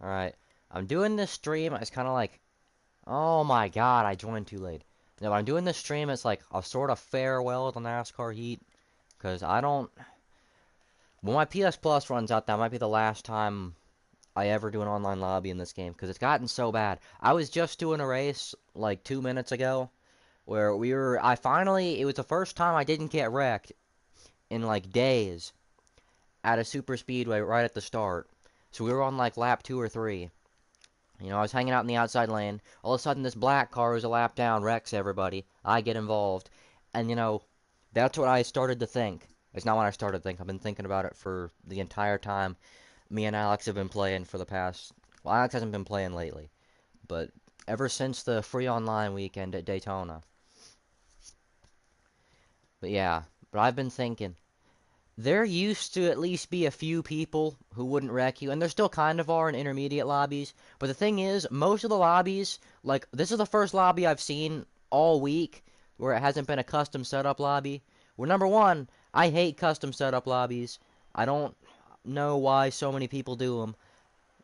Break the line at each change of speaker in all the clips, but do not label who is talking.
Alright. I'm doing this stream. It's kind of like, oh my god, I joined too late. No, I'm doing this stream. It's like a sort of farewell to NASCAR Heat. Because I don't. When my PS Plus runs out, that might be the last time I ever do an online lobby in this game. Because it's gotten so bad. I was just doing a race like 2 minutes ago. Where I finally. It was the first time I didn't get wrecked in like days. At a super speedway right at the start. So we were on like lap 2 or 3. You know, I was hanging out in the outside lane. All of a sudden, this black car who's a lap down wrecks everybody. I get involved. And, you know, that's what I started to think. It's not what I started to think. I've been thinking about it for the entire time me and Alex have been playing for the past... Well, Alex hasn't been playing lately. But ever since the free online weekend at Daytona. But yeah, but I've been thinking. There used to at least be a few people who wouldn't wreck you, and there still kind of are in intermediate lobbies. But the thing is, most of the lobbies, like, this is the first lobby I've seen all week where it hasn't been a custom setup lobby. Well, number one, I hate custom setup lobbies. I don't know why so many people do them.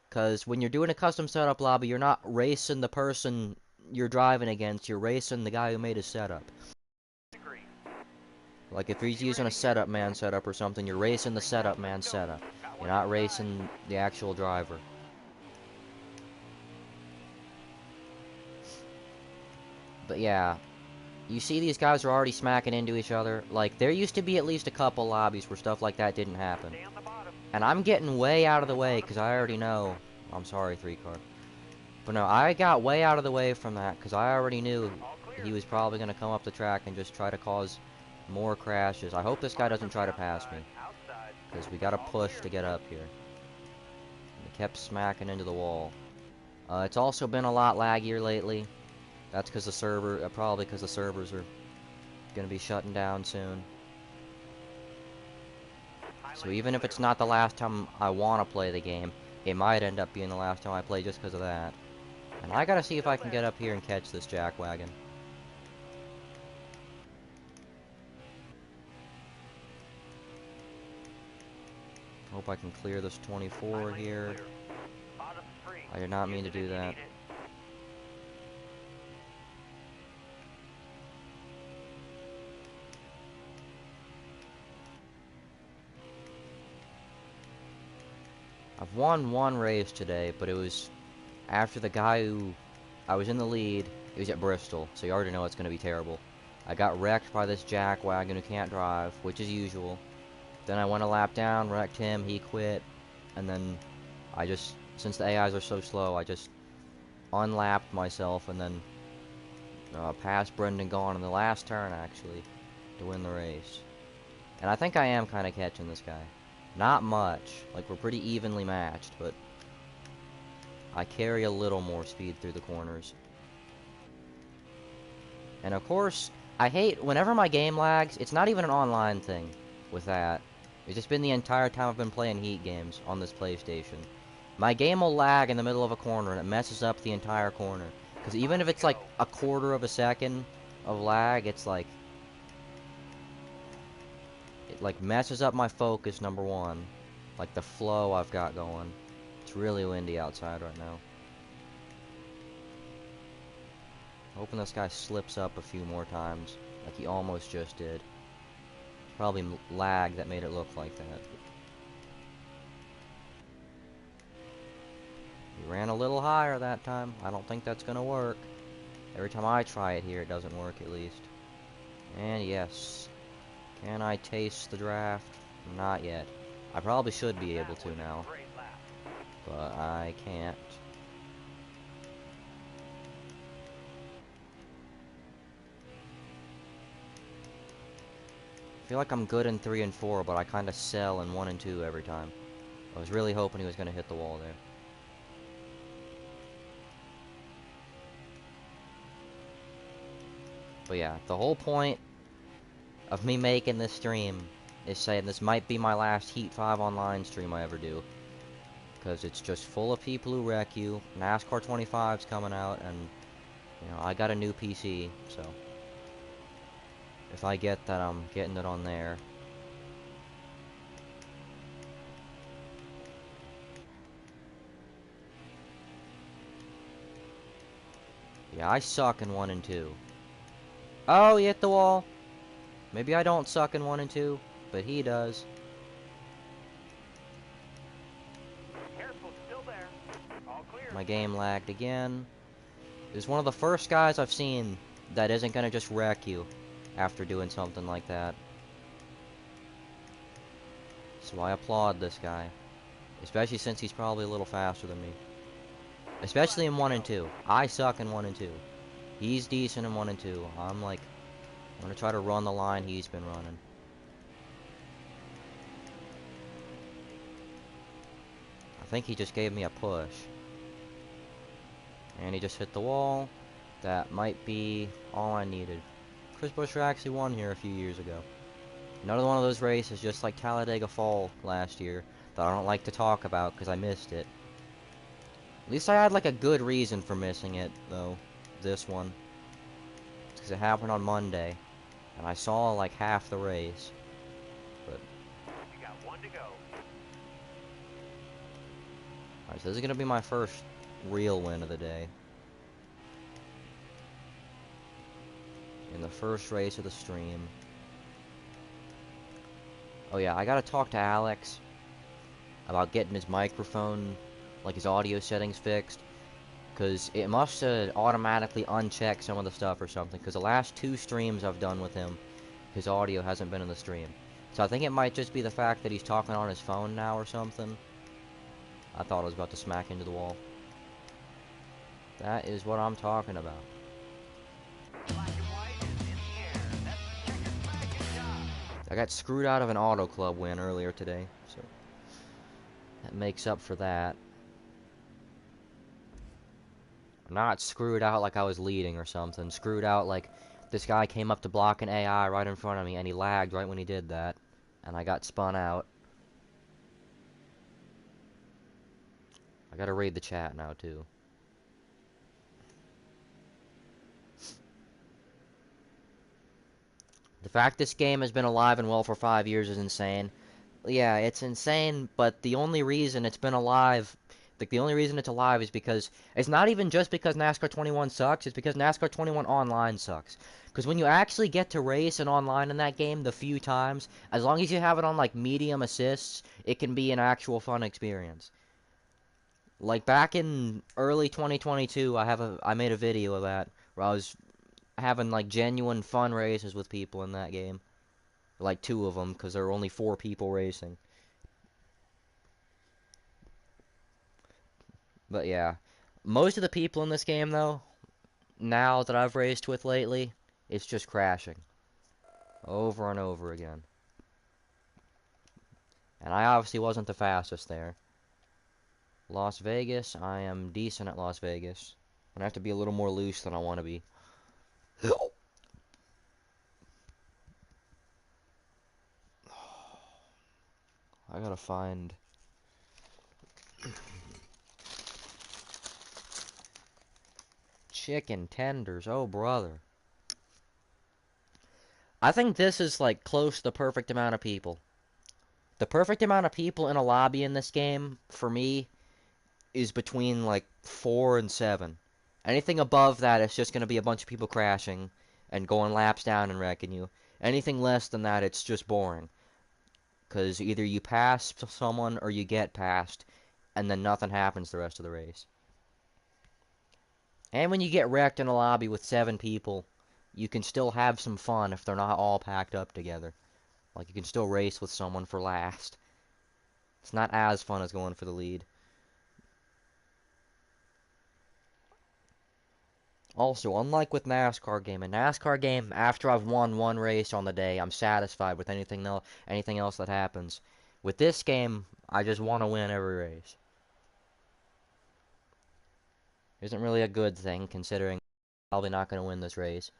Because when you're doing a custom setup lobby, you're not racing the person you're driving against, you're racing the guy who made his setup. Like, if he's using a setup man setup or something, you're racing the setup man setup. You're not racing the actual driver. But yeah, you see these guys are already smacking into each other. Like, there used to be at least a couple lobbies where stuff like that didn't happen. And I'm getting way out of the way because I already know. I'm sorry, 3-car. But no, I got way out of the way from that because I already knew he was probably going to come up the track and just try to cause more crashes. I hope this guy doesn't try to pass me. Because we got to push to get up here. He kept smacking into the wall. It's also been a lot laggier lately. That's because the server, probably because the servers are going to be shutting down soon. So even if it's not the last time I want to play the game, it might end up being the last time I play just because of that. And I gotta see if I can get up here and catch this jackwagon. Hope I can clear this 24 here. I did not mean to do that. I've won one race today, but it was after the guy who I was in the lead. It was at Bristol, so you already know it's going to be terrible. I got wrecked by this jackwagon who can't drive, which is usual. Then I went a lap down, wrecked him, he quit, and then I just, since the AIs are so slow, I just unlapped myself and then passed Brendan Gaughan in the last turn, actually, to win the race. And I think I am kind of catching this guy. Not much. Like, we're pretty evenly matched, but I carry a little more speed through the corners. And of course, I hate, whenever my game lags, it's not even an online thing with that. It's just been the entire time I've been playing Heat games on this PlayStation. My game will lag in the middle of a corner and it messes up the entire corner. Because even if it's like a quarter of a second of lag, it's like... It like messes up my focus, number one. Like the flow I've got going. It's really windy outside right now. Hoping this guy slips up a few more times. Like he almost just did. Probably lag that made it look like that. He ran a little higher that time. I don't think that's gonna work. Every time I try it here, it doesn't work at least. And yes. Can I taste the draft? Not yet. I probably should be able to now. But I can't. I feel like I'm good in 3 and 4, but I kind of sell in 1 and 2 every time. I was really hoping he was going to hit the wall there. But yeah, the whole point of me making this stream is saying this might be my last Heat 5 online stream I ever do. Because it's just full of people who wreck you. NASCAR 25's coming out, and, you know, I got a new PC, so... If I get that, I'm getting it on there. Yeah, I suck in 1 and 2. Oh, he hit the wall. Maybe I don't suck in 1 and 2, but he does.
Careful, still there. All clear.
My game lagged again. He's one of the first guys I've seen that isn't gonna just wreck you after doing something like that. So I applaud this guy. Especially since he's probably a little faster than me. Especially in 1 and 2. I suck in 1 and 2. He's decent in 1 and 2. I'm gonna try to run the line he's been running. I think he just gave me a push. And he just hit the wall. That might be all I needed. Chris Buescher actually won here a few years ago. Another one of those races, just like Talladega Fall last year, that I don't like to talk about because I missed it. At least I had like a good reason for missing it, though. This one. Because it happened on Monday. And I saw like half the race. But
You got 1 to go.
alright, so this is gonna be my first real win of the day. In the first race of the stream. Oh yeah, I gotta talk to Alex about getting his microphone, like his audio settings fixed. Because it must have automatically unchecked some of the stuff or something. Because the last 2 streams I've done with him, his audio hasn't been in the stream. So I think it might just be the fact that he's talking on his phone now or something. I thought I was about to smack into the wall. That is what I'm talking about.
Black and white is in the air. That's the checkered flag and job.
I got screwed out of an auto club win earlier today. So that makes up for that. Not screwed out like I was leading or something. Screwed out like this guy came up to block an AI right in front of me and he lagged right when he did that. And I got spun out. I gotta read the chat now too. The fact this game has been alive and well for 5 years is insane. Yeah, it's insane, but the only reason it's been alive... Like, the only reason it's alive is because... It's not even just because NASCAR 21 sucks, it's because NASCAR 21 Online sucks. Because when you actually get to race and online in that game the few times, as long as you have it on, like, medium assists, it can be an actual fun experience. Like, back in early 2022, I made a video of that, where I was having, like, genuine fun races with people in that game. Like, 2 of them, because there were only 4 people racing. But yeah, most of the people in this game, though, now that I've raced with lately, it's just crashing. Over and over again. And I obviously wasn't the fastest there. Las Vegas, I am decent at Las Vegas. I'm gonna have to be a little more loose than I want to be. I gotta find... Chicken tenders, oh brother. I think this is like close to the perfect amount of people. The perfect amount of people in a lobby in this game, for me, is between like 4 and 7. Anything above that, it's just gonna be a bunch of people crashing and going laps down and wrecking you. Anything less than that, it's just boring. Because either you pass someone or you get passed, and then nothing happens the rest of the race. And when you get wrecked in a lobby with 7 people, you can still have some fun if they're not all packed up together. Like, you can still race with someone for last. It's not as fun as going for the lead. Also, unlike with NASCAR game, a NASCAR game, after I've won 1 race on the day, I'm satisfied with anything else that happens. With this game, I just want to win every race. Isn't really a good thing, considering I'm probably not going to win this race.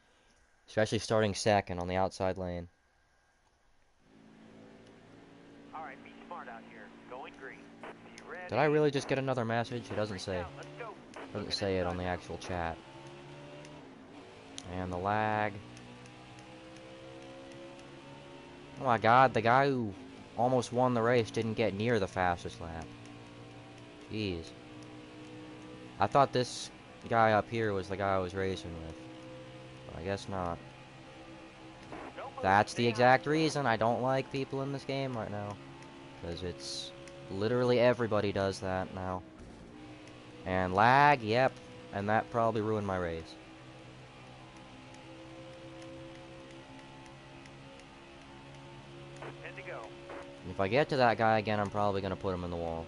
Especially starting second on the outside lane.
Alright, be smart out here. Going green. Be ready.
Did I really just get another message? It doesn't say.
Out. Let's go.
Doesn't say it on the actual chat. And the lag. Oh my god, the guy who almost won the race didn't get near the fastest lap. Jeez. I thought this guy up here was the guy I was racing with. But I guess not.
No moving,
That's the
stay
exact reason I don't like people in this game right now. Because it's literally everybody does that now. And lag, yep. And that probably ruined my race.
high. 10 to go.
If I get to that guy again, I'm probably going to put him in the wall.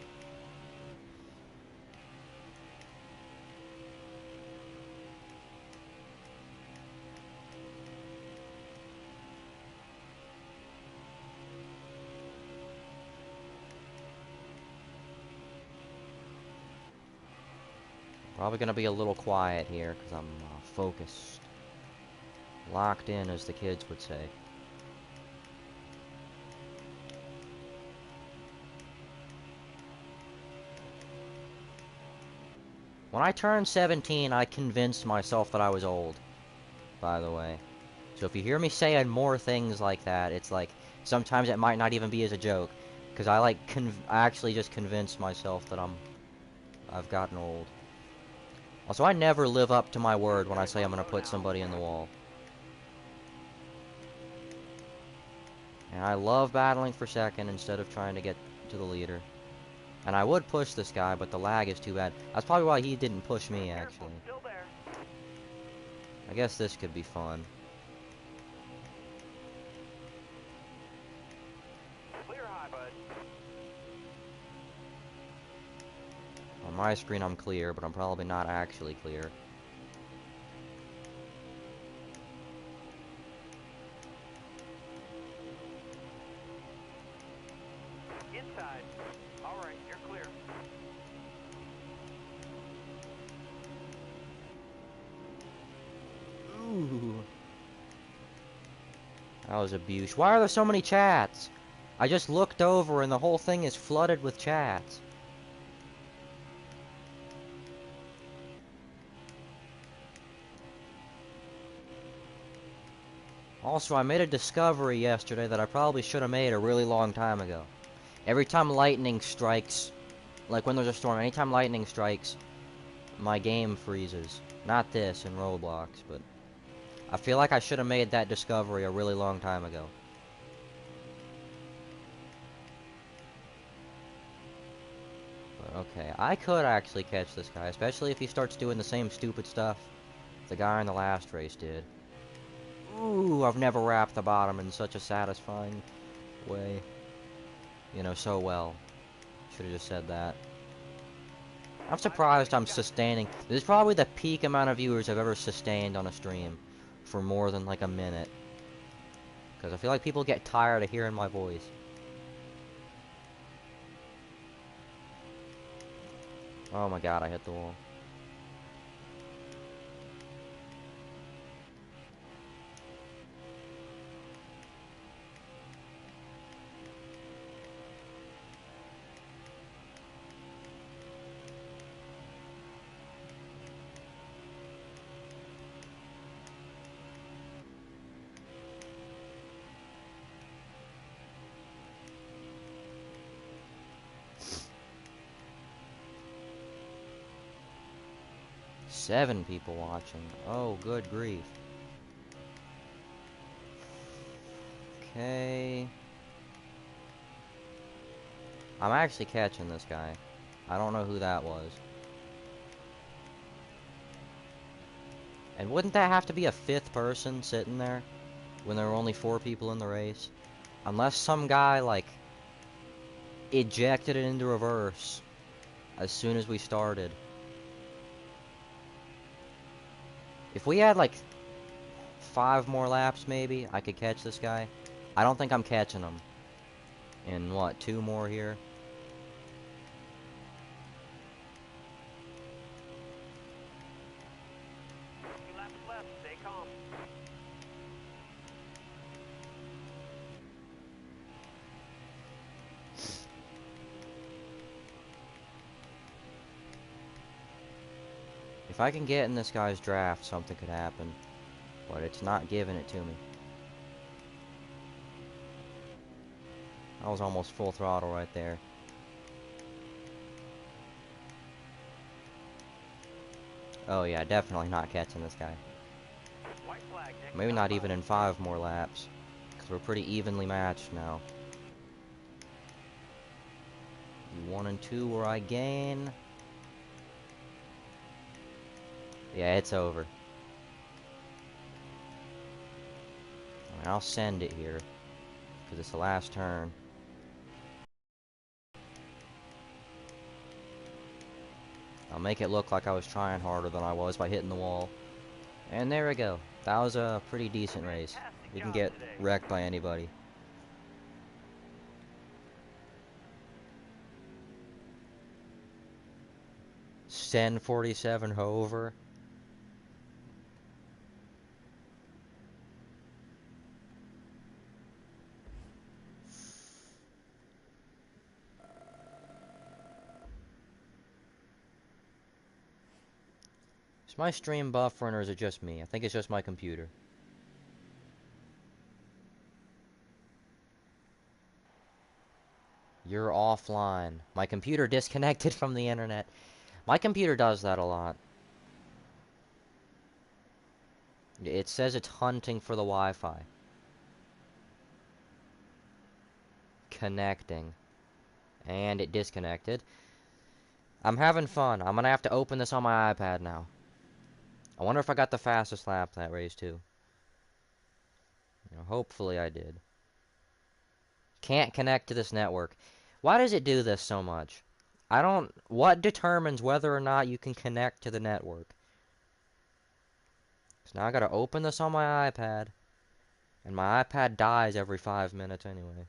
Probably going to be a little quiet here because I'm focused. Locked in, as the kids would say. When I turned 17, I convinced myself that I was old, by the way. So if you hear me saying more things like that, it's like, sometimes it might not even be as a joke. Because I like, I actually just convinced myself that I've gotten old. Also, I never live up to my word when I say I'm going to put somebody in the wall. And I love battling for second instead of trying to get to the leader. And I would push this guy, but the lag is too bad. That's probably why he didn't push me,
Careful,
actually.
still there.
I guess this could be fun.
Clear high, bud.
On my screen, I'm clear, but I'm probably not actually clear.
Inside. All right, you're clear.
Ooh. That was abuse. Why are there so many chats? I just looked over and the whole thing is flooded with chats. Also, I made a discovery yesterday that I probably should have made a really long time ago. Every time lightning strikes, like when there's a storm, anytime lightning strikes, my game freezes. Not this in Roblox, but I feel like I should have made that discovery a really long time ago. But okay, I could actually catch this guy, especially if he starts doing the same stupid stuff the guy in the last race did. Ooh, I've never wrapped the bottom in such a satisfying way. You know, so well. Should have just said that. I'm surprised I'm sustaining. This is probably the peak amount of viewers I've ever sustained on a stream for more than like a minute. Because I feel like people get tired of hearing my voice. Oh my god, I hit the wall. Seven people watching. Oh, good grief. Okay. I'm actually catching this guy. I don't know who that was. And wouldn't that have to be a fifth person sitting there when there were only 4 people in the race? Unless some guy, like, ejected it into reverse as soon as we started. If we had, like, 5 more laps, maybe, I could catch this guy. I don't think I'm catching him. In, what, 2 more here?
Two laps left, stay calm.
If I can get in this guy's draft, something could happen. But it's not giving it to me. I was almost full throttle right there. Oh yeah, definitely not catching this guy.
White flag, next
Maybe
stop
not
up.
even in 5 more laps. Because we're pretty evenly matched now. 1 and 2 where I gain. Yeah, it's over. I'll send it here. Because it's the last turn. I'll make it look like I was trying harder than I was by hitting the wall. And there we go. That was a pretty decent race.
Fantastic
We can
job
get
today.
wrecked by anybody. Send 47 over. Is my stream buffering or is it just me? I think it's just my computer. You're offline. My computer disconnected from the internet. My computer does that a lot. It says it's hunting for the Wi-Fi. Connecting. And it disconnected. I'm having fun. I'm gonna have to open this on my iPad now. I wonder if I got the fastest lap that race too. Hopefully I did. Can't connect to this network. Why does it do this so much? I don't... What determines whether or not you can connect to the network? So now I gotta open this on my iPad. And my iPad dies every 5 minutes anyway.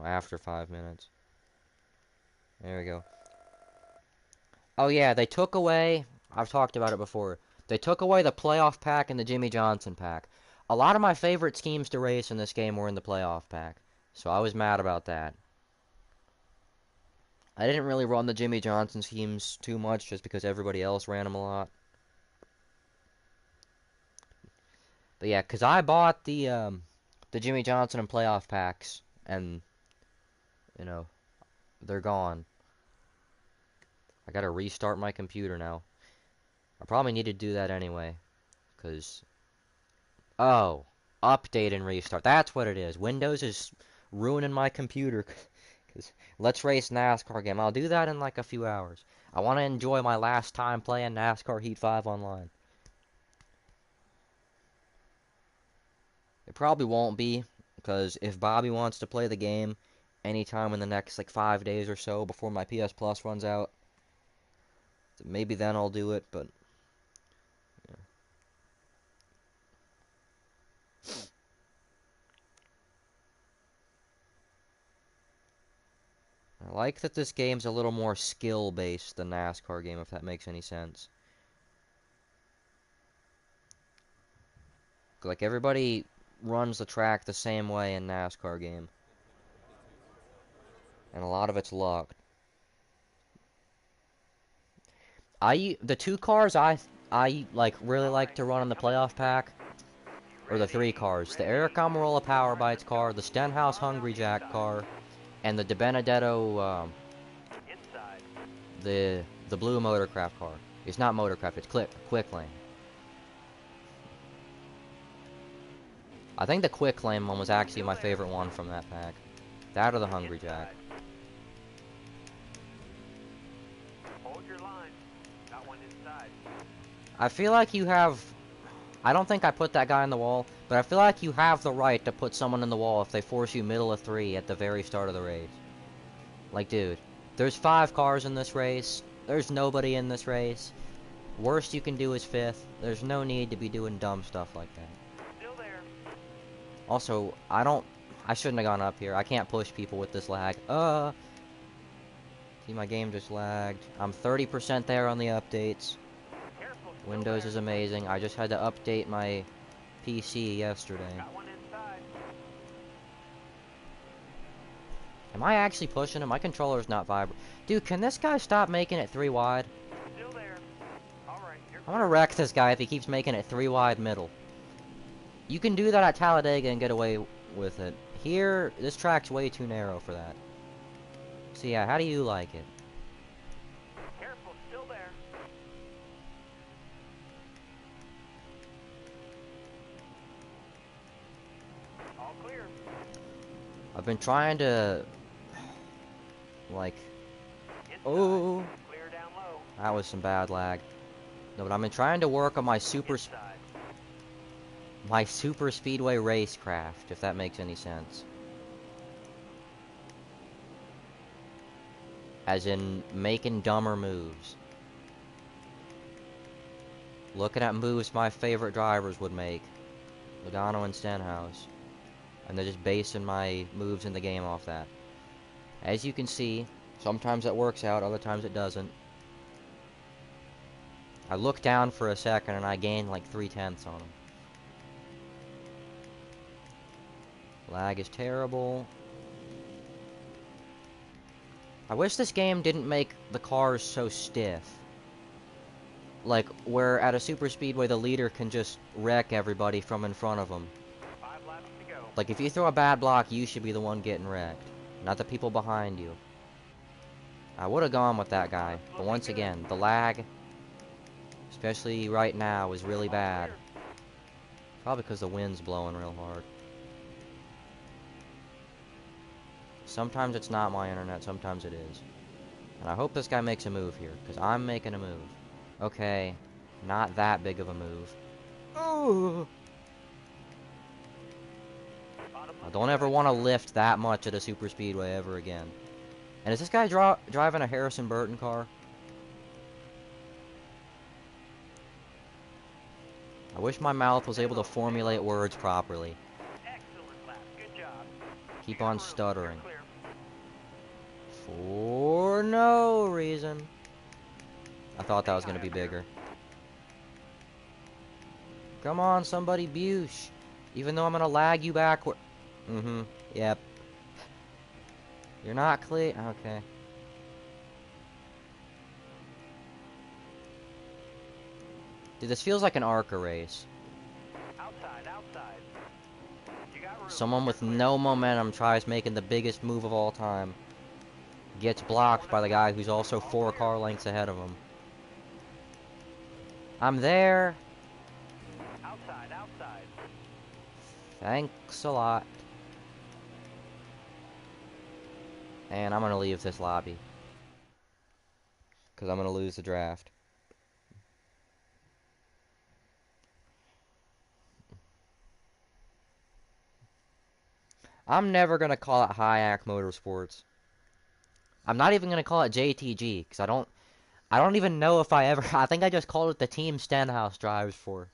After 5 minutes. There we go. Oh yeah, they took away... I've talked about it before. They took away the playoff pack and the Jimmy Johnson pack. A lot of my favorite schemes to race in this game were in the playoff pack. So I was mad about that. I didn't really run the Jimmy Johnson schemes too much just because everybody else ran them a lot. But yeah, because I bought the Jimmy Johnson and playoff packs, and, they're gone. I gotta restart my computer now. I probably need to do that anyway, because... Oh, update and restart. That's what it is. Windows is ruining my computer. Cause let's race NASCAR game. I'll do that in like a few hours. I want to enjoy my last time playing NASCAR Heat 5 online. It probably won't be, because if Bobby wants to play the game anytime in the next like 5 days or so before my PS Plus runs out, maybe then I'll do it, but... Yeah. I like that this game's a little more skill-based than NASCAR game, if that makes any sense. Like, everybody runs the track the same way in NASCAR game. And a lot of it's luck. The two cars I like really like to run in the playoff pack are the three cars. The Eric Almirola Power Bites car, the Stenhouse Hungry Jack car, and the DiBenedetto,
Inside.
the blue Motorcraft car. It's not Motorcraft, it's Quick Lane. I think the Quick Lane one was actually my favorite one from that pack. That or the Hungry Jack.
Hold your line. Got one inside.
I feel like you have... I don't think I put that guy in the wall, but I feel like you have the right to put someone in the wall if they force you middle of 3 at the very start of the race. Like, dude, there's 5 cars in this race. There's nobody in this race. Worst you can do is 5th. There's no need to be doing dumb stuff like that.
Still there.
Also, I shouldn't have gone up here. I can't push people with this lag. See, my game just lagged. I'm 30% there on the updates.
Careful. Still
Windows
there.
is amazing. I just had to update my PC yesterday.
Got one inside.
Am I actually pushing him? My controller's not vibrating. Dude, can this guy stop making it 3 wide?
Still there. Alright, you're
I want to wreck this guy if he keeps making it 3 wide middle. You can do that at Talladega and get away with it. Here, this track's way too narrow for that. So yeah, how do you like it?
careful. Still there.
I've been trying to, like,
Inside.
oh,
Clear down low.
that was some bad lag. No, but I've been trying to work on
Inside.
my super speedway racecraft, if that makes any sense. As in, making dumber moves. Looking at moves my favorite drivers would make. Logano and Stenhouse. And they're just basing my moves in the game off that. As you can see, sometimes it works out, other times it doesn't. I looked down for a second and I gained like 3/10 on him. Lag is terrible. I wish this game didn't make the cars so stiff. Like, where at a super speedway the leader can just wreck everybody from in front of him.
5 laps to go.
Like, if you throw a bad block, you should be the one getting wrecked, not the people behind you. I would have gone with that guy, but once again, the lag, especially right now, is really bad. Probably because the wind's blowing real hard. Sometimes it's not my internet, sometimes it is. And I hope this guy makes a move here, because I'm making a move. Okay, not that big of a move. Oh! I don't ever want to lift that much at a super speedway ever again. And is this guy driving a Harrison Burton car? I wish my mouth was able to formulate words properly.
Excellent lap. Good job.
Keep on stuttering.
Clear.
For no reason. I thought that was going to be bigger. Come on, somebody Bush. Even though I'm going to lag you backward. Yep. You're not clear. Okay. Dude, this feels like an ARCA race.
Outside. You got room.
Someone with no momentum tries making the biggest move of all time. Gets blocked by the guy who's also 4 car lengths ahead of him. I'm there.
Outside.
Thanks a lot. And I'm gonna leave this lobby. Because I'm gonna lose the draft. I'm never gonna call it Hayek Motorsports. I'm not even gonna call it JTG, because I don't even know if I ever, I think I just called it the team Stenhouse drives for.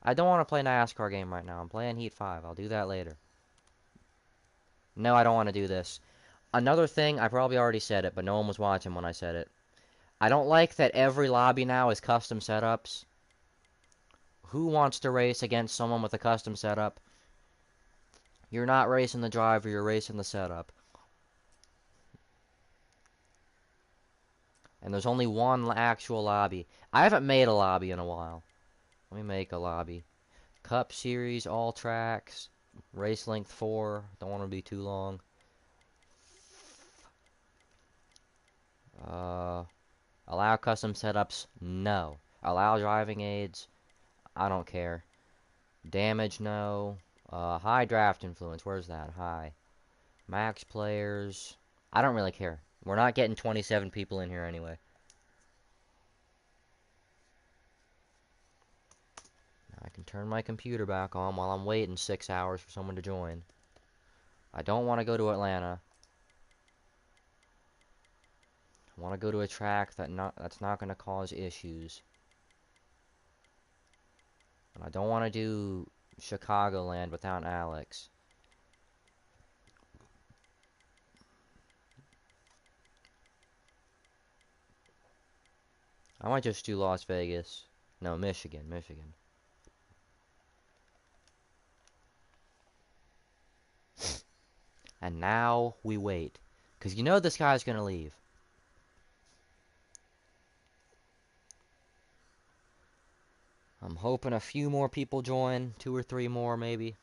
I don't want to play NASCAR game right now. I'm playing Heat 5. I'll do that later. No, I don't want to do this. Another thing, I probably already said it, but no one was watching when I said it. I don't like that every lobby now is custom setups. Who wants to race against someone with a custom setup? You're not racing the driver, you're racing the setup. And there's only one actual lobby. I haven't made a lobby in a while. Let me make a lobby. Cup Series, all tracks, race length 4. Don't want to be too long. Allow custom setups? No. Allow driving aids? I don't care. Damage? No. High draft influence. Where's that? High. Max players? I don't really care. We're not getting 27 people in here anyway. I can turn my computer back on while I'm waiting 6 hours for someone to join. I don't want to go to Atlanta. I want to go to a track that's not going to cause issues. And I don't want to do Chicagoland without Alex. I might just do Las Vegas. No, Michigan. And now we wait. Because you know this guy's going to leave. I'm hoping a few more people join. 2 or 3 more, maybe.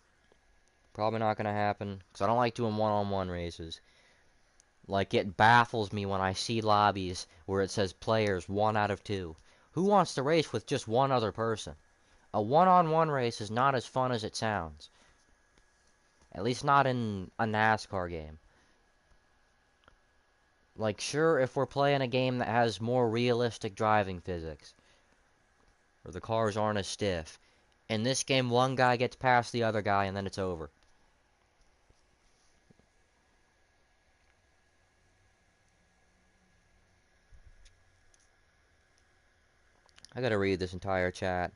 Probably not going to happen. Because I don't like doing one-on-one races. Like, it baffles me when I see lobbies where it says players 1 out of 2. Who wants to race with just one other person? A one-on-one race is not as fun as it sounds. At least not in a NASCAR game. Like, sure, if we're playing a game that has more realistic driving physics, or the cars aren't as stiff. In this game, one guy gets past the other guy, and then it's over. I gotta read this entire chat.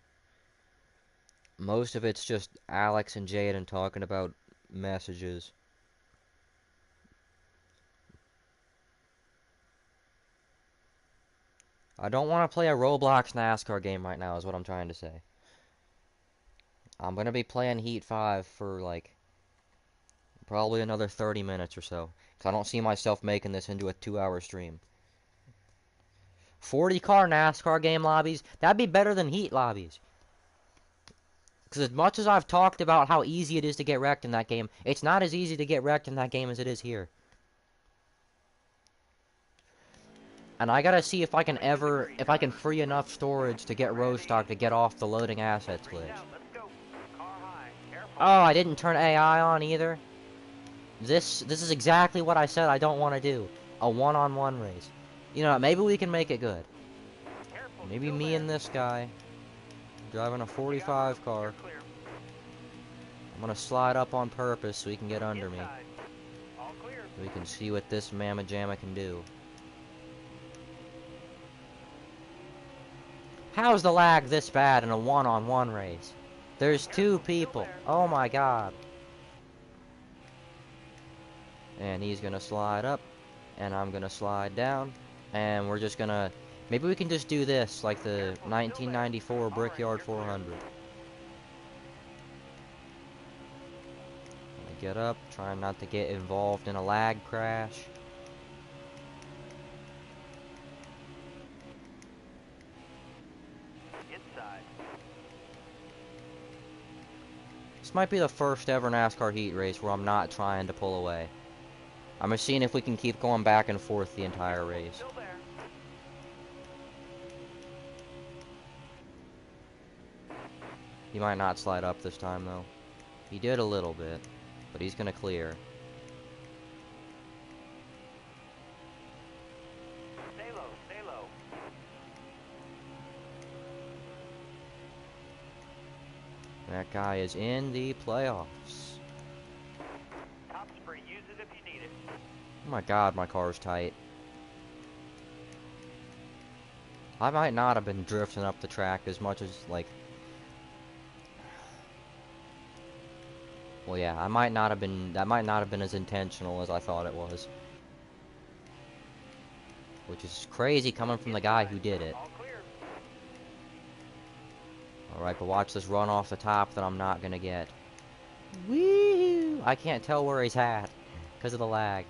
Most of it's just Alex and Jaden talking about messages. I don't want to play a Roblox NASCAR game right now, is what I'm trying to say. I'm gonna be playing Heat 5 for, like, probably another 30 minutes or so. Because I don't see myself making this into a 2-hour stream. 40-car NASCAR game lobbies? That'd be better than Heat lobbies. Because as much as I've talked about how easy it is to get wrecked in that game, it's not as easy to get wrecked in that game as it is here. And I gotta see if I can free enough storage to get Rostock to get off the loading assets glitch. Oh, I didn't turn AI on either. This is exactly what I said I don't want to do. A one-on-one race. You know, maybe we can make it good. Maybe me and this guy driving a 45 car. I'm gonna slide up on purpose so he can get under me. So we can see what this mamma jamma can do. How's the lag this bad in a one-on-one race? There's two people. Oh my god. And he's gonna slide up, and I'm gonna slide down, and we're just gonna... Maybe we can just do this, like the 1994 Brickyard 400. Get up, trying not to get involved in a lag crash. This might be the first ever NASCAR heat race where I'm not trying to pull away. I'm just seeing if we can keep going back and forth the entire race. He might not slide up this time though. He did a little bit, but he's gonna clear.
Stay low, stay low.
That guy is in the playoffs.
Top spray, use it if you need it.
Oh my god, my car's tight. I might not have been drifting up the track as much as, like... Well, yeah, that might not have been as intentional as I thought it was. Which is crazy coming from the guy who did it. Alright, but watch this run off the top that I'm not gonna get. Woo! I can't tell where he's at because of the lag.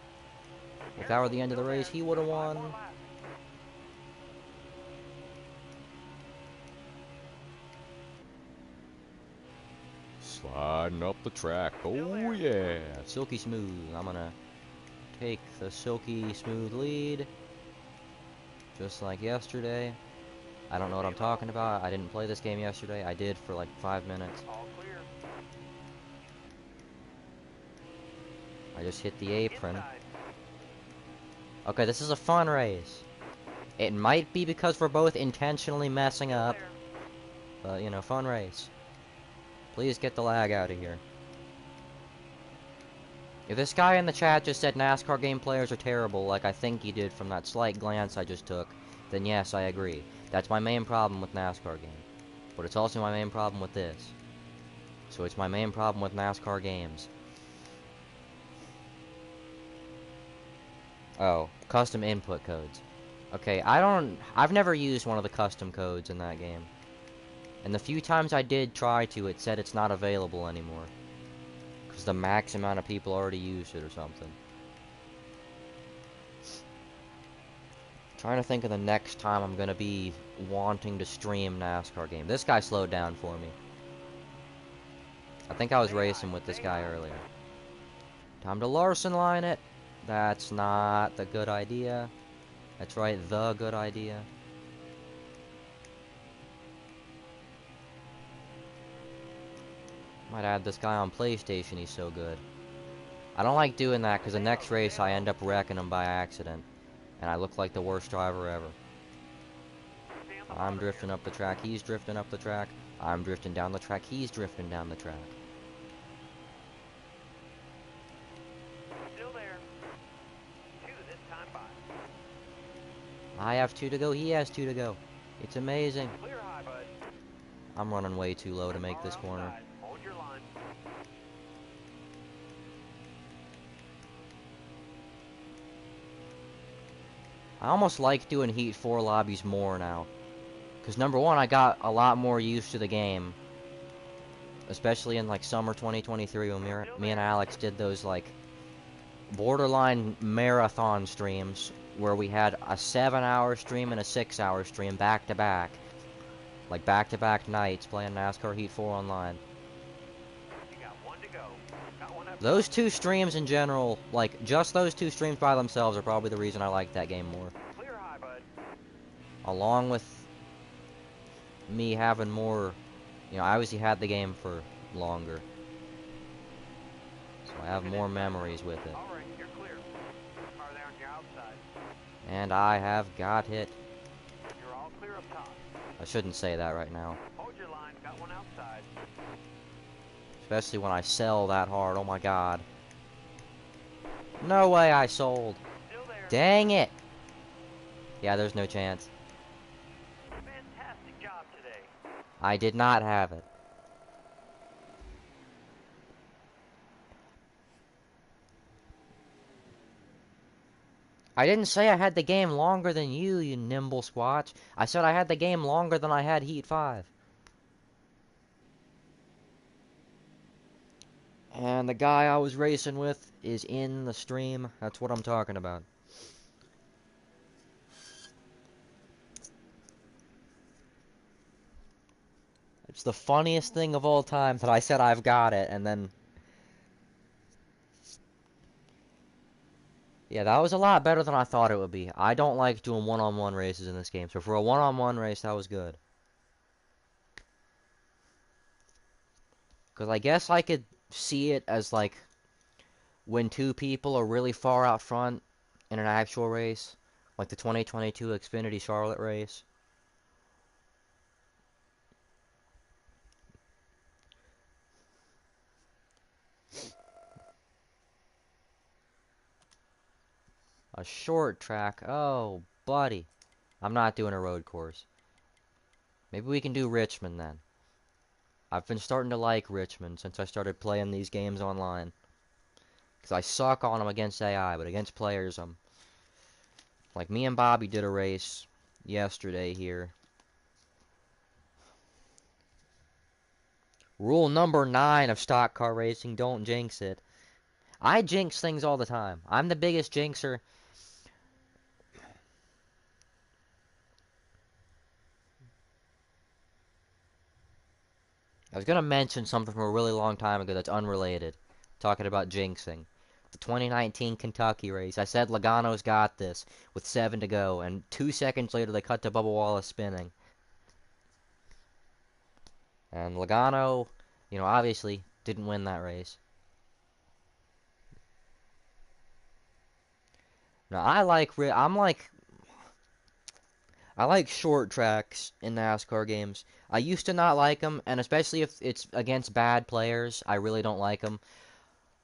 If that were the end of the race, he would have won. Sliding up the track. Oh yeah, silky smooth. I'm gonna take the silky smooth lead, just like yesterday. I don't know what I'm talking about. I didn't play this game yesterday. I did for like 5 minutes. I just hit the apron. Okay, this is a fun race. It might be because we're both intentionally messing up, but you know, fun race. Please get the lag out of here. If this guy in the chat just said NASCAR game players are terrible, like I think he did from that slight glance I just took, then yes, I agree. That's my main problem with NASCAR game. But it's also my main problem with this. So it's my main problem with NASCAR games. Oh, custom input codes. Okay, I've never used one of the custom codes in that game. And the few times I did try to, it said it's not available anymore. Because the max amount of people already used it or something. Trying to think of the next time I'm gonna be wanting to stream NASCAR game. This guy slowed down for me. I think I was racing with this guy earlier. Time to Larson line it. That's not the good idea. That's right, the good idea. Might add this guy on PlayStation, he's so good. I don't like doing that because the next race I end up wrecking him by accident. And I look like the worst driver ever.
Stay on the
I'm
bottom
drifting
here.
up the track, he's drifting up the track. I'm drifting down the track, he's drifting down the track.
Still there. 2 this time by.
I have 2 to go, he has 2 to go. It's amazing.
Clear high, bud.
I'm running way too low to make
Car
this corner.
outside. Hold your line.
I almost like doing Heat 4 lobbies more now. Because number one, I got a lot more used to the game. Especially in like summer 2023 when me and Alex did those like borderline marathon streams where we had a 7-hour stream and a 6-hour stream back to back. Like back to back nights playing NASCAR Heat 4 online.
You got 1 to go. Got one up.
Those 2 streams in general, like just those 2 streams by themselves are probably the reason I like that game more.
Clear high, bud.
Along with me having more, you know, I obviously had the game for longer. So I have more memories with it.
Alright, you're clear. Car there on your outside.
And I have got hit.
You're all clear up top.
I shouldn't say that right now.
Hold your line. Got one outside.
Especially when I sell that hard. Oh my god. No way I sold.
Still there.
Dang it. Yeah, there's no chance.
Fantastic job today.
I did not have it. I didn't say I had the game longer than you, you nimble squatch. I said I had the game longer than I had Heat 5. And the guy I was racing with is in the stream. That's what I'm talking about. It's the funniest thing of all time that I said I've got it, and then... Yeah, that was a lot better than I thought it would be. I don't like doing one-on-one races in this game, so for a one-on-one race, that was good. Because I guess I could see it as, like, when 2 people are really far out front in an actual race, like the 2022 Xfinity Charlotte race. A short track. Oh, buddy. I'm not doing a road course. Maybe we can do Richmond then. I've been starting to like Richmond since I started playing these games online. Because I suck on them against AI, but against players, like me and Bobby did a race yesterday here. Rule number 9 of stock car racing, don't jinx it. I jinx things all the time. I'm the biggest jinxer. I was gonna mention something from a really long time ago that's unrelated. Talking about jinxing. The 2019 Kentucky race. I said Logano's got this with 7 to go, and 2 seconds later they cut to Bubba Wallace spinning. And Logano, you know, obviously didn't win that race. Now I like short tracks in NASCAR games. I used to not like them, and especially if it's against bad players, I really don't like them.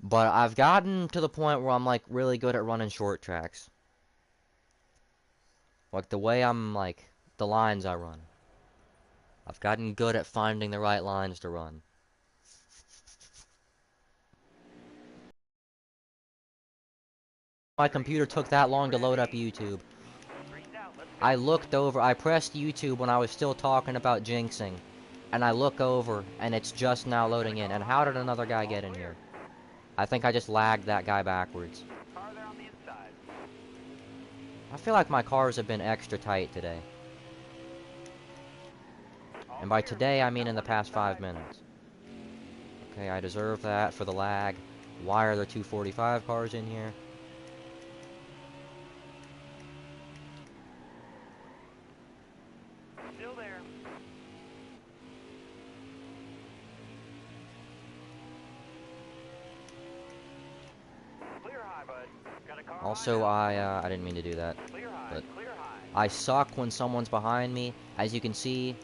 But I've gotten to the point where I'm like really good at running short tracks. Like the way the lines I run. I've gotten good at finding the right lines to run. My computer took that long to load up YouTube.
Green's out. Let's go.
I looked over, I pressed YouTube when I was still talking about jinxing. And I look over, and it's just now loading in. And how did another guy get in here? I think I just lagged that guy backwards.
Car there on the inside.
I feel like my cars have been extra tight today.
All
And by
clear.
today, I mean
Got
in the
one
past 5
inside.
minutes. Okay, I deserve that for the lag. Why are there 245 cars in here?
Still there.
Also, I didn't mean to do that,
Clear high,
but
clear high.
I suck when someone's behind me. As you can see,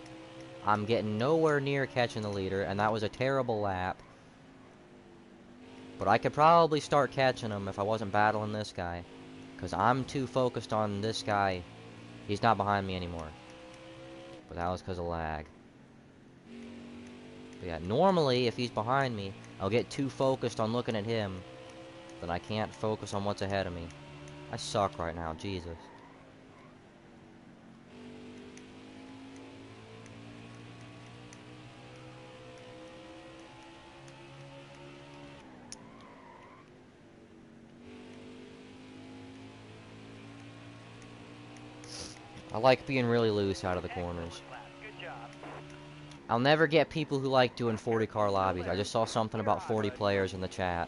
I'm getting nowhere near catching the leader, and that was a terrible lap. But I could probably start catching him if I wasn't battling this guy, because I'm too focused on this guy. He's not behind me anymore. But that was because of lag. But yeah, normally, if he's behind me, I'll get too focused on looking at him that I can't focus on what's ahead of me. I suck right now, Jesus. I like being really loose out of the corners.
Good job.
I'll never get people who like doing 40 car lobbies. I just saw something about 40 players in the chat.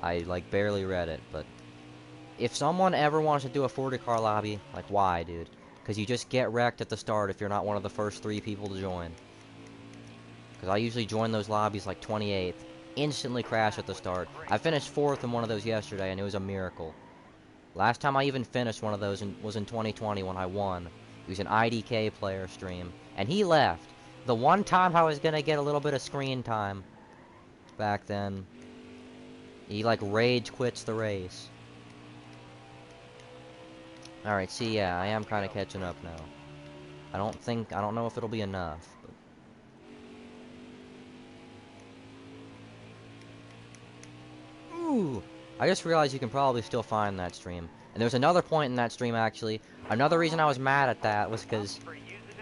I like barely read it, but if someone ever wants to do a 40 car lobby, like why, dude? Because you just get wrecked at the start if you're not one of the first 3 people to join. Because I usually join those lobbies like 28th, instantly crash at the start. I finished 4th in one of those yesterday, and it was a miracle. Last time I even finished one of those was in 2020 when I won. It was an IDK player stream, and he left. The one time I was gonna get a little bit of screen time back then, he like rage quits the race. Alright, see, yeah, I am kind of catching up now. I don't know if it'll be enough. But... Ooh! I just realized you can probably still find that stream. And there's another point in that stream, actually. Another reason I was mad at that was because,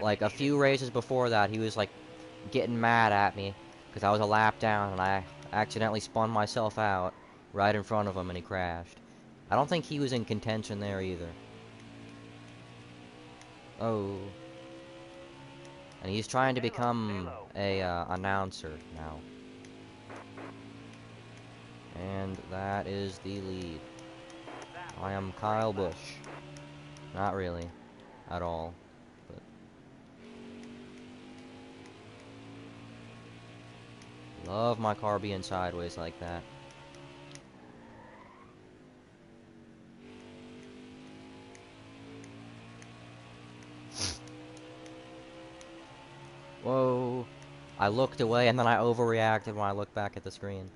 like, a few races before that, he was, like, getting mad at me because I was a lap down and I accidentally spun myself out right in front of him and he crashed. I don't think he was in contention there either. Oh. And he's trying to become a announcer now. And that is the lead. I am Kyle Busch. Not really. At all. But love my car being sideways like that. Whoa. I looked away and then I overreacted when I looked back at the screen.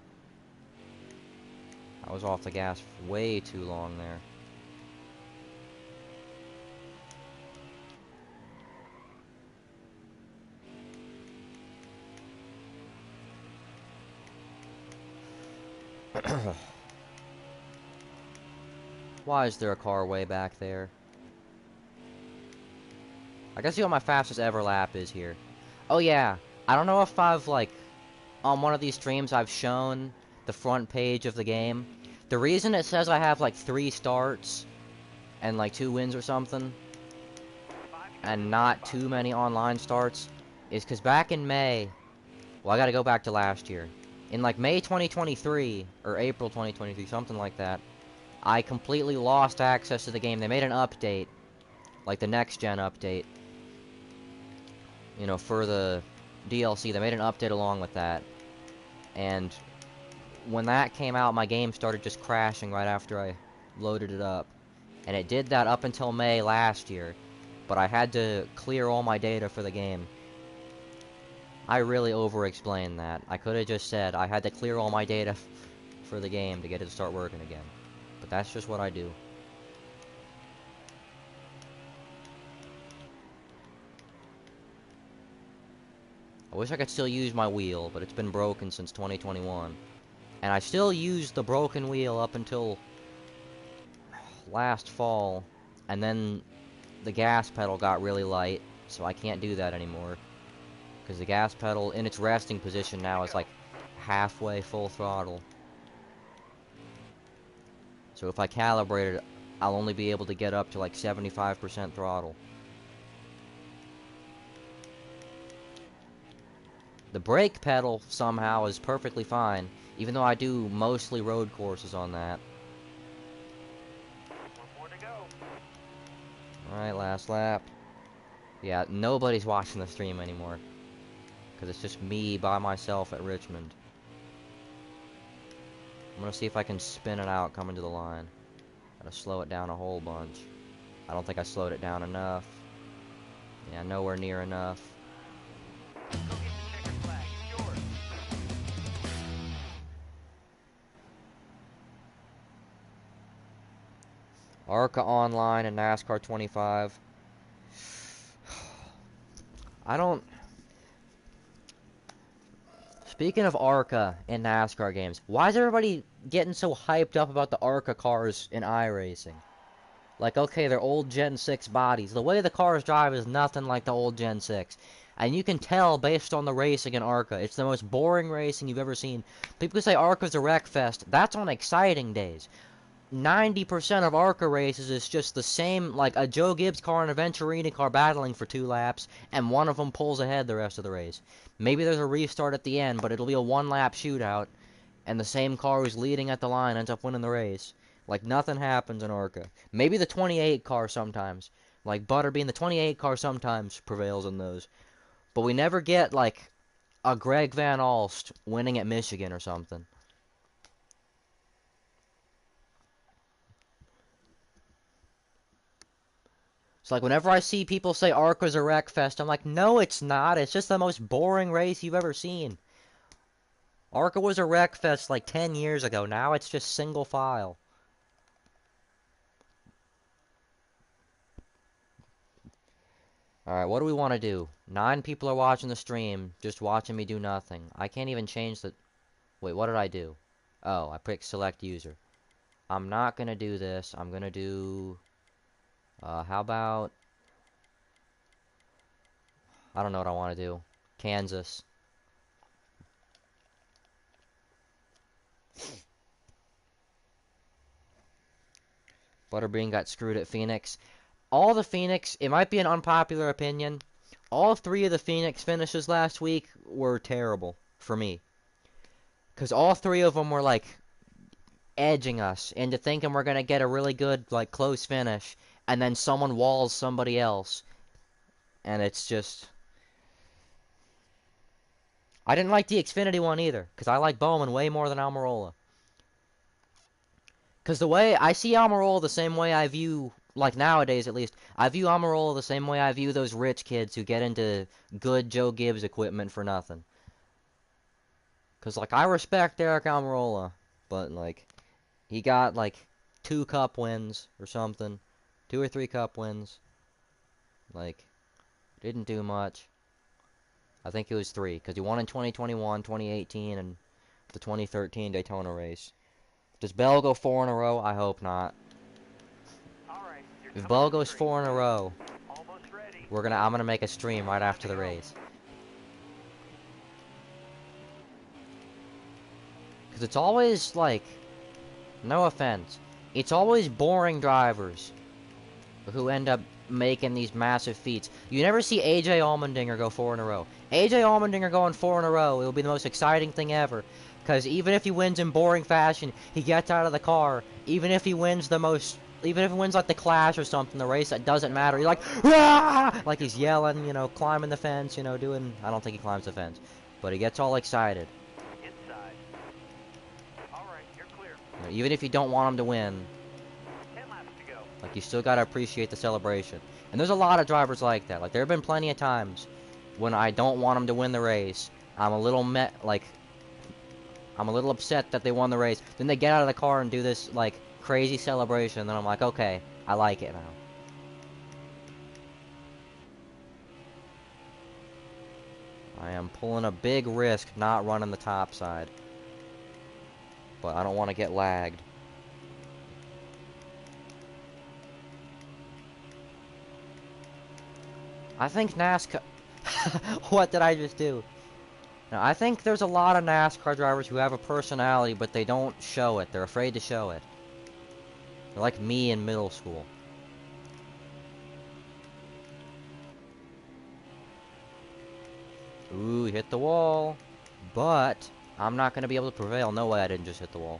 I was off the gas for way too long there. Why is there a car way back there? I can see what my fastest ever lap is here. Oh yeah, I don't know if I've like, on one of these streams I've shown the front page of the game. The reason it says I have like 3 starts and like 2 wins or something, and not too many online starts, is because back in May, well, I gotta go back to last year. In like May 2023, or April 2023, something like that, I completely lost access to the game. They made an update, like the next gen update, you know, for the DLC. They made an update along with that, and when that came out, my game started just crashing right after I loaded it up. And it did that up until May last year, but I had to clear all my data for the game. I really over-explained that. I could have just said I had to clear all my data for the game to get it to start working again. But that's just what I do. I wish I could still use my wheel, but it's been broken since 2021. And I still used the broken wheel up until last fall, and then the gas pedal got really light, so I can't do that anymore. Because the gas pedal in its resting position now is like halfway full throttle. So if I calibrate it, I'll only be able to get up to like 75% throttle. The brake pedal somehow is perfectly fine, even though I do mostly road courses on that. Alright, last lap. Yeah, nobody's watching the stream anymore, because it's just me by myself at Richmond. I'm gonna see if I can spin it out coming to the line. I Gotta slow it down a whole bunch. I don't think I slowed it down enough. Yeah, nowhere near enough.
Go get the checkered flag. It's yours.
ARCA Online and NASCAR 25. I don't... Speaking of ARCA in NASCAR games, why is everybody getting so hyped up about the ARCA cars in iRacing? Like, okay, they're old Gen 6 bodies. The way the cars drive is nothing like the old Gen 6. And you can tell based on the racing in ARCA. It's the most boring racing you've ever seen. People say ARCA's a wreck fest. That's on exciting days. 90% of ARCA races is just the same, like a Joe Gibbs car and a Venturini car battling for 2 laps, and one of them pulls ahead the rest of the race. Maybe there's a restart at the end, but it'll be a 1-lap shootout, and the same car who's leading at the line ends up winning the race. Like, nothing happens in ARCA. Maybe the 28 car sometimes. Like, Butterbean, the 28 car sometimes prevails in those. But we never get, like, a Greg Van Alst winning at Michigan or something. It's like, whenever I see people say ARCA's a wreck fest, I'm like, no, it's not. It's just the most boring race you've ever seen. ARCA was a wreck fest like 10 years ago. Now it's just single file. Alright, what do we want to do? 9 people are watching the stream, just watching me do nothing. I can't even change the... Wait, what did I do? Oh, I picked select user. I'm not gonna do this. I'm gonna do... how about... I don't know what I want to do. Kansas. Butterbean got screwed at Phoenix. All the Phoenix, it might be an unpopular opinion, all 3 of the Phoenix finishes last week were terrible for me. Because all 3 of them were, like, edging us into thinking we're going to get a really good, like, close finish, and then someone walls somebody else. And it's just... I didn't like the Xfinity one either, because I like Bowman way more than Almirola. Because the way I see Almirola the same way I view, like nowadays at least, I view Almirola the same way I view those rich kids who get into good Joe Gibbs equipment for nothing. Because, like, I respect Eric Almirola, but, like, he got, like, 2 cup wins or something. 2 or 3 cup wins. Like, didn't do much. I think it was 3, because he won in 2021, 2018, and the 2013 Daytona race. Does Bell go 4 in a row? I hope not.
All right, you're
If
coming
Bell
up the
goes
street.
4 in a row,
Almost ready.
I'm gonna make a stream right after the race. Because it's always, like, no offense, it's always boring drivers who end up making these massive feats. You never see AJ Allmendinger go 4 in a row. AJ Allmendinger going 4 in a row, it'll be the most exciting thing ever. Because even if he wins in boring fashion, he gets out of the car. Even if he wins like the Clash or something, the race that doesn't matter, he's like, "Rah!" Like he's yelling, you know, climbing the fence, you know, doing, I don't think he climbs the fence, but he gets all excited.
Inside. All right, you're clear.
You know, even if you don't want him to win,
10 laps to go.
like, you still gotta appreciate the celebration. And there's a lot of drivers like that. Like, there have been plenty of times when I don't want them to win the race. I'm a little I'm a little upset that they won the race. Then they get out of the car and do this, like, crazy celebration. And then I'm like, okay, I like it now. I am pulling a big risk not running the top side. But I don't want to get lagged. I think NASCAR... What did I just do? Now, I think there's a lot of NASCAR drivers who have a personality, but they don't show it. They're afraid to show it. They're like me in middle school. Ooh, hit the wall. But I'm not going to be able to prevail. No way I didn't just hit the wall.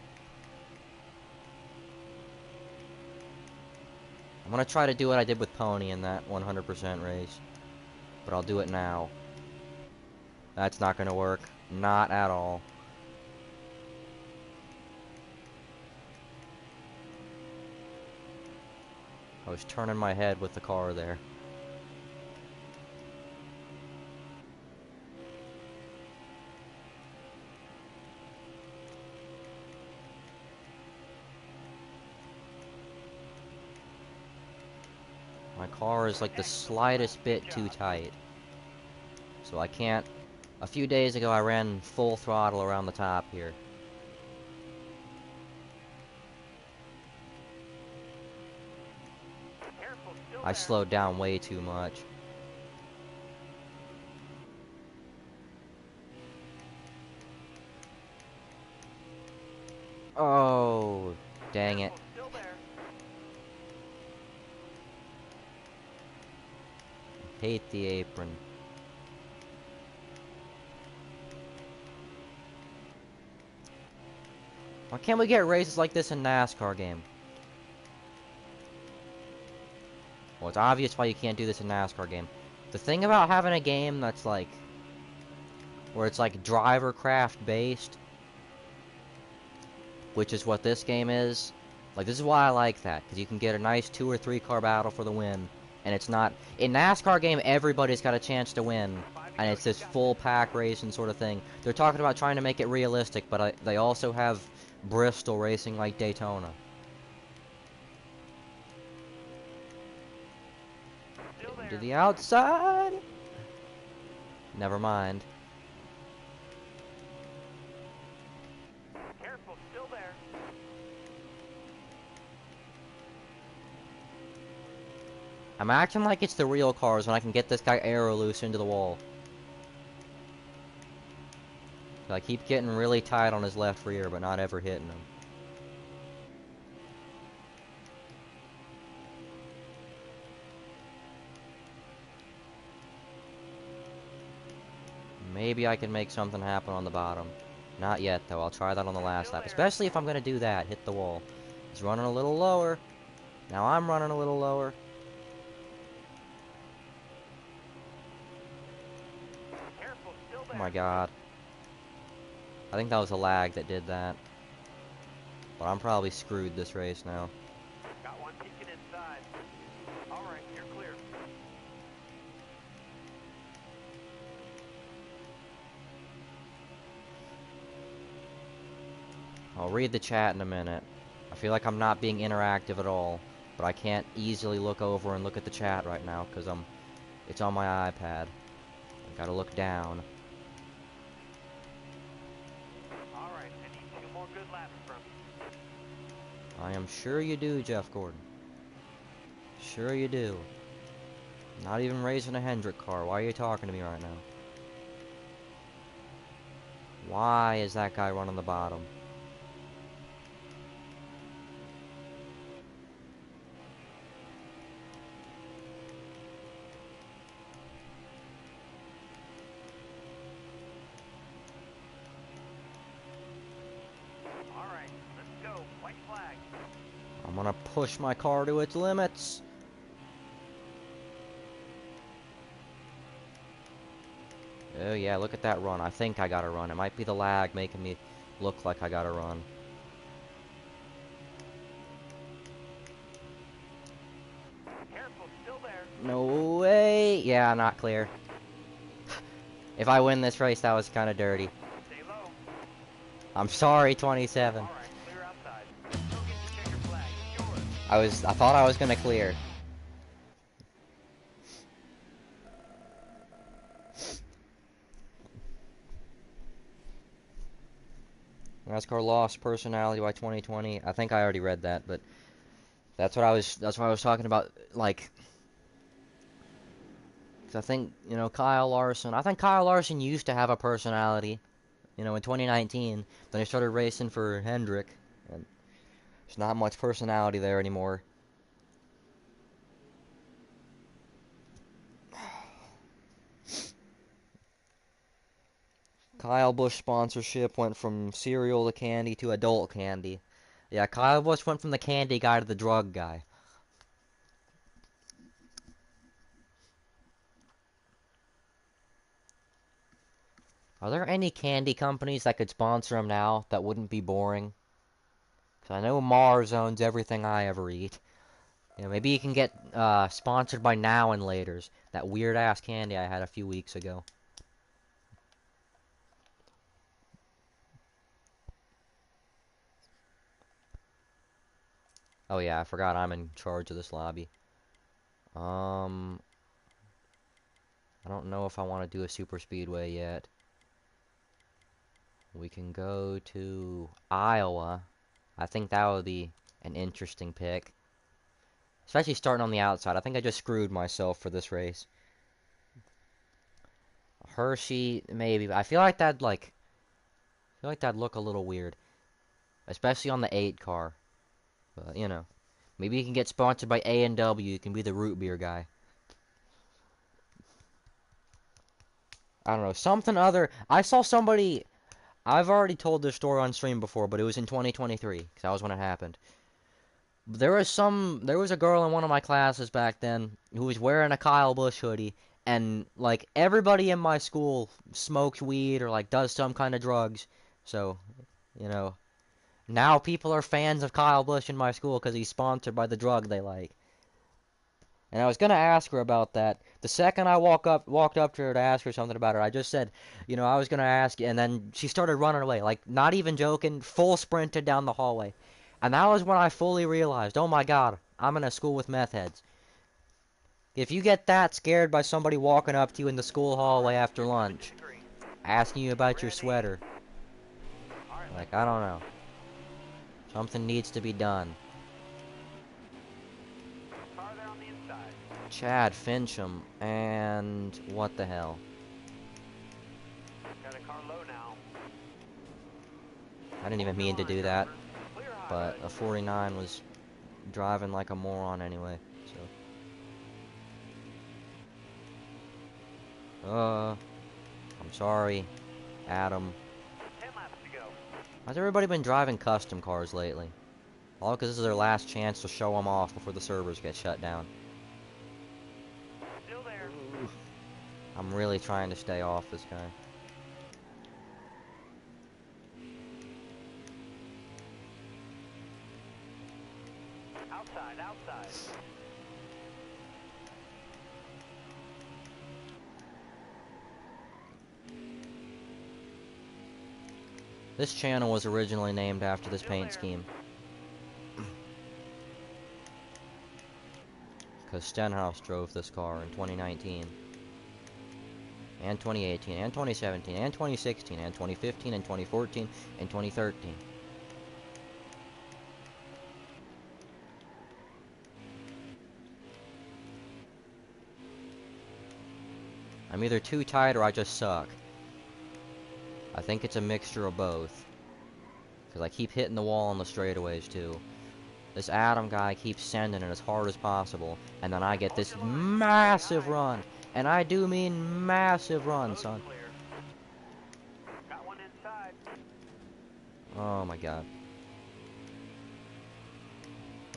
I'm going to try to do what I did with Pony in that 100% race. But I'll do it now. That's not going to work. Not at all. I was turning my head with the car there. My car is like the slightest bit too tight. So I can't... A few days ago I ran full throttle around the top here. I slowed down way too much. Oh, dang it. Hate the apron. Why can't we get races like this in NASCAR game? Well, it's obvious why you can't do this in NASCAR game. The thing about having a game that's like... where it's like driver craft based, which is what this game is. Like, this is why I like that, because you can get a nice 2 or 3 car battle for the win. And it's not... In NASCAR game, everybody's got a chance to win. And it's this full pack racing sort of thing. They're talking about trying to make it realistic, but they also have Bristol racing like Daytona. To the outside! Never mind.
Careful, still there.
I'm acting like it's the real cars when I can get this guy arrow loose into the wall. So I keep getting really tight on his left rear, but not ever hitting him. Maybe I can make something happen on the bottom. Not yet, though. I'll try that on the last lap. Especially if I'm going to do that. Hit the wall. He's running a little lower. Now I'm running a little lower. Oh my god. I think that was a lag that did that. But I'm probably screwed this race now.
Got one peeking inside. Alright, you're clear.
I'll read the chat in a minute. I feel like I'm not being interactive at all. But I can't easily look over and look at the chat right now because it's on my iPad. I gotta look down.
Alright, I need 2 more good laps from you.
I am sure you do, Jeff Gordon. Sure you do. Not even racing a Hendrick car. Why are you talking to me right now? Why is that guy running the bottom?
Alright, let's go. White flag.
I'm gonna push my car to its limits. Oh yeah, look at that run. I think I got a run. It might be the lag making me look like I got a run.
Careful, still there.
No way. Yeah, not clear. If I win this race, that was kind of dirty.
Stay low.
I'm sorry, 27.
Alright, clear outside. Go get the checker flag. It's yours.
I thought I was gonna clear. NASCAR lost personality by 2020. I think I already read that, but that's what I was talking about. Like, 'cause I think, Kyle Larson. I think Kyle Larson used to have a personality, in 2019. Then he started racing for Hendrick, and there's not much personality there anymore. Kyle Busch sponsorship went from cereal to candy to adult candy. Yeah, Kyle Busch went from the candy guy to the drug guy. Are there any candy companies that could sponsor him now that wouldn't be boring? Because I know Mars owns everything I ever eat. You know, maybe you can get sponsored by Now and Laters, that weird ass candy I had a few weeks ago. Oh yeah, I forgot I'm in charge of this lobby. Um, I don't know if I want to do a super speedway yet. We can go to Iowa. I think that would be an interesting pick. Especially starting on the outside. I think I just screwed myself for this race. Hershey, maybe. I feel like that'd look a little weird. Especially on the 8 car. But, you know. Maybe you can get sponsored by A&W. You can be the root beer guy. I don't know. Something other. I saw somebody. I've already told this story on stream before, but it was in 2023. Because that was when it happened. There was a girl in one of my classes back then who was wearing a Kyle Busch hoodie, and like everybody in my school smokes weed or like does some kind of drugs. So, you know, now people are fans of Kyle Busch in my school because he's sponsored by the drug they like. And I was gonna ask her about that. The second I walked up to her to ask her something about her, I just said, you know, I was gonna ask, and then she started running away, like not even joking, full sprinted down the hallway. And that was when I fully realized, oh my God, I'm in a school with meth heads. If you get that scared by somebody walking up to you in the school hallway after lunch, asking you about your sweater, like, I don't know. Something needs to be done. Chad Fincham, and what the hell?
Got a car low now.
I didn't even mean to do that, but a 49 was driving like a moron anyway, so. I'm sorry, Adam.
10 laps to go.
How's everybody been driving custom cars lately? All because this is their last chance to show them off before the servers get shut down.
Still there.
I'm really trying to stay off this guy.
Outside.
This channel was originally named after this paint scheme. Because Stenhouse drove this car in 2019. And 2018, and 2017, and 2016, and 2015, and 2014, and 2013. I'm either too tight or I just suck. I think it's a mixture of both. Because I keep hitting the wall on the straightaways too. This Adam guy keeps sending it as hard as possible. And then I get this massive run. And I do mean massive run, son.
Got one inside.
Oh my God.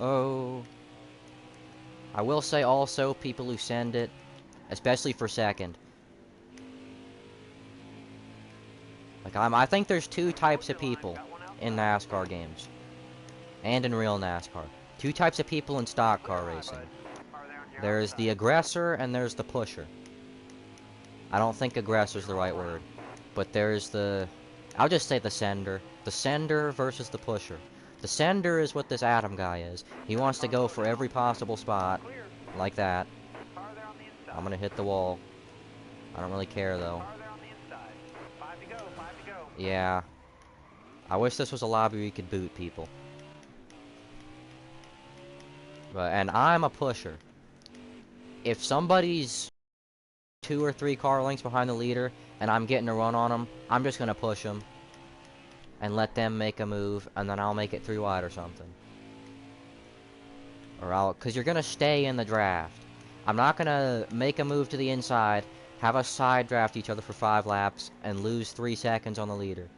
Oh. I will say also, people who send it, especially for second. Like, I think there's two types of people in NASCAR games. And in real NASCAR. Two types of people in stock car racing. There's the aggressor and there's the pusher. I don't think aggressor's the right word. But there's the... I'll just say the sender. The sender versus the pusher. The sender is what this Adam guy is. He wants to go for every possible spot. Like that. I'm gonna hit the wall. I don't really care though. Yeah. I wish this was a lobby where you could boot people. And I'm a pusher. If somebody's 2 or 3 car lengths behind the leader and I'm getting a run on them, I'm just gonna push them and let them make a move, and then I'll make it 3 wide or something. Or cause you're gonna stay in the draft. I'm not gonna make a move to the inside, have us side draft each other for 5 laps, and lose 3 seconds on the leader.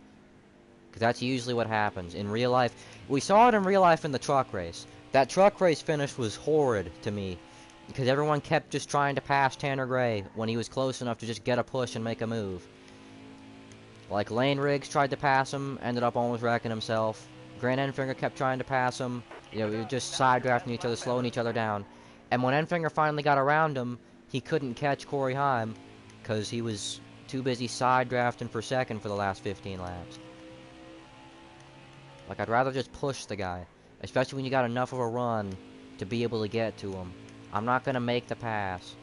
Because that's usually what happens. In real life, we saw it in real life in the truck race. That truck race finish was horrid to me. Because everyone kept just trying to pass Tanner Gray when he was close enough to just get a push and make a move. Like Lane Riggs tried to pass him, ended up almost wrecking himself. Grant Enfinger kept trying to pass him, You know, we were just side drafting each other, slowing each other down. And when Enfinger finally got around him, he couldn't catch Corey Heim because he was too busy side drafting for second for the last 15 laps. Like, I'd rather just push the guy, especially when you got enough of a run to be able to get to him. I'm not going to make the pass.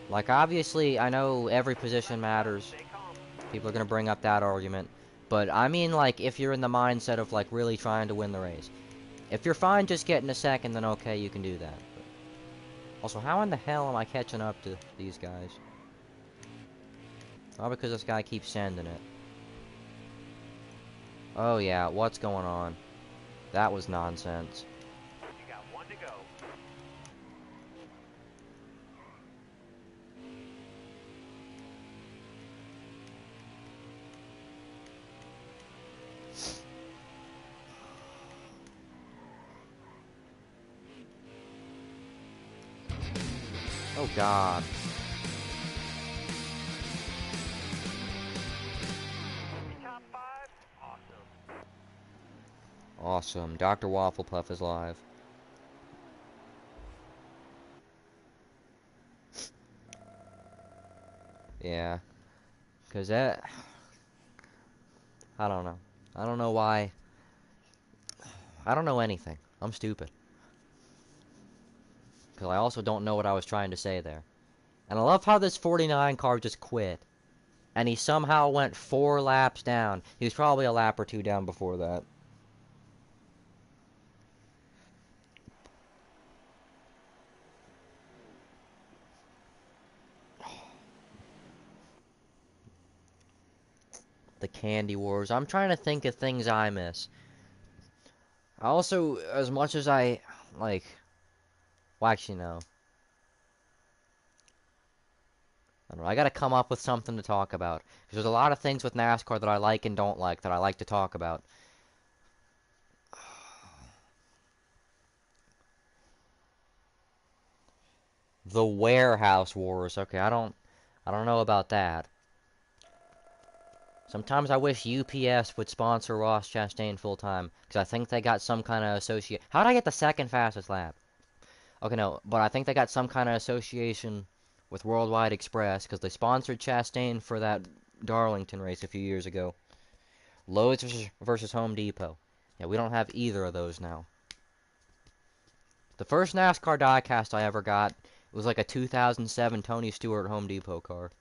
Like, obviously, I know every position matters. People are going to bring up that argument. But I mean, like, if you're in the mindset of, like, really trying to win the race. If you're fine just getting a second, then okay, you can do that. But also, how in the hell am I catching up to these guys? All because this guy keeps sending it. Oh yeah, what's going on? That was nonsense.
You got one to go.
Oh god.
Top 5? Awesome.
Awesome. Dr. Wafflepuff is live. Yeah. Because that... I don't know. I don't know why. I don't know anything. I'm stupid. Because I also don't know what I was trying to say there. And I love how this 49 car just quit. And he somehow went 4 laps down. He was probably a lap or 2 down before that. The Candy Wars. I'm trying to think of things I miss. I also, as much as I, like... Well, actually, no. I don't know. I gotta come up with something to talk about. Because there's a lot of things with NASCAR that I like and don't like that I like to talk about. The Warehouse Wars. Okay, I don't know about that. Sometimes I wish UPS would sponsor Ross Chastain full-time. Because I think they got some kind of associate... How did I get the second fastest lap? Okay, no. But I think they got some kind of association with Worldwide Express. Because they sponsored Chastain for that Darlington race a few years ago. Lowe's versus Home Depot. Yeah, we don't have either of those now. The first NASCAR diecast I ever got was like a 2007 Tony Stewart Home Depot car.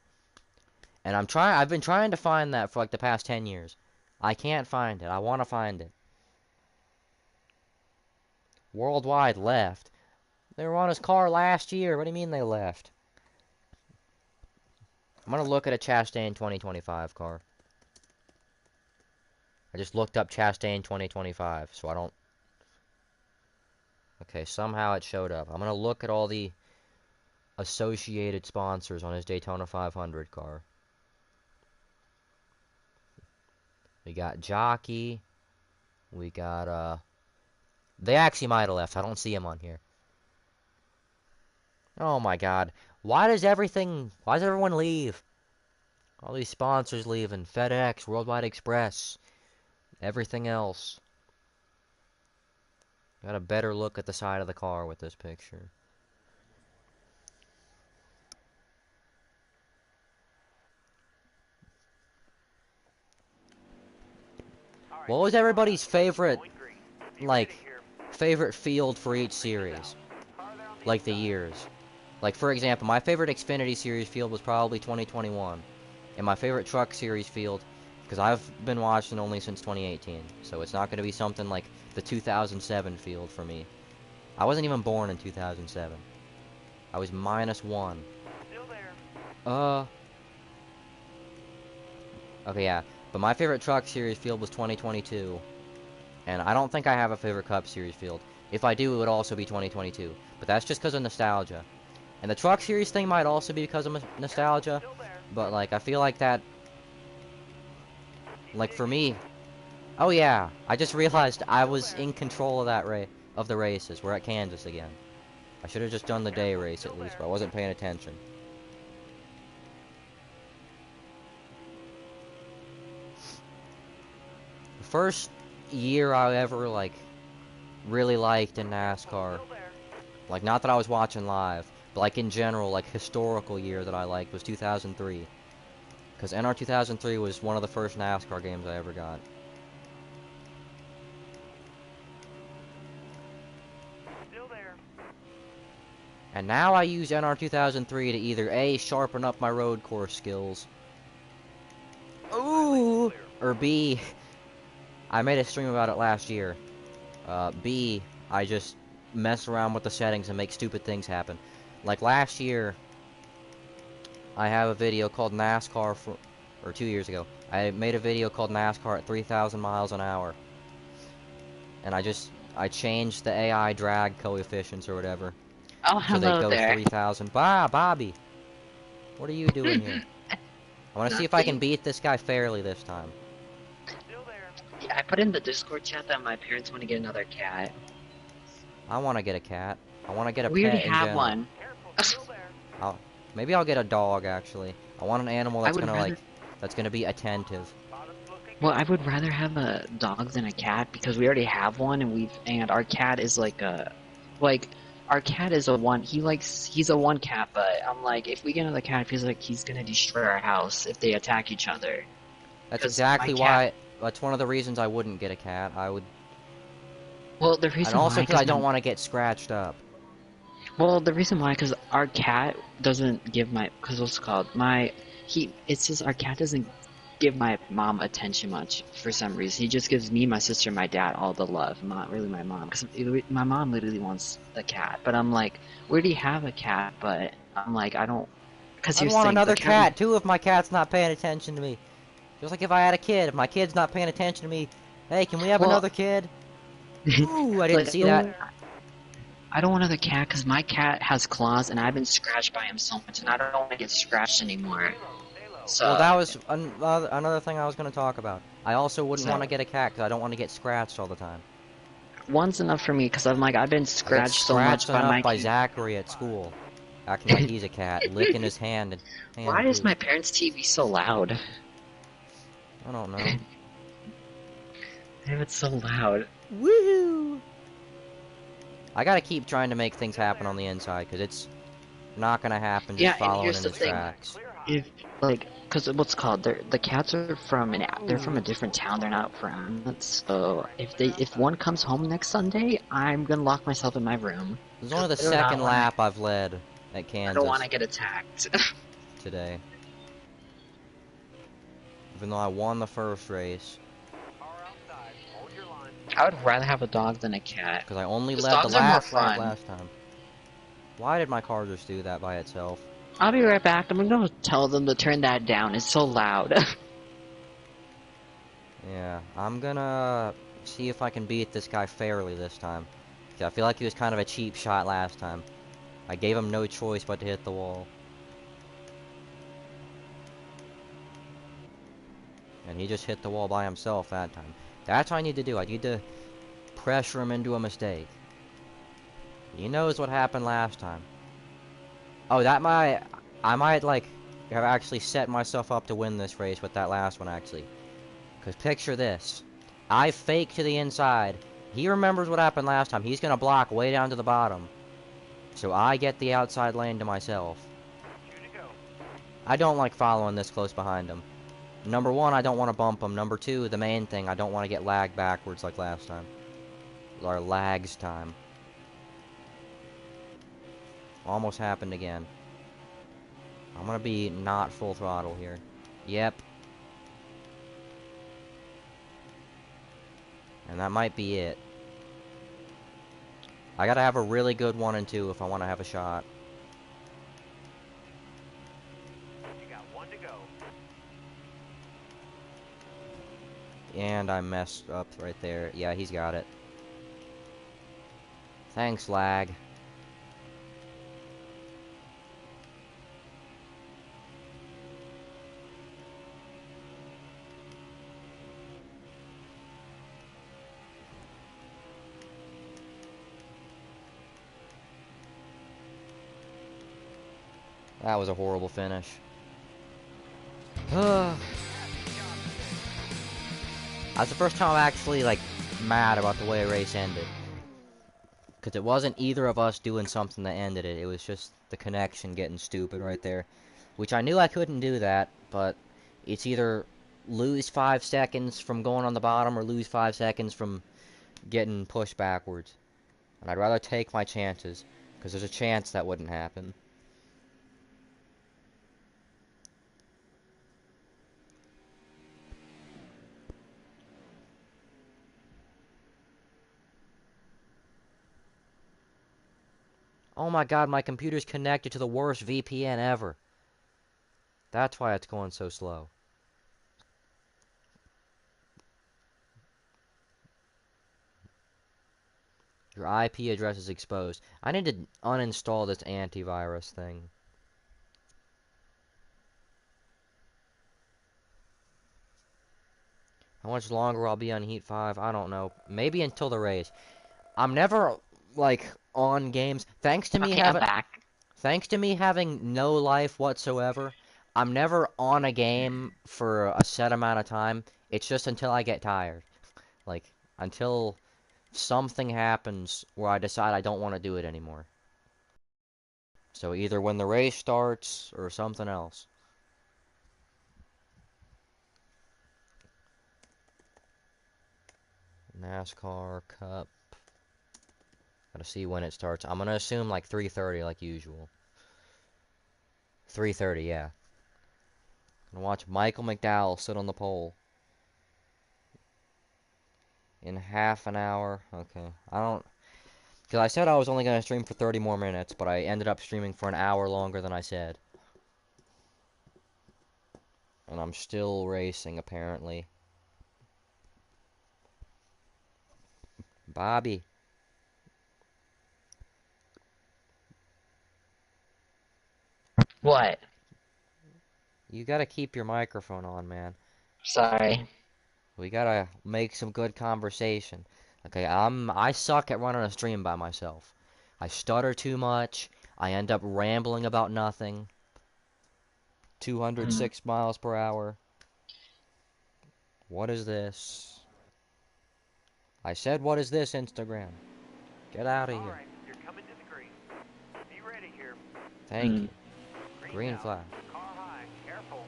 And I've been trying to find that for like the past 10 years. I can't find it. I want to find it. Worldwide left. They were on his car last year. What do you mean they left? I'm going to look at a Chastain 2025 car. I just looked up Chastain 2025, so I don't... Okay, somehow it showed up. I'm going to look at all the associated sponsors on his Daytona 500 car. We got Jockey. We got, They actually might have left. I don't see him on here. Oh my god. Why does everyone leave? All these sponsors leaving. FedEx, Worldwide Express, everything else. Got a better look at the side of the car with this picture.
Alright,
What was everybody's favorite,
going green. Be ready
like,
here.
favorite field for each series?
Car there on the
Like the
inside.
years. Like, for example, my favorite Xfinity Series field was probably 2021. And my favorite Truck Series field, because I've been watching only since 2018. So it's not going to be something like the 2007 field for me. I wasn't even born in 2007. I was -1.
Still there.
Okay, yeah. But my favorite Truck Series field was 2022. And I don't think I have a favorite Cup Series field. If I do, it would also be 2022. But that's just because of nostalgia. And the Truck Series thing might also be because of nostalgia.
Still there.
But, like, I feel like that... Like, for me... Oh, yeah. I just realized I was in control of of the races. We're at Kansas again. I should have just done the day race at least, but I wasn't paying attention. The first year I ever, like, really liked in NASCAR. Like, not that I was watching live, but like in general, like historical year that I liked was 2003. Because NR 2003 was one of the first NASCAR games I ever got.
Still there.
And now I use NR 2003 to either A, sharpen up my road course skills, ooh, or B, I made a stream about it last year. B, I just mess around with the settings and make stupid things happen. Like last year, I have a video called NASCAR or 2 years ago, I made a video called NASCAR at 3,000 miles an hour. And I changed the AI drag coefficients or whatever.
Oh,
So they'd
hello
go
there.
3,000. Bobby! What are you doing here? I want to see if I can
Nothing.
beat this guy fairly this time.
Still there.
Yeah, I put in the Discord chat that my parents want to get another cat.
I want to get a cat. I want to get a
We already
pet in
have
general.
one.
Careful. Still there.
Maybe I'll get a dog, actually. I want an animal
I
that's
would
gonna,
rather.
like, that's gonna be attentive.
Bottom's looking
Well, I would rather have a dog than a cat because we already have one, and our cat is like our cat is he's a one cat, but I'm like, if we get another cat, it feels like he's gonna destroy our house if they attack each other.
That's
'Cause my
exactly
cat.
why. That's one of the reasons I wouldn't get a cat.
Well, the
And
reason
also
why,
because I
because
don't want to get scratched up.
well, the reason why, because our cat doesn't give because what's it called? It's just our cat doesn't give my mom attention much for some reason. He just gives me, my sister, and my dad all the love, not really my mom. Because my mom literally wants the cat, but I'm like, we already have a cat, but I'm like, I don't. Because
I'd
here's the
want
thing,
another cat too if my cat's not paying attention to me. Just like if I had a kid, if my kid's not paying attention to me, hey, can we have
Well,
another kid? Ooh, I didn't
like,
see that.
I don't want another cat because my cat has claws, and I've been scratched by him so much, and I don't want to get scratched anymore. So,
Well, that was another thing I was going to talk about. I also wouldn't
so
want to get a cat because I don't want to get scratched all the time.
one's enough for me because I'm like, I've been
I get
scratched so much
scratched
by
enough
my
by
cat.
Zachary at school, acting like he's a cat, licking his hand and
Why is
poop.
my parents' TV so loud?
I don't know.
Damn, it's so loud.
Woohoo! I gotta keep trying to make things happen on the inside because it's not gonna happen just
Yeah, and
following
here's
in
the
his
thing.
tracks.
clear high.
If because what's called, the cats are they're from a different town. They're not from us. So if one comes home next Sunday, I'm gonna lock myself in my room.
This is only the
I do not
second
wanna-
lap I've led at
I don't want
Kansas
to get attacked.
today. Even though I won the first race.
Car outside. Hold your line.
I would rather have a dog than a cat.
Because I only
'Cause
led the
dogs are more
last lap
fun.
last time. Why did my car just do that by itself?
I'll be right back. I'm gonna tell them to turn that down. It's so loud.
Yeah, I'm gonna see if I can beat this guy fairly this time. 'Cause I feel like he was kind of a cheap shot last time. I gave him no choice but to hit the wall. And he just hit the wall by himself that time. That's what I need to do. I need to pressure him into a mistake. He knows what happened last time. Oh, I might, like, have actually set myself up to win this race with that last one, actually. Because picture this. I fake to the inside. He remembers what happened last time. He's going to block way down to the bottom. So I get the outside lane to myself.
Here to go.
I don't like following this close behind him. Number one, I don't want to bump him. Number two, the main thing, I don't want to get lagged backwards like last time. Or lags time. Almost happened again. I'm gonna be not full throttle here. Yep. And that might be it. I gotta have a really good 1 and 2 if I want to have a shot.
You got one to go.
And I messed up right there. Yeah, he's got it. Thanks, lag. That was a horrible finish. That's the first time I'm actually, like, mad about the way a race ended. Because it wasn't either of us doing something that ended it. It was just the connection getting stupid right there. Which I knew I couldn't do that, but it's either lose 5 seconds from going on the bottom or lose 5 seconds from getting pushed backwards. And I'd rather take my chances, because there's a chance that wouldn't happen. Oh my god, my computer's connected to the worst VPN ever. That's why it's going so slow. Your IP address is exposed. I need to uninstall this antivirus thing. How much longer I'll be on Heat 5? I don't know. Maybe until the race. I'm never, like, on games.
Okay, I'm back.
Thanks to me having no life whatsoever, I'm never on a game for a set amount of time. It's just until I get tired. Like, until something happens where I decide I don't want to do it anymore. So either when the race starts or something else. NASCAR Cup. Gotta see when it starts. I'm gonna assume like 3:30 like usual. 3:30, yeah. Gonna watch Michael McDowell sit on the pole. In half an hour. Okay. I don't... Because I said I was only gonna stream for 30 more minutes, but I ended up streaming for an hour longer than I said. And I'm still racing, apparently. Bobby.
What?
You gotta keep your microphone on, man.
Sorry.
We gotta make some good conversation. Okay, I suck at running a stream by myself. I stutter too much. I end up rambling about nothing. 206 miles per hour. What is this? I said, what is this, Instagram? Get out of
All
here.
right, you're coming to the green. Be ready here.
Thank you. Green
Green
flag.
out. Car high. Careful.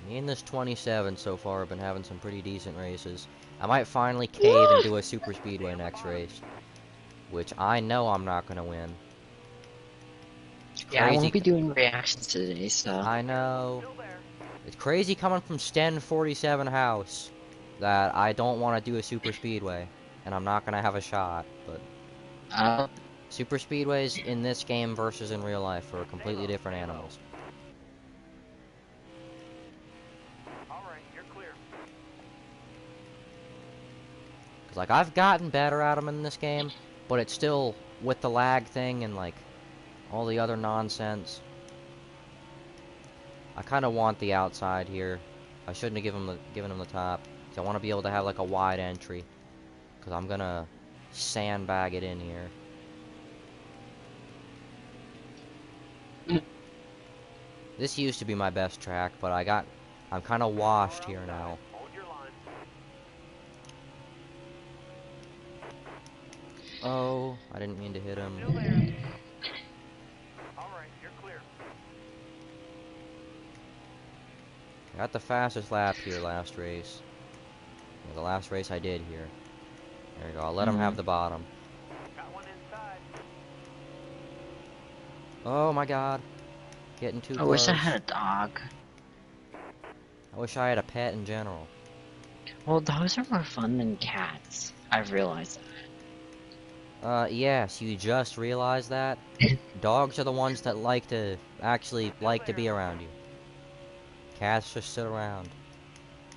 Me and this 27 so far have been having some pretty decent races. I might finally cave and do a super speedway next race. Which I know I'm not gonna win.
Yeah, I
Crazy.
won't be doing reactions today, so.
I know.
Still there.
It's crazy coming from Sten 47 House that I don't want to do a super speedway. And I'm not gonna have a shot, but...
Uh,
Super speedways in this game versus in real life are completely different animals.
All right, you're clear.
Cause like I've gotten better at them in this game, but it's still with the lag thing and like all the other nonsense. I kind of want the outside here. I shouldn't have given him the top. Cause I want to be able to have like a wide entry. Cause I'm gonna sandbag it in here. This used to be my best track, but I'm kind of washed here now.
Hold your line.
Oh, I didn't mean to hit him.
Still there. All right, you're clear.
I got the fastest lap here last race. Yeah, the last race I did here. There we go. I'll let him have the bottom.
Got one inside.
Oh my god. Getting too
I
close.
wish I had a dog.
I wish I had a pet in general.
Well, dogs are more fun than cats. I've realized
Yes, you just realized that? Dogs are the ones that actually like to be around you. Cats just sit around.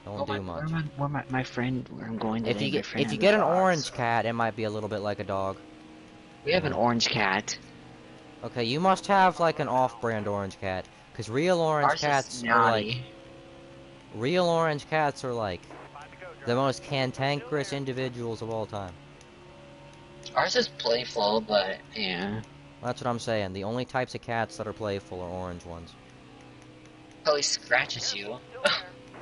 Don't do much.
Where my friend, where I'm going today, my friend
If you
has
get an
dogs.
orange cat, it might be a little bit like a dog.
We have an orange cat.
Okay, you must have like an off-brand orange cat, because real orange
Ours
cats
is
are like
naughty.
real orange cats are like
5 to go,
the
driver.
most cantankerous individuals of all time.
Ours is playful, but yeah.
That's what I'm saying. The only types of cats that are playful are orange ones.
Oh, he scratches you.
Still there.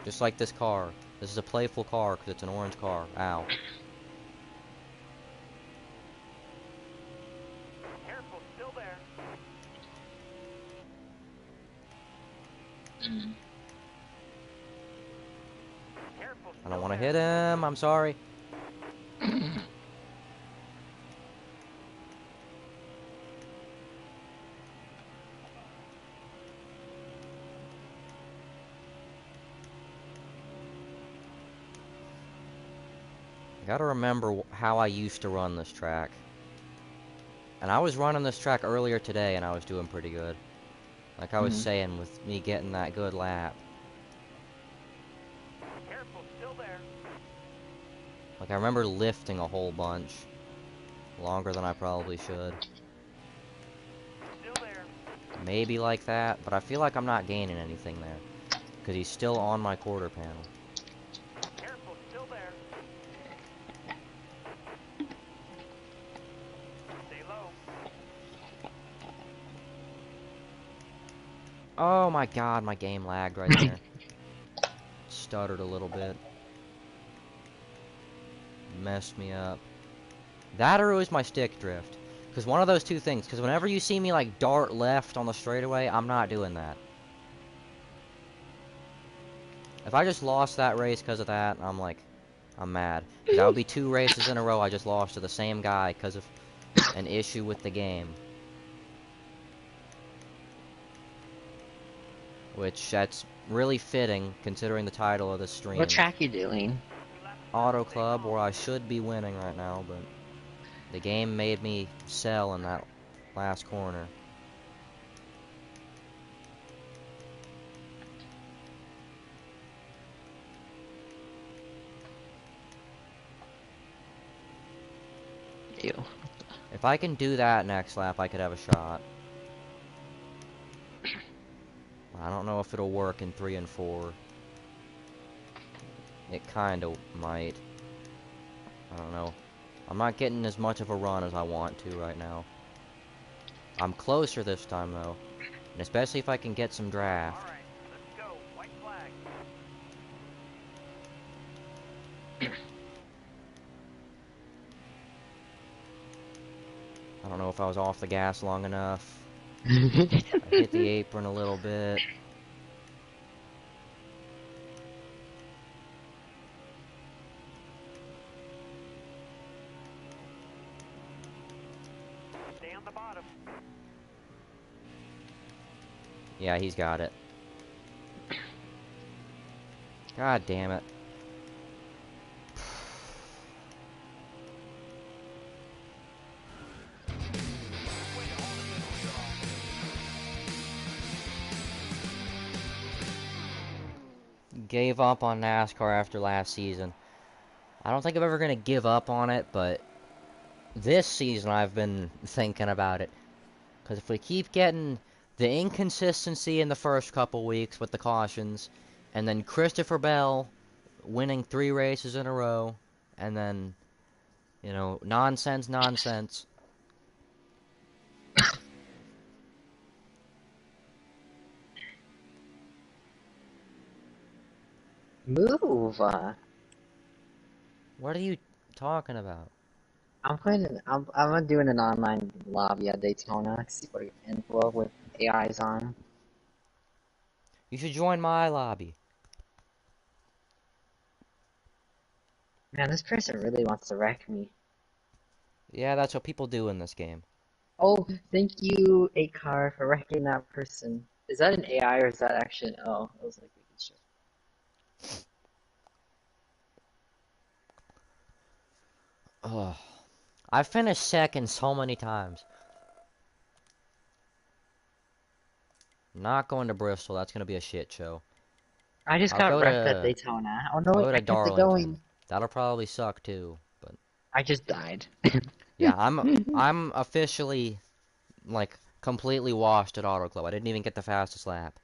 Just like this car. This is a playful car because it's an orange car. Ow.
Mm.
Careful,
I don't
still
want to
there.
hit him. I'm sorry. I gotta remember how I used to run this track. And I was running this track earlier today and I was doing pretty good. Like I was
Mm.
saying, with me getting that good lap.
Careful, still there.
Like I remember lifting a whole bunch. Longer than I probably should.
Still there.
Maybe like that, but I feel like I'm not gaining anything there. Because he's still on my quarter panel.
Careful, still there. Stay low.
Oh my god, my game lagged right there. Stuttered a little bit. Messed me up. That or it was my stick drift. Because one of those two things. Because whenever you see me like dart left on the straightaway, I'm not doing that. If I just lost that race because of that, I'm like, I'm mad. 'Cause that would be 2 races in a row I just lost to the same guy because of an issue with the game. Which, that's really fitting, considering the title of this
What
stream.
track you doing?
Auto Club, where I should be winning right now, but the game made me sell in that last corner.
Ew.
If I can do that next lap, I could have a shot. I don't know if it'll work in 3 and 4. It kinda might. I don't know. I'm not getting as much of a run as I want to right now. I'm closer this time though. And especially if I can get some draft.
All right, let's go. White flag.
I don't know if I was off the gas long enough. I hit the apron a little bit.
Stay on the bottom.
Yeah, he's got it. God damn it. Gave up on NASCAR after last season. I don't think I'm ever gonna give up on it, but this season I've been thinking about it. Because if we keep getting the inconsistency in the first couple weeks with the cautions, and then Christopher Bell winning 3 races in a row, and then, you know, nonsense.
Move.
What are you talking about?
I'm playing. I'm doing an online lobby at Daytona. See what info with AI's on.
You should join my lobby.
Man, this person really wants to wreck me.
Yeah, that's what people do in this game.
Oh, thank you, Akar, for wrecking that person. Is that an AI or is that actually? Oh, I was like, making sure.
Ugh. I've finished second so many times. Not going to Bristol, that's gonna be a shit show.
I just
I'll
got
go
wrecked at
to
Daytona. Oh no,
I'll
wait,
go
I
to
kept it
Darlington.
going.
That'll probably suck too, but
I just died.
yeah, I'm officially like completely washed at Auto Club. I didn't even get the fastest lap.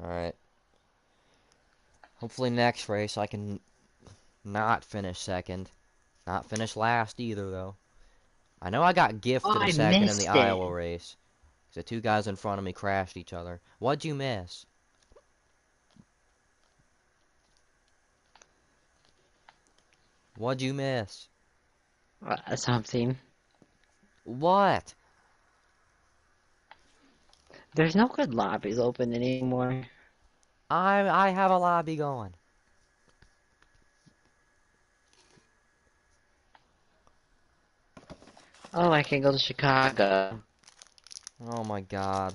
Alright. Hopefully next race I can not finish second. Not finish last either though. I know I got
Oh,
gifted a
I
second in the
missed it.
Iowa race. The two guys in front of me crashed each other. What'd you miss? What'd you miss?
Something.
What?
There's no good lobbies open anymore.
I have a lobby going.
Oh, I can go to Chicago.
Oh my god.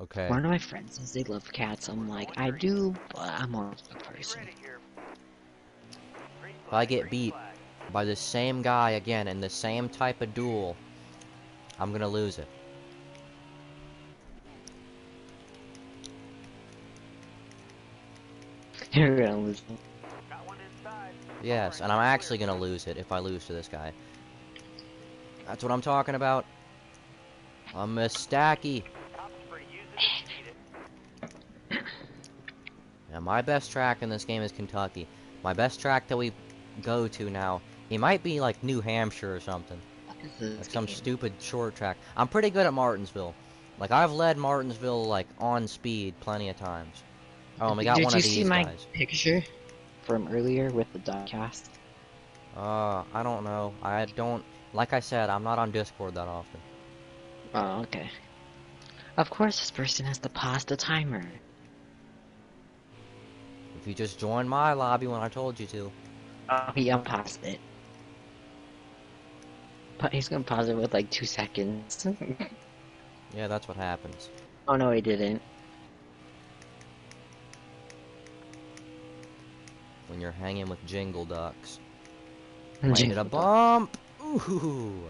Okay.
One of my friends says they love cats. I'm like, I do, but I'm more of a person.
Ready here. Green
If I
flag,
get
green
beat
flag.
by the same guy again in the same type of duel, I'm gonna lose it.
You're gonna lose.
Got one inside.
Yes, and I'm actually gonna lose it if I lose to this guy. That's what I'm talking about. I'm Miss Stacky.
Cops free. Use it if you need it.
Now, my best track in this game is Kentucky. My best track that we go to now, it might be like New Hampshire or something. Like some stupid short track. I'm pretty good at Martinsville. Like, I've led Martinsville, like, on speed plenty of times. Oh, and we got
Did
one
you
of
see
these
my
guys.
picture from earlier with the diecast?
I don't know. I don't... Like I said, I'm not on Discord that often.
Oh, okay. Of course, this person has to pause the timer.
If you just join my lobby when I told you to.
Oh, he unpaused it. But he's gonna pause it with like 2 seconds.
Yeah, that's what happens.
Oh no, he didn't.
When you're hanging with Jingle Ducks.
And
Might hit a bump! Ooh!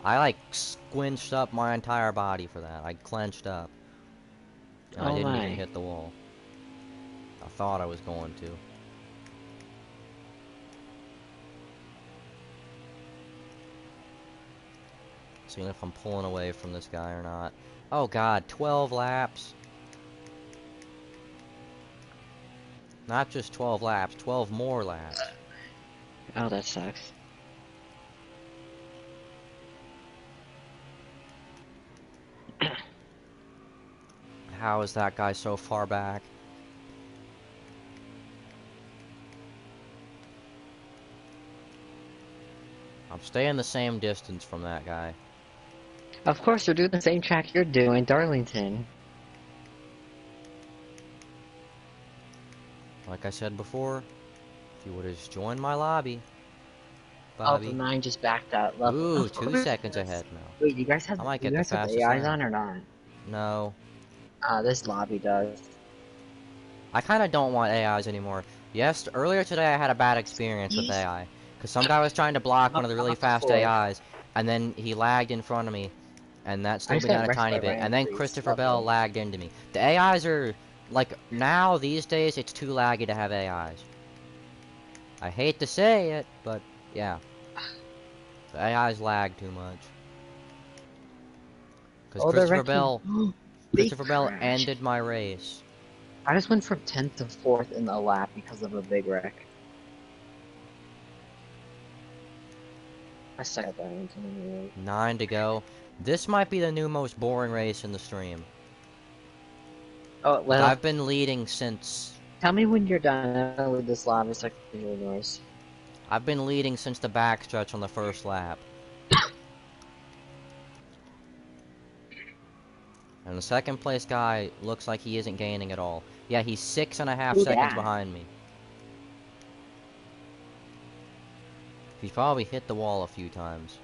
I like squinched up my entire body for that. I clenched up. And I
Oh
didn't
my.
even hit the wall. I thought I was going to. Seeing if I'm pulling away from this guy or not. Oh god, 12 laps. Not just 12 laps, 12 more laps.
Oh, that sucks.
How is that guy so far back? I'm staying the same distance from that guy.
Of course, you're doing the same track you're doing, Darlington.
Like I said before, if you would have just joined my lobby,
Oh, the
Bobby.
mine just backed out. Love.
Ooh,
Of
2
course.
seconds ahead now.
Wait, you guys have
I might
you
get the
guys have the
fastest
AIs
lap.
on or not?
No.
This lobby does.
I kind of don't want AIs anymore. Yes, earlier today I had a bad experience with AI. Because some guy was trying to block one of the really fast AIs, and then he lagged in front of me, and that
I
slowed
just
me
got
down a
wrecked
tiny
by
bit,
Ryan
and then
Priest.
Christopher
Love
Bell
him.
lagged into me. The AIs are, like, now, these days, it's too laggy to have AIs. I hate to say it, but, yeah. The AIs lag too much. Because
Oh, they're wrecking. They
Christopher Bell
crashed.
ended my race.
I just went from 10th to 4th in a lap because of a big wreck. I suck at Darlington anyway.
9 to go. This might be the new most boring race in the stream.
Oh,
Like,
well,
I've been leading since...
tell me when you're done with this lava so I can hear yours.
I've been leading since the backstretch on the first lap. And the second place guy looks like he isn't gaining at all. Yeah, he's 6.5
Who
seconds
dat?
behind me. He's probably hit the wall a few times.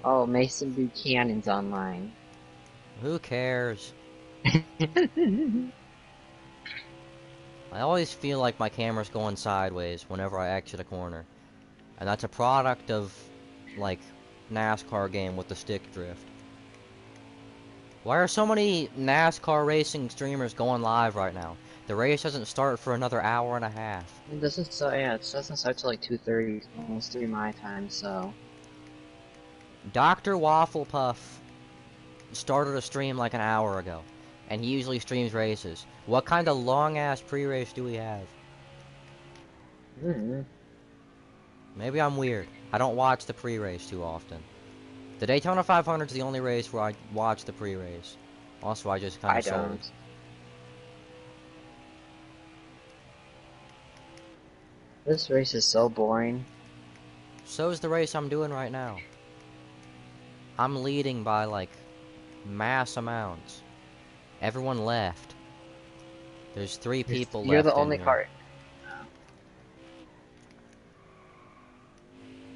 Oh, Mason Buchanan's online.
Who cares? I always feel like my camera's going sideways whenever I exit a corner. And that's a product of, like, NASCAR game with the stick drift. Why are so many NASCAR racing streamers going live right now? The race doesn't start for another hour and a half.
It doesn't start, yeah, it doesn't start till like 2:30, almost 3 my time, so.
Dr. Waffle Puff started a stream like an hour ago, and he usually streams races. What kind of long-ass pre-race do we have?
Hmm.
Maybe I'm weird. I don't watch the pre-race too often. The Daytona 500 is the only race where I watch the pre-race. Also, I just kind
I
of sold.
don't. This race is so boring.
So's the race I'm doing right now. I'm leading by, like, mass amounts. Everyone left. There's 3 people
You're the
left in
only
here.
car.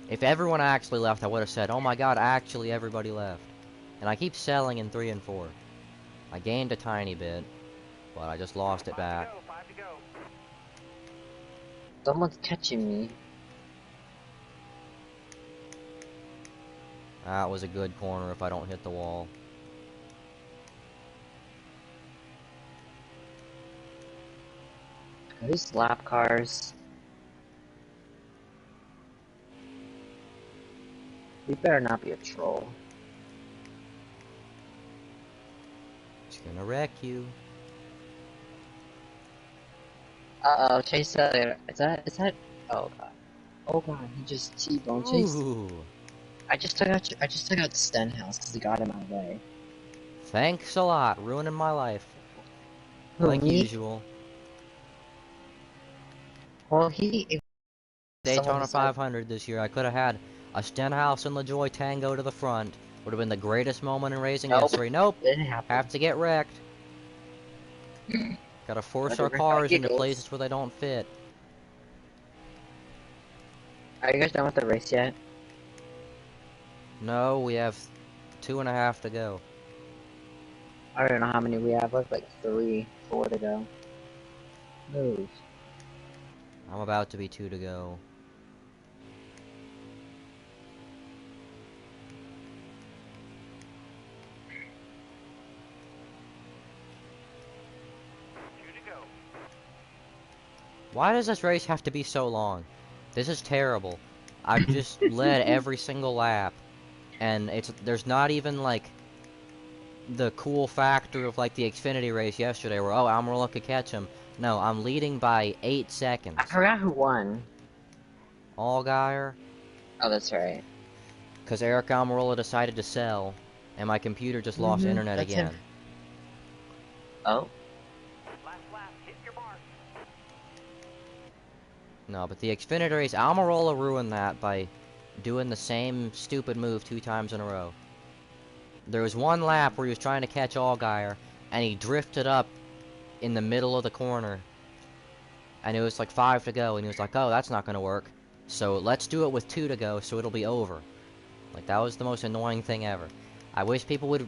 If everyone actually left, I would have said, oh my god, actually everybody left. And I keep selling in 3 and 4. I gained a tiny bit, but I just lost it back.
5 to go.
Someone's catching me.
That was a good corner if I don't hit the wall.
Are these lap cars? We better not be a troll.
It's gonna wreck you.
Uh-oh, Chase Elliott. Is that? Oh god. Oh god, he just T-boned Chase.
Ooh.
I just took out Stenhouse because he got in my way.
Thanks a lot, ruining my life.
Who,
Like
me?
usual.
Well, someone
Daytona
decided.
500 this year, I could have had a Stenhouse and LaJoy Tango to the front. Would have been the greatest moment in racing
Nope.
history. Nope.
Didn't happen.
Have to get wrecked. Gotta force
Gotta
our
wreck my
cars into
giggles.
places where they don't fit.
Are you guys done with the race yet?
No, we have 2.5 to go.
I don't know how many we have left, like 3, 4 to go. Move.
I'm about to be 2 to go. Why does this race have to be so long? This is terrible. I've just led every single lap, and there's not even like the cool factor of like the Xfinity race yesterday where, oh, Almirola could catch him. No, I'm leading by 8 seconds.
I forgot who won.
Allgaier,
Oh, that's right.
because Eric Almirola decided to sell, and my computer just lost internet
that's
again.
him. Oh.
Last lap, hit your mark.
No, but the Xfinity race, Almirola ruined that by doing the same stupid move 2 times in a row. There was one lap where he was trying to catch Allgaier, and he drifted up in the middle of the corner. And it was like 5 to go, and he was like, oh, that's not going to work. So let's do it with 2 to go, so it'll be over. Like, that was the most annoying thing ever. I wish people would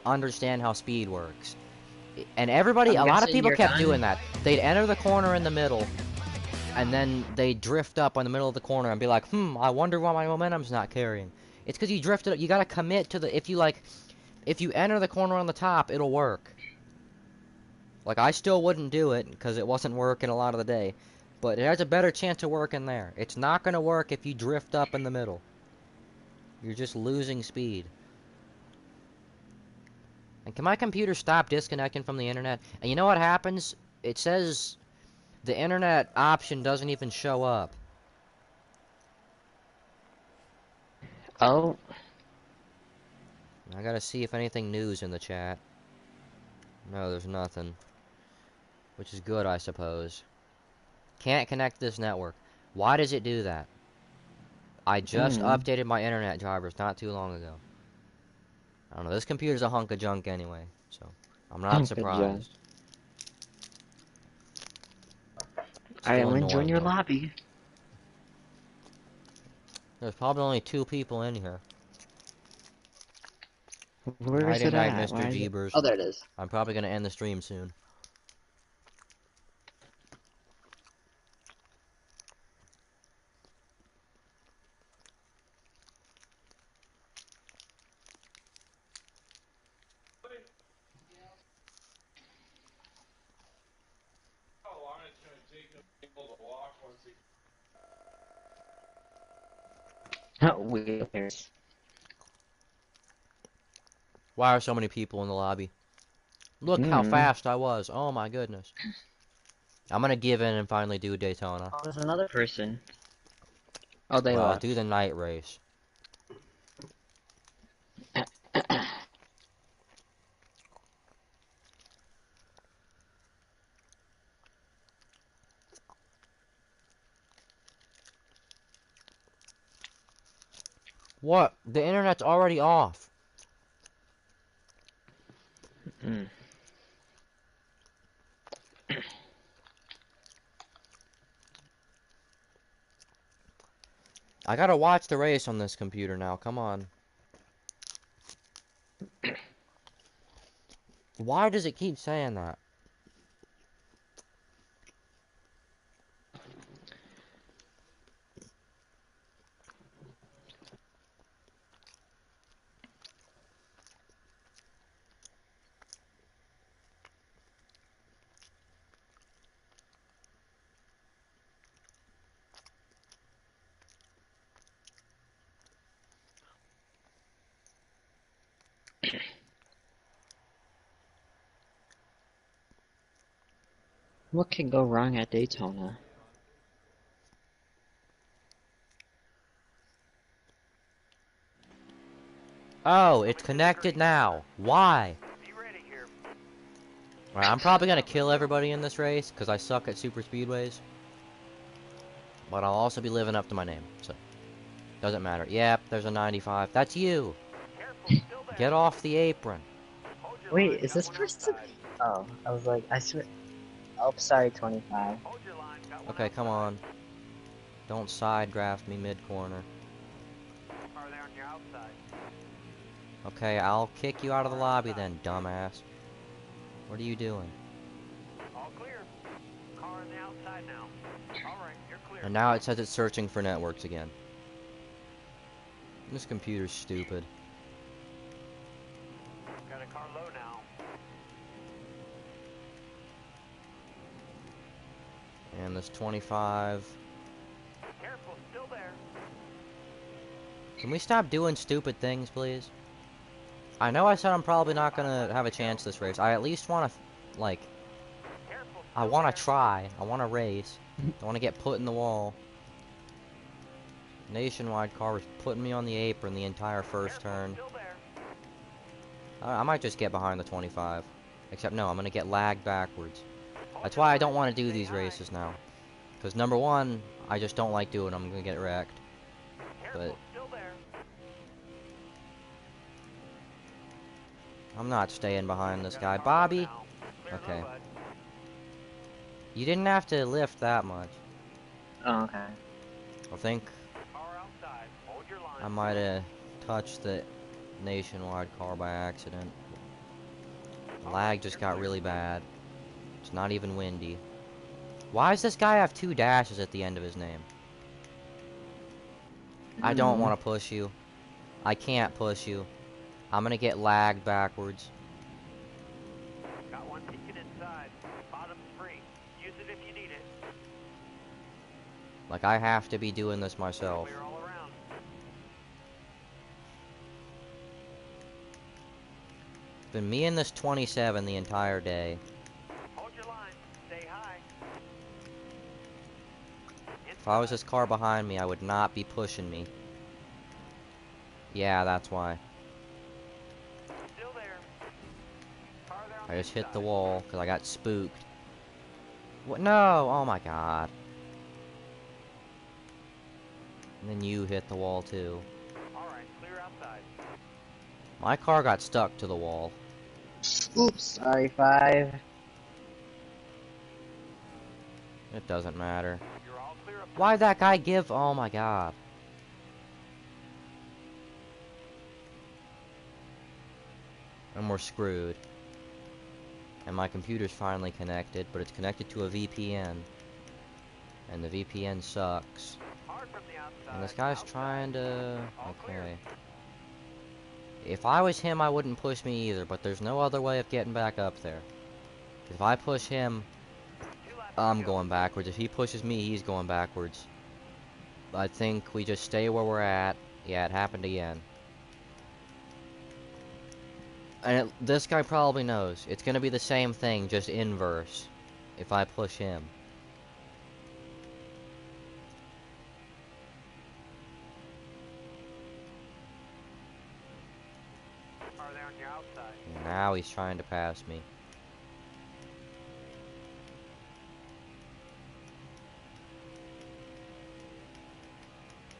understand how speed works. And everybody, a lot of people kept doing that. They'd enter the corner in the middle, and then they'd drift up on the middle of the corner and be like, I wonder why my momentum's not carrying. It's because you drifted up. You gotta commit to the, if you enter the corner on the top, it'll work. Like, I still wouldn't do it, because it wasn't working a lot of the day. But it has a better chance of working there. It's not gonna work if you drift up in the middle. You're just losing speed. And can my computer stop disconnecting from the internet? And you know what happens? It says the internet option doesn't even show up.
Oh.
I gotta see if anything new's in the chat. No, there's nothing. Which is good, I suppose. Can't connect this network. Why does it do that? I just updated my internet drivers not too long ago. I don't know, this computer's a hunk of junk anyway, so I'm not surprised.
I am
Still
enjoying
annoying,
your
though.
lobby.
There's probably only 2 people in here.
Where
Night
is it
and night,
at?
Mr.
Why is it?
Jeebers.
Oh, there it is.
I'm probably gonna end the stream soon.
Wheelers.
Why are so many people in the lobby? Look how
Hmm.
fast I was. Oh my goodness. I'm gonna give in and finally do Daytona.
Oh, there's another person. Oh, they
Well, I'll do
left.
the night race. What? The internet's already off.
Mm.
I gotta watch the race on this computer now. Come on. Why does it keep saying that?
What can go wrong at Daytona?
Oh, it's connected now. Why?
Be ready here.
Alright, I'm probably gonna kill everybody in this race because I suck at super speedways. But I'll also be living up to my name, so doesn't matter. Yep, there's a 95. That's you.
Careful, still there.
Get off the apron.
Hold your line.
Wait, is
Got
this
one
person?
outside.
Oh, I was like, I swear. Oh, sorry, 25.
Hold your line. Got one
Okay, come
outside.
on. Don't side draft me mid-corner.
Car there on your outside.
Okay, I'll kick you out of the lobby then, dumbass. What are you doing?
All clear. Car on the outside now. All right, you're clear.
And now it says it's searching for networks again. This computer's stupid.
Got a car low now.
And this 25.
Careful, still there.
Can we stop doing stupid things, please? I know I said I'm probably not gonna have a chance this race. I at least want to, like,
Careful,
I
still
want
there.
to try. I want to race. I want to get put in the wall. Nationwide car was putting me on the apron the entire first
Careful,
turn.
still there.
I might just get behind the 25. Except no, I'm gonna get lagged backwards.
Hold
That's
your
why I
line.
don't want to do
Stay
these
high.
races now. Because number one, I just don't like doing them. I'm gonna get wrecked.
Careful,
But
still there.
I'm not staying behind this
Got a
guy.
car low
Bobby?
now. Clear
Okay.
low, bud.
You didn't have to lift that much.
Oh, okay.
I think
Car outside. Hold your line.
I might have touched the nationwide car by accident. The lag just got really bad. It's not even windy. Why does this guy have 2 dashes at the end of his name? I don't
Hmm.
want to push you. I can't push you. I'm gonna get lagged backwards.
Got one ticket inside. Bottom's free. Use it if you need it.
Like, I have to be doing this myself.
Clear all around.
It's been me and this 27 the entire day.
Hold your line. Stay high.
If I was
Inside.
this car behind me, I would not be pushing me. Yeah, that's why.
Still there. Car there on
I
the
just hit the
inside.
wall because I got spooked. What? No! Oh my god. And then you hit the wall too.
All right, clear outside.
My car got stuck to the wall.
Oops, sorry, 5.
It doesn't matter.
You're all clear up.
Why'd that guy give? Oh my god. And we're screwed. And my computer's finally connected, but it's connected to a VPN. And the VPN sucks.
Hard from the outside.
And this guy's
Outside.
trying to...
All clear.
Okay. If I was him, I wouldn't push me either, but there's no other way of getting back up there. If I push him,
2 laps
I'm
to go.
going backwards. If he pushes me, he's going backwards. I think we just stay where we're at. Yeah, it happened again. And this guy probably knows. It's gonna be the same thing, just inverse. If I push him.
Are they on your outside?
Now he's trying to pass me.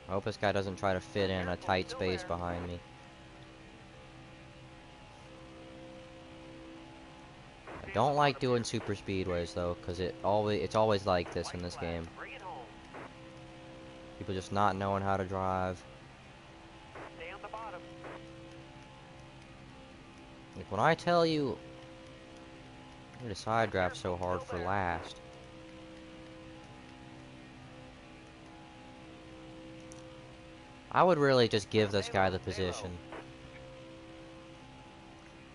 I hope this guy doesn't try to fit in a tight space behind me. I don't like doing super speedways though, because it's always like this in this game.
Bring it home.
People just not knowing how to drive.
Stay on the bottom.
Like when I tell you, I need to side draft so hard for last. I would really just give this guy the position.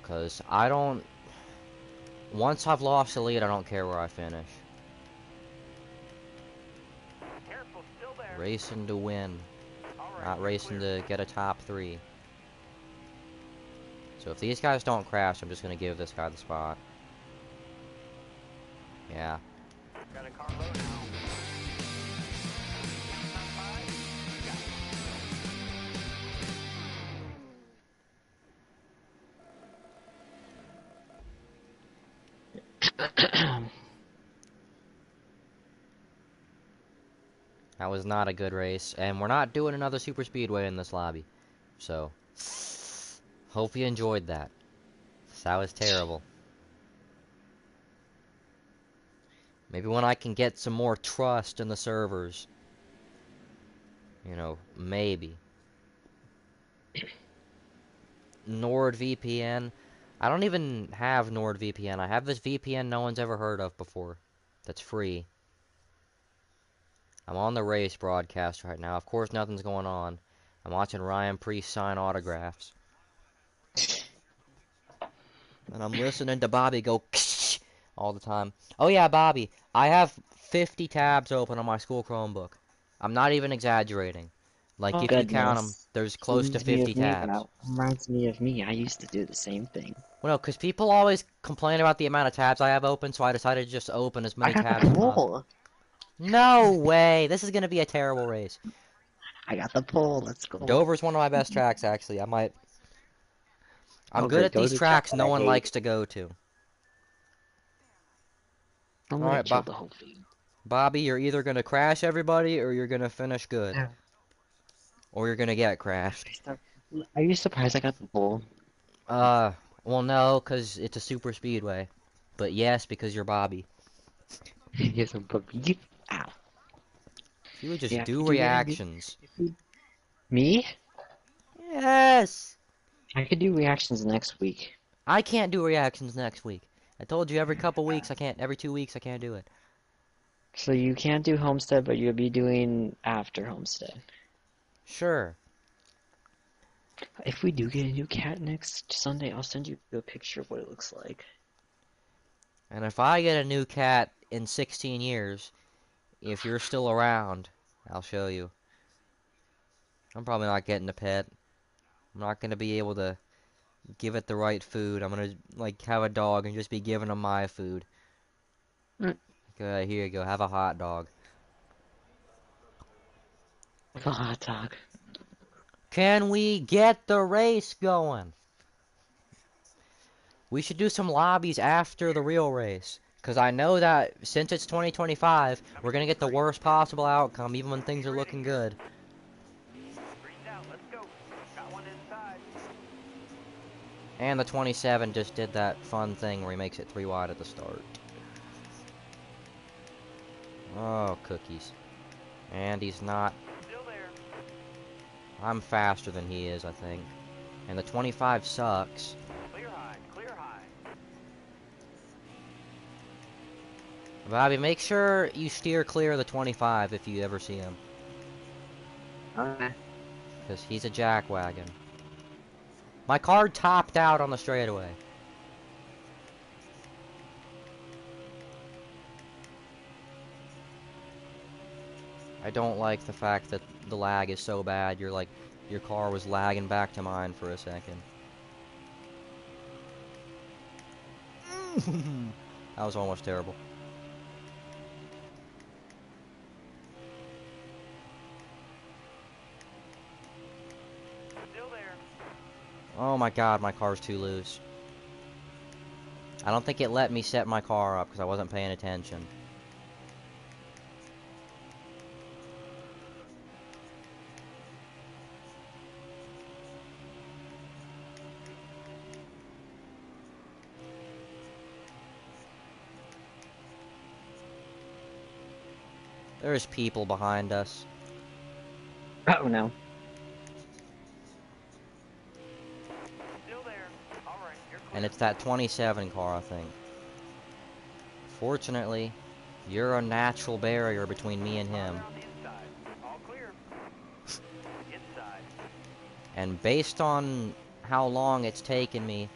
Because I don't... Once I've lost the lead, I don't care where I finish.
Careful, still there.
Racing to win.
All right,
Not racing
clear.
to get a top 3. So if these guys don't crash, I'm just going to give this guy the spot. Yeah.
Got a car low now.
That was not a good race. And we're not doing another super speedway in this lobby. So, hope you enjoyed that. That was terrible. Maybe when I can get some more trust in the servers. You know, maybe. NordVPN. I don't even have NordVPN. I have this VPN no one's ever heard of before. That's free. I'm on the race broadcast right now. Of course, nothing's going on. I'm watching Ryan Priest sign autographs. And I'm listening to Bobby go all the time. Oh yeah, Bobby. I have 50 tabs open on my school Chromebook. I'm not even exaggerating. Like,
Oh
if you count them,
goodness.
there's close to
Reminds me
50
of me.
tabs.
That reminds me of me. I used to do the same thing.
Well, no, because people always complain about the amount of tabs I have open, so I decided to just open as
I
many
got the
tabs as possible.
pole.
No way! This is going to be a terrible race.
I got the pole. Let's go.
Dover's one of my best tracks, actually. I'm
Oh,
good
good.
at
Go
these
to the track
tracks
that
no
I
one
hate.
likes to go to.
I'm gonna
Alright,
kill the whole thing.
Bobby, you're either going to crash everybody, or you're going to finish good. Or you're going to get crashed.
Are you surprised I got the pole?
Well, no, because it's a super speedway. But yes, because you're Bobby.
Yes, I'm puppy. Ow.
If you would just
Yeah,
do
if you get
reactions.
me?
Yes!
I could do reactions next week.
I can't do reactions next week. I told you every couple weeks I can't, every 2 weeks I can't do it.
So you can't do Homestead, but you'll be doing after Homestead.
Sure.
If we do get a new cat next Sunday, I'll send you a picture of what it looks like.
And if I get a new cat in 16 years, if you're still around, I'll show you. I'm probably not getting a pet. I'm not going to be able to give it the right food. I'm going to, like, have a dog and just be giving him my food.
Mm.
Good, here you go. Have a hot dog.
With a hot dog.
Can we get the race going? We should do some lobbies after the real race. Because I know that since it's 2025, we're going to get the worst possible outcome even when things are looking good.
Green's out. Let's go. Got one inside.
And the 27 just did that fun thing where he makes it 3 wide at the start. Oh, cookies. And he's not.
Still there.
I'm faster than he is, I think. And the 25 sucks.
Clear high. Clear high.
Bobby, make sure you steer clear of the 25 if you ever see him.
Okay.
Because he's a jackwagon. My car topped out on the straightaway. I don't like the fact that the lag is so bad. You're like, your car was lagging back to mine for a second. That was almost terrible.
Still there.
Oh my god, my car's too loose. I don't think it let me set my car up because I wasn't paying attention. There's people behind us.
Oh no.
Still there. Alright, you're clear.
And it's that 27 car, I think. Fortunately, you're a natural barrier between me and him.
Around inside. All clear. Inside.
And based on how long it's taken me,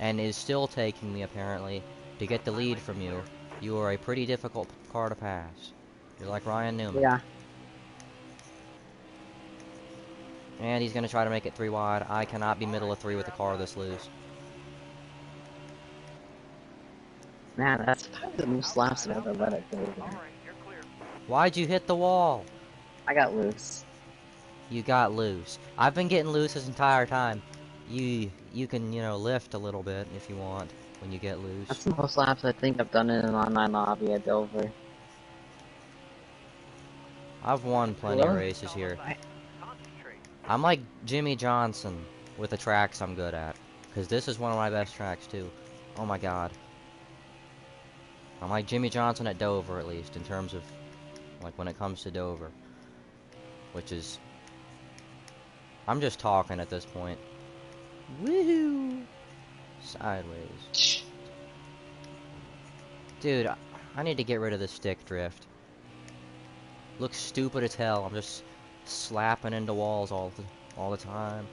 and is still taking me apparently, to get the lead from you, you are a pretty difficult car to pass. You're like Ryan Newman.
Yeah.
And he's gonna try to make it 3 wide. I cannot be middle of 3 with a car this loose.
Man, that's probably the most laps I've ever let it go.
Alright, you're clear.
Why'd you hit the wall?
I got loose.
You got loose. I've been getting loose this entire time. You can, you know, lift a little bit if you want when you get loose.
That's the most laps I think I've done in an online lobby at Dover.
I've won plenty of
Hello?
races here.
Concentrate.
I'm like Jimmy Johnson with the tracks I'm good at. Because this is one of my best tracks too. Oh my god. I'm like Jimmy Johnson at Dover at least in terms of like when it comes to Dover. Which is... I'm just talking at this point. Woohoo! Sideways. Dude, I need to get rid of this stick drift. Looks stupid as hell. I'm just slapping into walls all the time.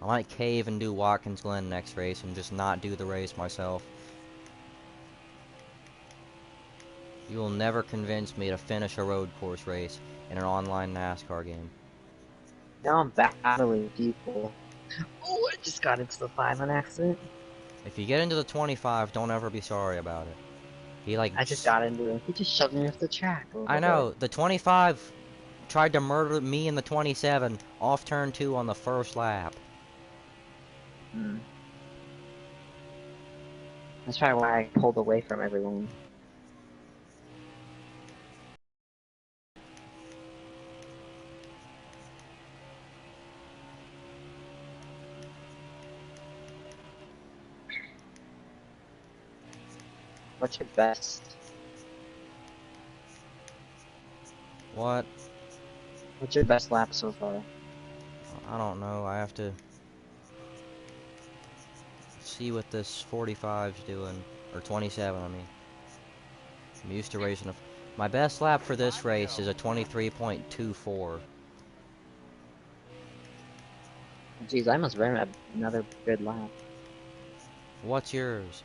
I might cave and do Watkins Glen next race and just not do the race myself. You will never convince me to finish a road course race in an online NASCAR game.
Now I'm battling people. Oh, I just got into the 5 on accident.
If you get into the 25, don't ever be sorry about it. He like...
I just got into it. He just shoved me off the track.
I know, the 25 tried to murder me in the 27 off turn 2 on the first lap.
Hmm. That's probably why I pulled away from everyone. What's your best?
What?
What's your best lap so far?
I don't know, I have to see what this 45's doing, or 27 I mean. I'm used to racing my best lap for this race is a 23.24.
Jeez, I must run another good lap.
What's yours?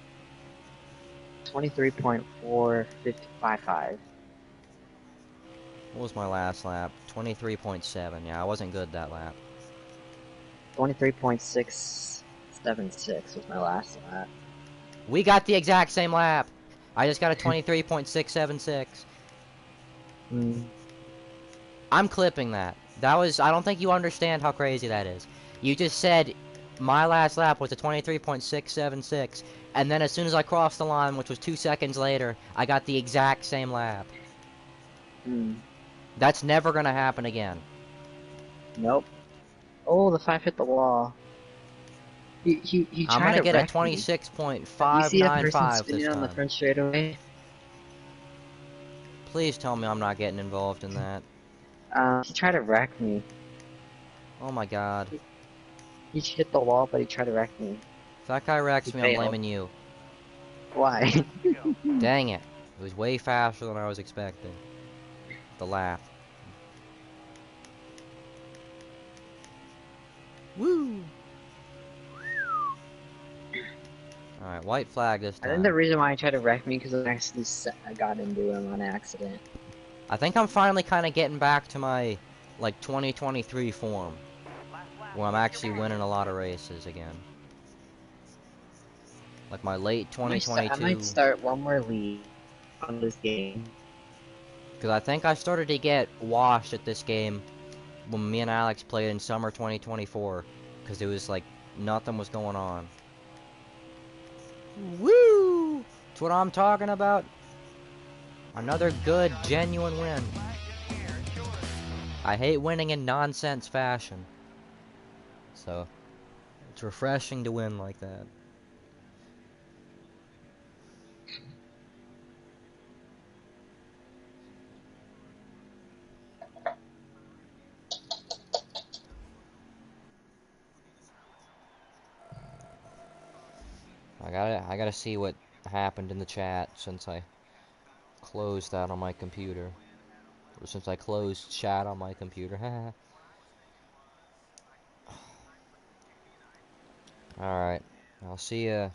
23.4555.
What was my last lap? 23.7. Yeah, I wasn't good that lap.
23.676 was my last lap.
We got the exact same lap. I just got a 23.676.
Hmm.
I'm clipping that. That was... I don't think you understand how crazy that is. You just said my last lap was a 23.676, and then as soon as I crossed the line, which was 2 seconds later, I got the exact same lap.
Hmm.
That's never gonna happen again.
Nope. Oh, the 5 hit the wall. He
I'm
tried
gonna
to
get a
wreck me. You see a person
26.595 this
spinning on the
time.
front straightaway?
Please tell me I'm not getting involved in that.
He tried to wreck me.
Oh my god.
He hit the wall, but he tried to wreck me.
If that guy wrecks
He
me, I'm
failed.
blaming you.
Why?
Dang it. It was way faster than I was expecting. The lap. Woo! Alright, white flag this
I think the
time.
reason why I tried to wreck me because I actually I got into him on accident.
I think I'm finally kind of getting back to my, like, 2023 form.
Last lap,
Where I'm
keep your
actually
margin.
winning a lot of races again. Like my late
I might
2022.
start one more league on this game.
Because I think I started to get washed at this game when me and Alex played in summer 2024. Because it was like, nothing was going on. Woo! That's what I'm talking about. Another good, genuine win.
Flag in the air, it's yours.
I hate winning in nonsense fashion. So, it's refreshing to win like that. I gotta see what happened in the chat since I closed that on my computer. Or since I closed chat on my computer. Alright. I'll see ya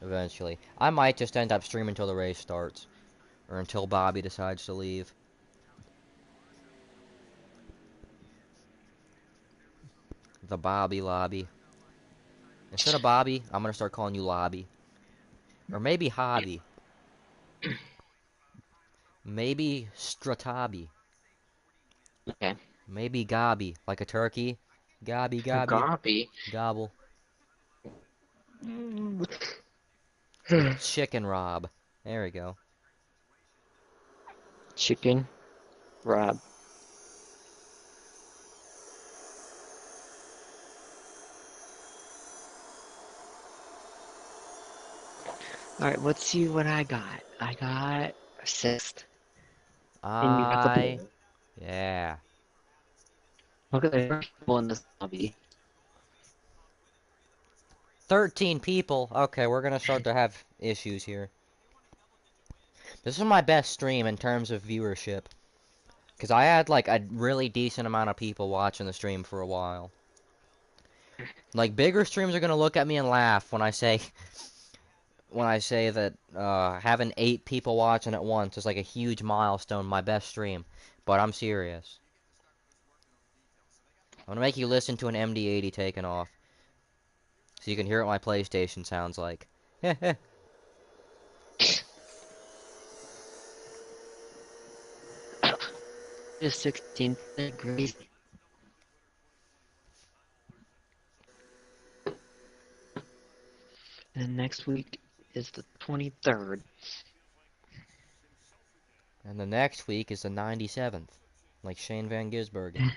eventually. I might just end up streaming until the race starts. Or until Bobby decides to leave. The Bobby lobby. Instead of Bobby, I'm gonna start calling you Lobby. Or maybe Hobby. Maybe Stratabi.
Okay.
Maybe Gobby. Like a turkey. Gobby, Gobby.
Copy.
Gobble. The chicken Rob. There we go.
Chicken. Rob. Alright, let's see what I got. I got assist. And you got the blue.
Yeah.
Look at the people in this lobby.
13 people. Okay, we're gonna start to have issues here. This is my best stream in terms of viewership. Because I had like a really decent amount of people watching the stream for a while. Like bigger streams are gonna look at me and laugh when I say that having 8 people watching at once is like a huge milestone, my best stream. But I'm serious. I'm gonna make you listen to an MD-80 taking off. So you can hear what my PlayStation sounds like.
Just 16 degrees. And next week is the 23rd.
And the next week is the 97th. Like Shane Van Gisbergen.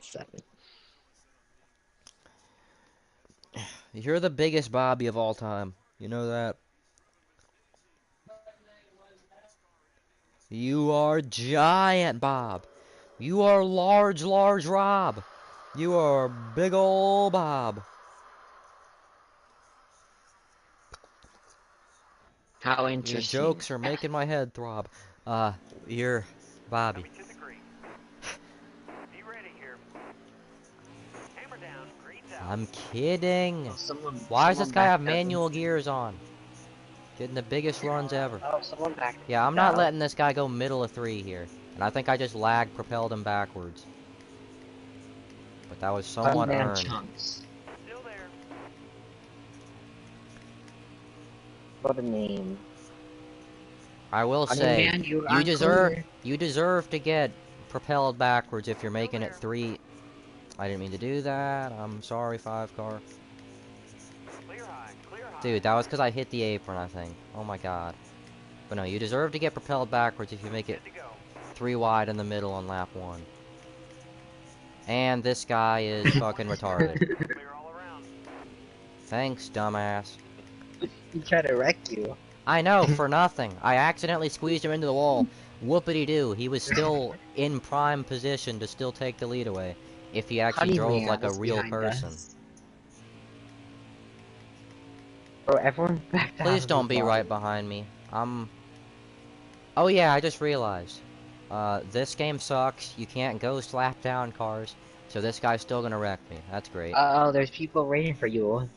7.
You're the biggest Bobby of all time. You know that? You are giant Bob. You are large, large Rob. You are big ol' Bob.
How
Your
interesting.
jokes are making my head throb. You're Bobby.
Coming to the green. Be ready here. Hammer down, green's out.
I'm kidding. Why does this
Someone
guy have
backed up
manual
into-
gears on? Getting the biggest runs ever.
Oh, someone backed
Yeah, I'm not
out.
letting this guy go middle of 3 here. And I think I just lag propelled him backwards. But that was somewhat
Man
earned.
chunks.
Still there.
What a name.
I will
Honey
say,
Man, you
you
are
deserve
clear.
you deserve to get propelled backwards if you're making it 3. I didn't mean to do that. I'm sorry, 5 car.
Clear high, clear high.
Dude, that was because I hit the apron, I think. Oh my god. But no, you deserve to get propelled backwards if you make it
Good to go.
3 wide in the middle on lap 1. And this guy is fucking retarded.
Clear all around.
Thanks, dumbass.
He tried to wreck you.
I know, for nothing. I accidentally squeezed him into the wall. Whoopity-doo. He was still in prime position to still take the lead away. If he actually
Honey
drove
Man
like a
was
real
behind
person.
us. Bro, everyone backed out.
Please
of
don't
the
be
bar.
right behind me. Oh yeah, I just realized. This game sucks. You can't go slap down cars. So this guy's still gonna wreck me. That's great.
Oh, there's people waiting for you.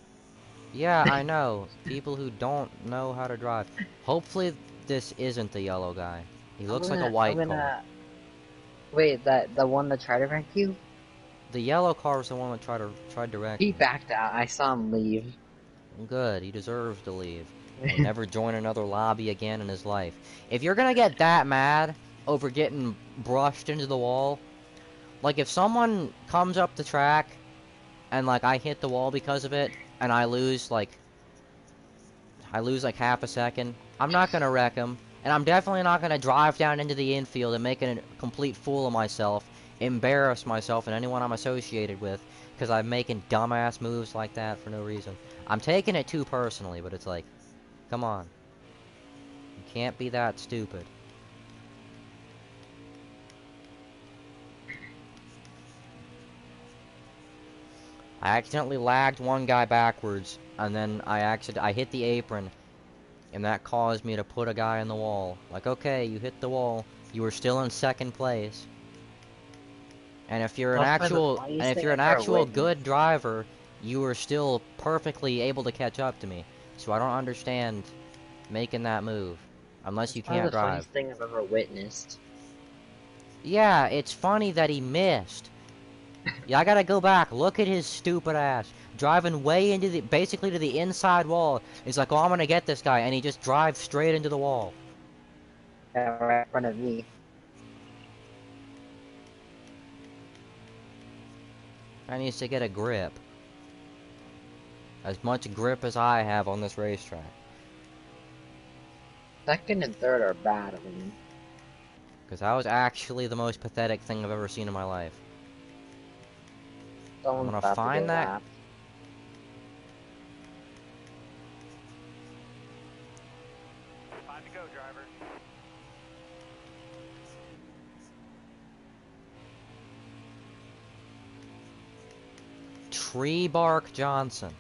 Yeah, I know. People who don't know how to drive. Hopefully this isn't the yellow guy. He looks like a
I'm
white car.
gonna wait. That the one that tried to wreck you?
The yellow car was the one that tried to wreck
He
me.
backed out. I saw him leave.
Good, he deserves to leave. And never join another lobby again in his life. If you're gonna get that mad over getting brushed into the wall, like if someone comes up the track and like I hit the wall because of it and I lose like half a second, I'm not gonna wreck him. And I'm definitely not gonna drive down into the infield and make a complete fool of myself, embarrass myself and anyone I'm associated with, because I'm making dumbass moves like that for no reason. I'm taking it too personally, but it's like, come on. You can't be that stupid. I accidentally lagged one guy backwards, and then I hit the apron, and that caused me to put a guy in the wall. Like, okay, you hit the wall, you were still in second place. And if you're an
That's why the
actual, and
funniest
if
thing
you're
I've
an
ever
actual
witnessed.
good driver, you were still perfectly able to catch up to me. So I don't understand making that move, unless
That's
you
probably
can't
the
drive.
funniest thing I've ever witnessed.
Yeah, it's funny that he missed. Yeah, I gotta go back. Look at his stupid ass. Driving way into basically to the inside wall. He's like, oh, I'm gonna get this guy. And he just drives straight into the wall.
Right in front of me.
I needs to get a grip. As much grip as I have on this racetrack.
Second and third are battling.
Because that was actually the most pathetic thing I've ever seen in my life. I'm
Someone's
gonna
about to
find
get
that.
lapped.
Time to go, driver.
Tree Bark Johnson.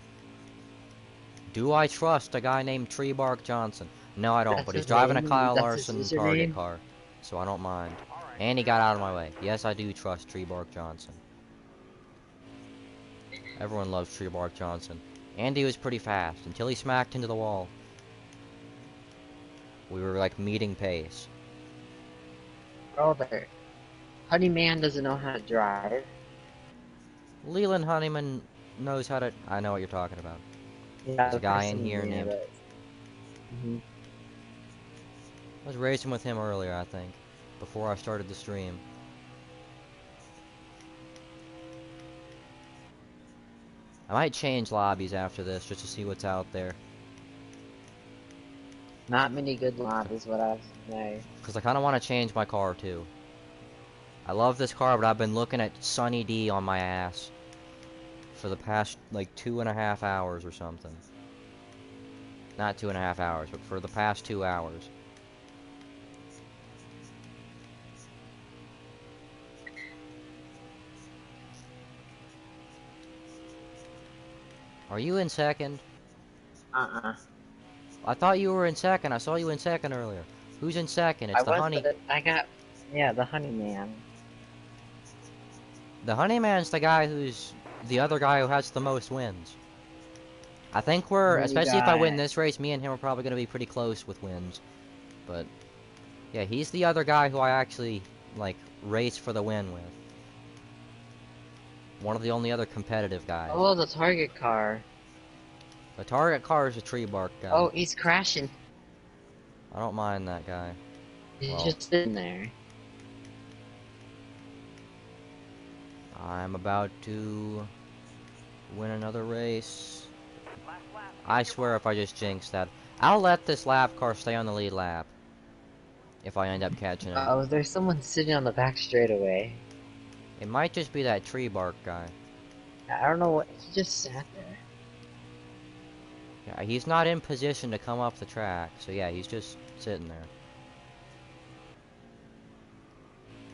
Do I trust a guy named Tree Bark Johnson? No, I don't,
That's
but he's
his
driving a
name.
Kyle
That's his
Larson Target
username.
car, so I don't mind.
All right.
And he got out of my way. Yes, I do trust Tree Bark Johnson. Everyone loves Tree Bark Johnson. Andy was pretty fast until he smacked into the wall. We were like meeting pace.
Brother, Honeyman doesn't know how to drive.
Leland Honeyman knows how to. I know what you're talking about.
Yeah,
There's a
the
guy in
person,
here
yeah,
named.
but... Mhm.
I was racing with him earlier, I think, before I started the stream. I might change lobbies after this just to see what's out there.
Not many good lobbies, what I say.
Because I kind of want to change my car too. I love this car, but I've been looking at Sunny D on my ass for the past like 2.5 hours or something. Not 2.5 hours, but for the past 2 hours. Are you in second?
Uh-uh.
I thought you were in second. I saw you in second earlier. Who's in second?
I
It's the
was,
honey.
but I got... Yeah, the Honeyman.
The honeyman's the guy who's the other guy who has the most wins. I think
And
we're,
then you
especially if I win
got...
this race, me and him are probably going to be pretty close with wins. But yeah, he's the other guy who I actually like race for the win with. One of the only other competitive guys.
Oh, the target car.
The target car is a tree bark guy.
Oh, he's crashing.
I don't mind that guy.
He's
Well,
just sitting there.
I'm about to win another race.
Last lap.
I swear if I just jinx that. I'll let this lap car stay on the lead lap. If I end up catching him.
Oh, there's someone sitting on the back straightaway.
It might just be that tree bark guy.
I don't know what... He just sat there.
Yeah, he's not in position to come up the track. So yeah, he's just sitting there.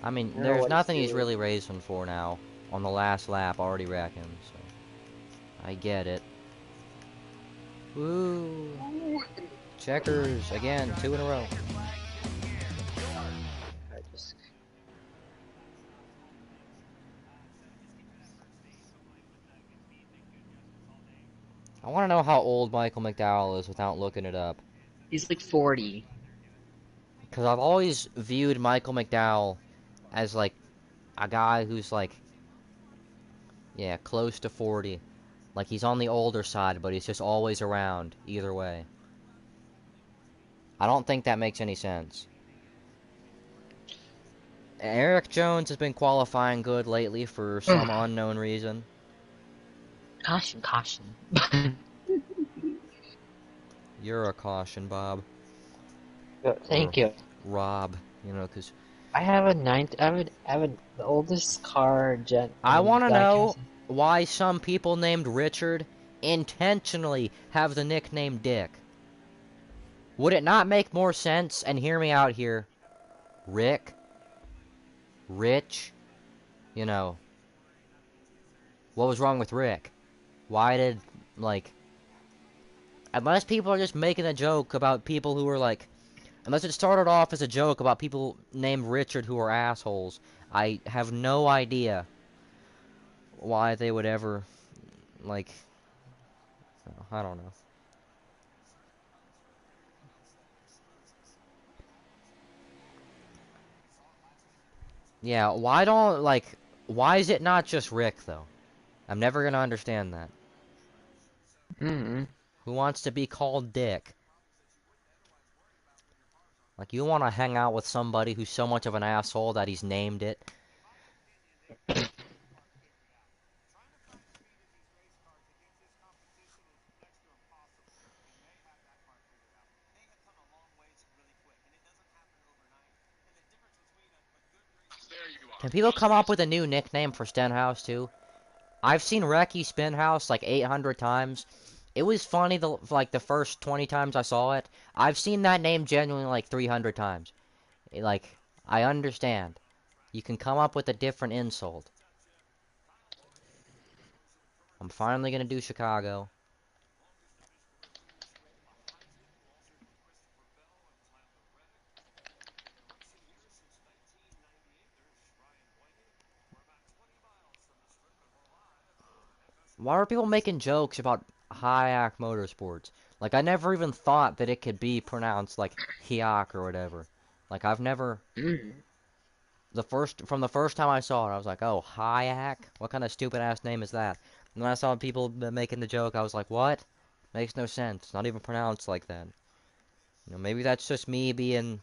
I mean,
I don't know
there's
what
nothing he's
doing.
really racing for now. On the last lap, already wrecking, so I get it. Woo! Checkers again, 2 in a row.
I just...
I want to know how old Michael McDowell is without looking it up.
He's like 40.
Because I've always viewed Michael McDowell as like a guy who's like, yeah, close to 40. Like he's on the older side, but he's just always around, either way. I don't think that makes any sense. Eric Jones has been qualifying good lately for some unknown reason.
Caution, caution.
You're a caution, Bob.
Thank
Or
you.
Rob, you know, because
I have a ninth. I have the oldest car jet
I want to know
diecast.
why some people named Richard intentionally have the nickname Dick. Would it not make more sense, and hear me out here, Rick, Rich, you know, what was wrong with Rick? Why did, like, unless people are just making a joke about people who are like, unless it started off as a joke about people named Richard who are assholes, I have no idea why they would ever, like, I don't know. Yeah, why is it not just Rick, though? I'm never gonna understand that.
Mm-hmm.
Who wants to be called Dick? Like, you want to hang out with somebody who's so much of an asshole that he's named it? Can people come up with a new nickname for Stenhouse, too? I've seen Reki Spinhouse like 800 times. It was funny like the first 20 times I saw it. I've seen that name genuinely like 300 times. Like, I understand. You can come up with a different insult. I'm finally gonna do Chicago. Why are people making jokes about Hayek Motorsports? Like, I never even thought that it could be pronounced like Hyak or whatever. Like, I've never...
Mm-hmm.
From the first time I saw it, I was like, oh, Hayek? What kind of stupid-ass name is that? And when I saw people making the joke, I was like, what? Makes no sense. It's not even pronounced like that. You know, maybe that's just me being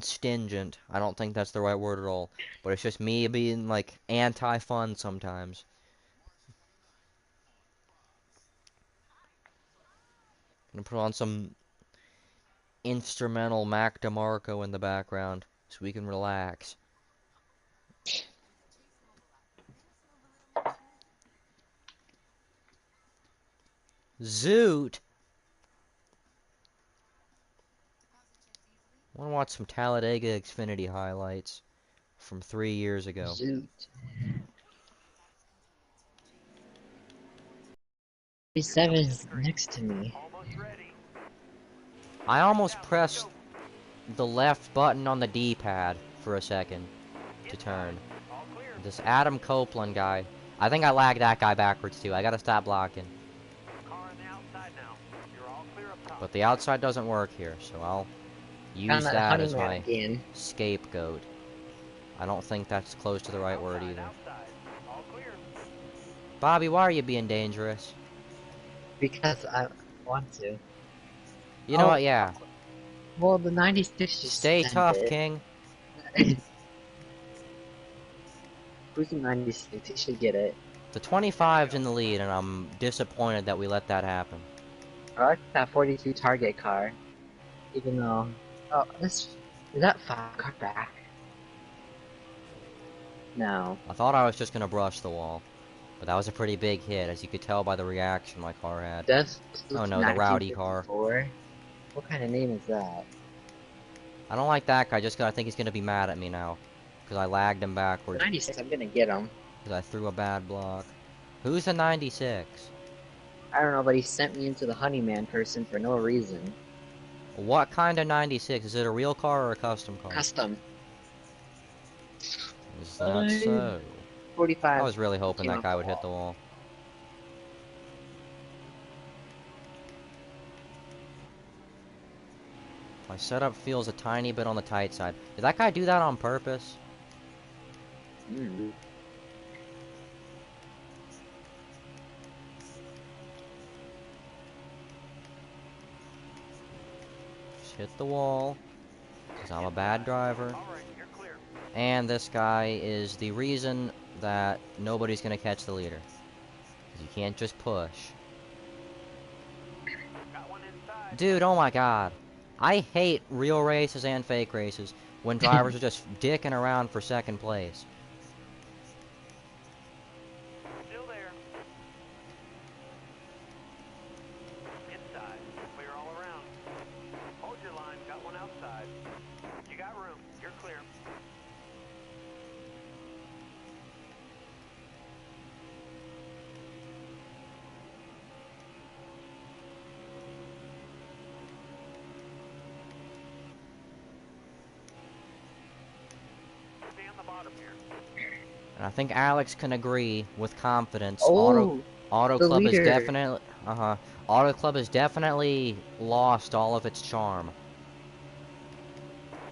stingent. I don't think that's the right word at all. But it's just me being, like, anti-fun sometimes. Gonna put on some instrumental Mac DeMarco in the background so we can relax. Zoot! I want to watch some Talladega Xfinity highlights from 3 years ago.
Zoot. 37 is next to me.
Almost ready.
I almost pressed the left button on the D-pad for a second to turn.
All clear.
This Adam Copeland guy. I think I lagged that guy backwards too. I gotta stop blocking.
Car on the outside now. You're all clear up top.
But the outside doesn't work here, so I'll use
Found that
that
honey
as
man
my
again.
scapegoat. I don't think that's close to the right word
Outside,
either.
outside. All clear.
Bobby, why are you being dangerous?
Because I want to.
You know
Oh.
what, yeah.
Well, the 96 just
Stay
sent
tough,
it.
King.
Who's the 96? He should get it.
The 25's in the lead, and I'm disappointed that we let that happen.
I like that 42 Target car. Even though... Oh, is that 5 car back? No.
I thought I was just gonna brush the wall, but that was a pretty big hit, as you could tell by the reaction my car had.
That's
Oh no, the rowdy car.
1954. What kind of name is that?
I don't like that guy just 'cause I think he's gonna be mad at me now, because I lagged him
The
backwards,
96, I'm gonna get him.
because I threw a bad block. Who's the 96?
I don't know, but he sent me into the Honeyman person for no reason.
What kind of 96? Is it a real car or a custom car?
Custom.
Is that so?
45.
I was really hoping that guy would hit the wall. My setup feels a tiny bit on the tight side. Did that guy do that on purpose?
Mm.
Just hit the wall. Because I'm a bad driver.
All right, you're clear.
And this guy is the reason that nobody's going to catch the leader. Because you can't just push.
Got one inside.
Dude, oh my god. I hate real races and fake races when drivers are just dicking around for second place.
Still there. Inside. Clear all around. Hold your line. Got one outside. You got room. You're clear. Stay on the bottom here.
And I think Alex can agree with confidence.
Oh,
Auto
the
Club has
leader.
definitely Auto Club has definitely lost all of its charm.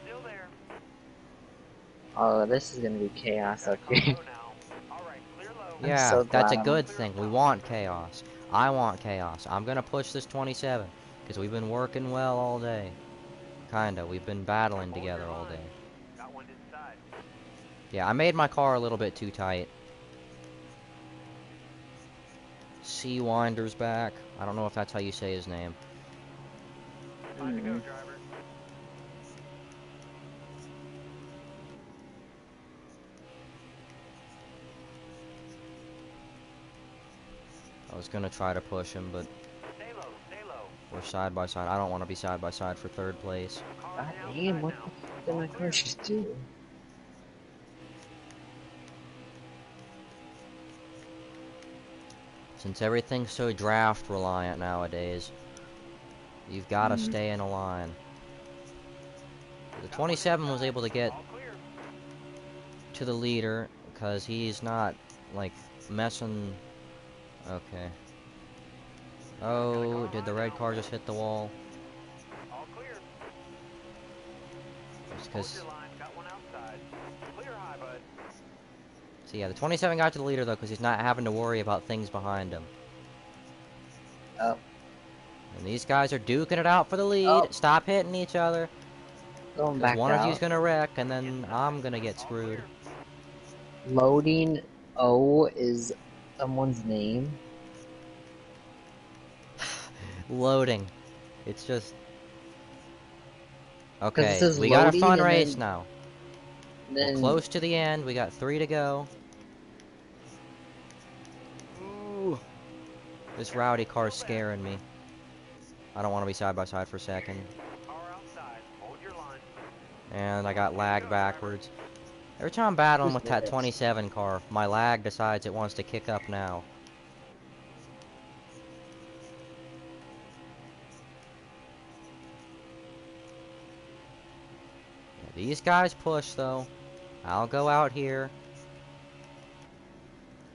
Still there.
Oh, this is gonna be chaos up
Got
here.
low now. All right, clear low.
I'm
Yeah,
so
that's a
glad
good thing. We want chaos. I want chaos. I'm gonna push this 27 because we've been working well all day. Kinda. We've been battling together all day.
Got one inside.
Yeah, I made my car a little bit too tight. C Winder's back. I don't know if that's how you say his name.
Time to go,
Mhm.
driver.
I was gonna try to push him, but
Stay low. Stay low.
we're side by side. I don't want to be side by side for third place.
Car
God
on the
damn,
outside
what
now.
the fuck did my car just do?
Since everything's so draft reliant nowadays, you've got to
Mm.
stay in a line. The 27 was able to get
All clear.
to the leader because he's not like messing. Okay. Oh, did the red car just hit the wall?
All clear.
Just
Hold
because.
your line. Got one outside. Clear high, bud.
So yeah, the 27 got to the leader though because he's not having to worry about things behind him.
Oh,
And these guys are duking it out for the lead.
Oh.
Stop hitting each other.
going
Because
back
one of you's
out.
gonna wreck, and then I'm gonna get
All
screwed.
clear.
Loading O is someone's name.
Loading. It's just.
Because it
Okay,
says
we got a
loading
fun
and
race
then,
now.
then
We're close to the end. We got 3 to go. Ooh. This rowdy car's scaring me. I don't want to be side by side for a second.
Car outside. Hold your line.
And I got lag backwards. Every time I'm battling
Who's
with that
this?
27 car, my lag decides it wants to kick up now. Yeah, these guys push though. I'll go out here.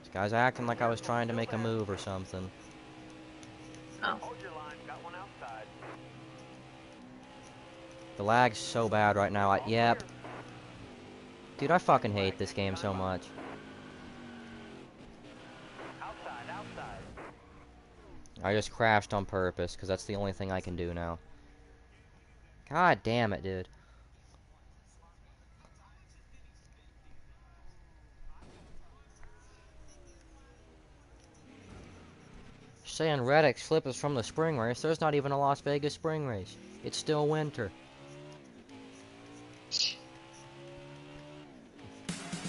This guy's acting like I was trying to make a move or something.
Oh.
Hold your line. Got one outside.
The lag's so bad right now.
All
Yep.
clear.
Dude, I fucking hate this game so much.
Outside. Outside.
I just crashed on purpose, because that's the only thing I can do now. God damn it, dude. Saying Reddick's flip is from the spring race. There's not even a Las Vegas spring race. It's still winter.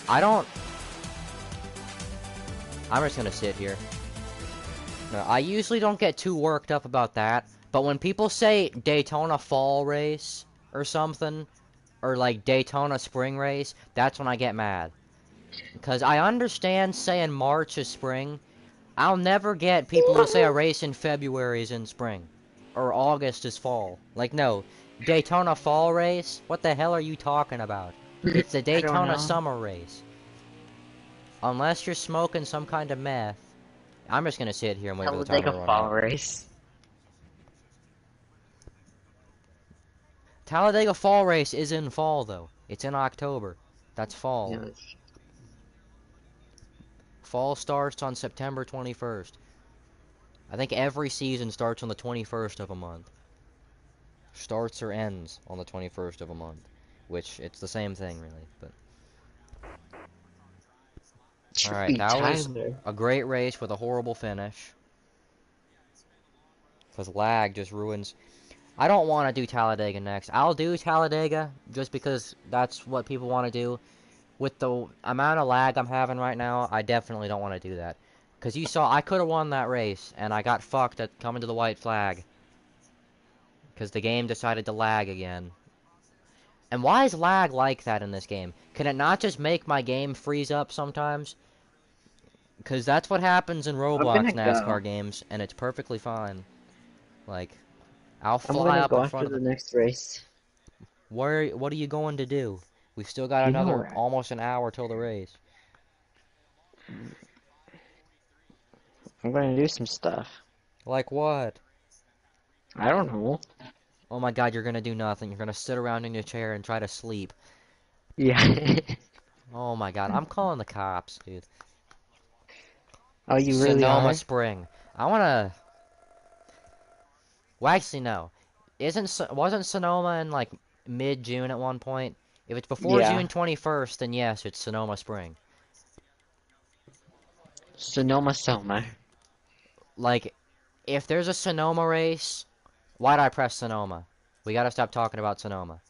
I don't... I'm just gonna sit here. No, I usually don't get too worked up about that, but when people say Daytona Fall Race or something, or like Daytona Spring Race, that's when I get mad. Because I understand saying March is spring. I'll never get people who say a race in February is in spring. Or August is fall. Like, no. Daytona Fall Race? What the hell are you talking about? It's the
I don't
Daytona
know.
Summer Race. Unless you're smoking some kind of meth. I'm just gonna sit here and wait
That
for the
was like
timer
a
to run
fall
out.
race.
Talladega Fall Race is in fall, though. It's in October. That's fall.
Yeah.
Fall starts on September 21st. I think every season starts on the 21st of a month. Starts or ends on the 21st of a month. Which, it's the same thing, really. But alright,
Tree
that was
Tyler.
a great race with a horrible finish. Because lag just ruins... I don't want to do Talladega next. I'll do Talladega just because that's what people want to do. With the amount of lag I'm having right now, I definitely don't want to do that. Because you saw, I could have won that race, and I got fucked at coming to the white flag. Because the game decided to lag again. And why is lag like that in this game? Can it not just make my game freeze up sometimes? Because that's what happens in
I'm
Roblox
gonna go.
NASCAR games, and it's perfectly fine. Like, I'll
I'm
fly
gonna
up
go
in
after
front of
the
the...
next race.
What are you going to do? We've still got
You know
another,
where
almost an hour till the race.
I'm gonna do some stuff.
Like what?
I don't know.
Oh my god, you're gonna do nothing. You're gonna sit around in your chair and try to sleep.
Yeah.
Oh my god, I'm calling the cops, dude.
Oh, you really
Sonoma
are?
Spring. I wanna... Well, actually, no. Wasn't Sonoma in, like, mid-June at one point? If it's before
Yeah.
June 21st, then yes, it's Sonoma Spring.
Sonoma Soma.
Like, if there's a Sonoma race, why'd I press Sonoma? We gotta stop talking about Sonoma.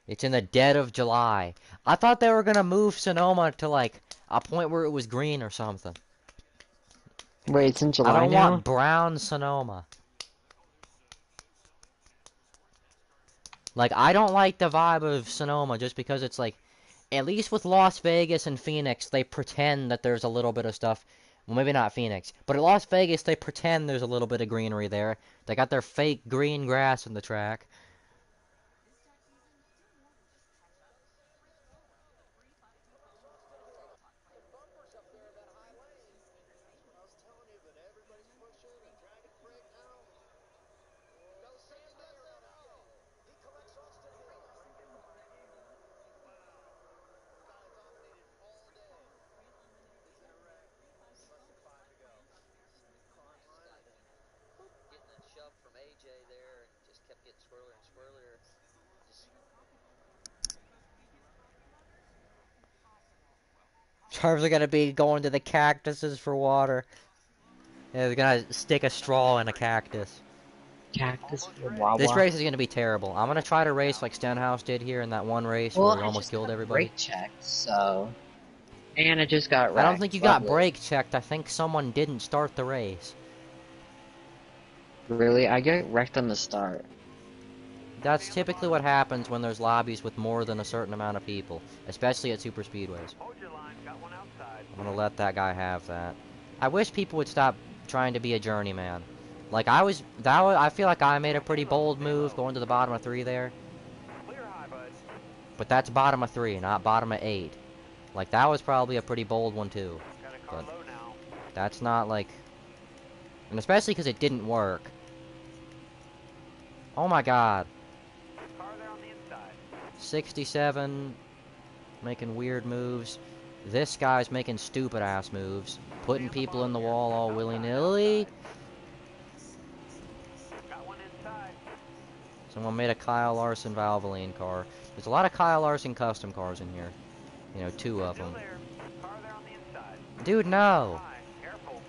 It's in the dead of July. I thought they were gonna move Sonoma to, like, a point where it was green or something.
Wait, it's in
I
July
don't
now?
want brown Sonoma. Like, I don't like the vibe of Sonoma just because it's like, at least with Las Vegas and Phoenix, they pretend that there's a little bit of stuff. Well, maybe not Phoenix, but at Las Vegas, they pretend there's a little bit of greenery there. They got their fake green grass in the track. Cars are gonna be going to the cactuses for water. Yeah, they're gonna stick a straw in a cactus.
Cactus for
This
Wawa.
race is gonna be terrible. I'm gonna try to race like Stenhouse did here in that one race
Well,
where he
I
almost
just
killed
got
everybody.
brake checked, so... And I just got
I don't
wrecked.
think you got
Lovely.
brake checked. I think someone didn't start the race.
Really? I get wrecked on the start.
That's typically what happens when there's lobbies with more than a certain amount of people, especially at super speedways.
Hold your line, got one outside.
I'm gonna let that guy have that. I wish people would stop trying to be a journeyman. Like I feel like I made a pretty bold move going to the bottom of 3 there,
Clear high, bud.
but that's bottom of 3, not bottom of 8. Like that was probably a pretty bold one too,
Got a car
but
low now.
that's not like, and especially because it didn't work. Oh my god,
Car there on the inside.
67, making weird moves. This guy's making stupid ass moves, putting people in the wall all willy-nilly.
Got one inside.
Someone made a Kyle Larson Valvoline car. There's a lot of Kyle Larson custom cars in here. You know, 2 of
Still
them.
there. Car there on the inside.
Dude, no.
High. Careful.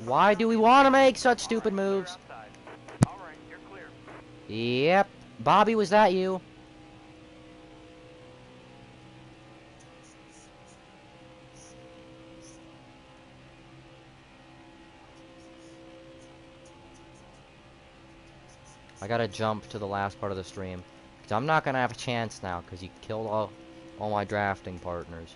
Why do we want to make such stupid moves?
Outside. All right, you're clear.
Yep. Bobby, was that you? I gotta jump to the last part of the stream. Because I'm not gonna have a chance now, because you killed all my drafting partners.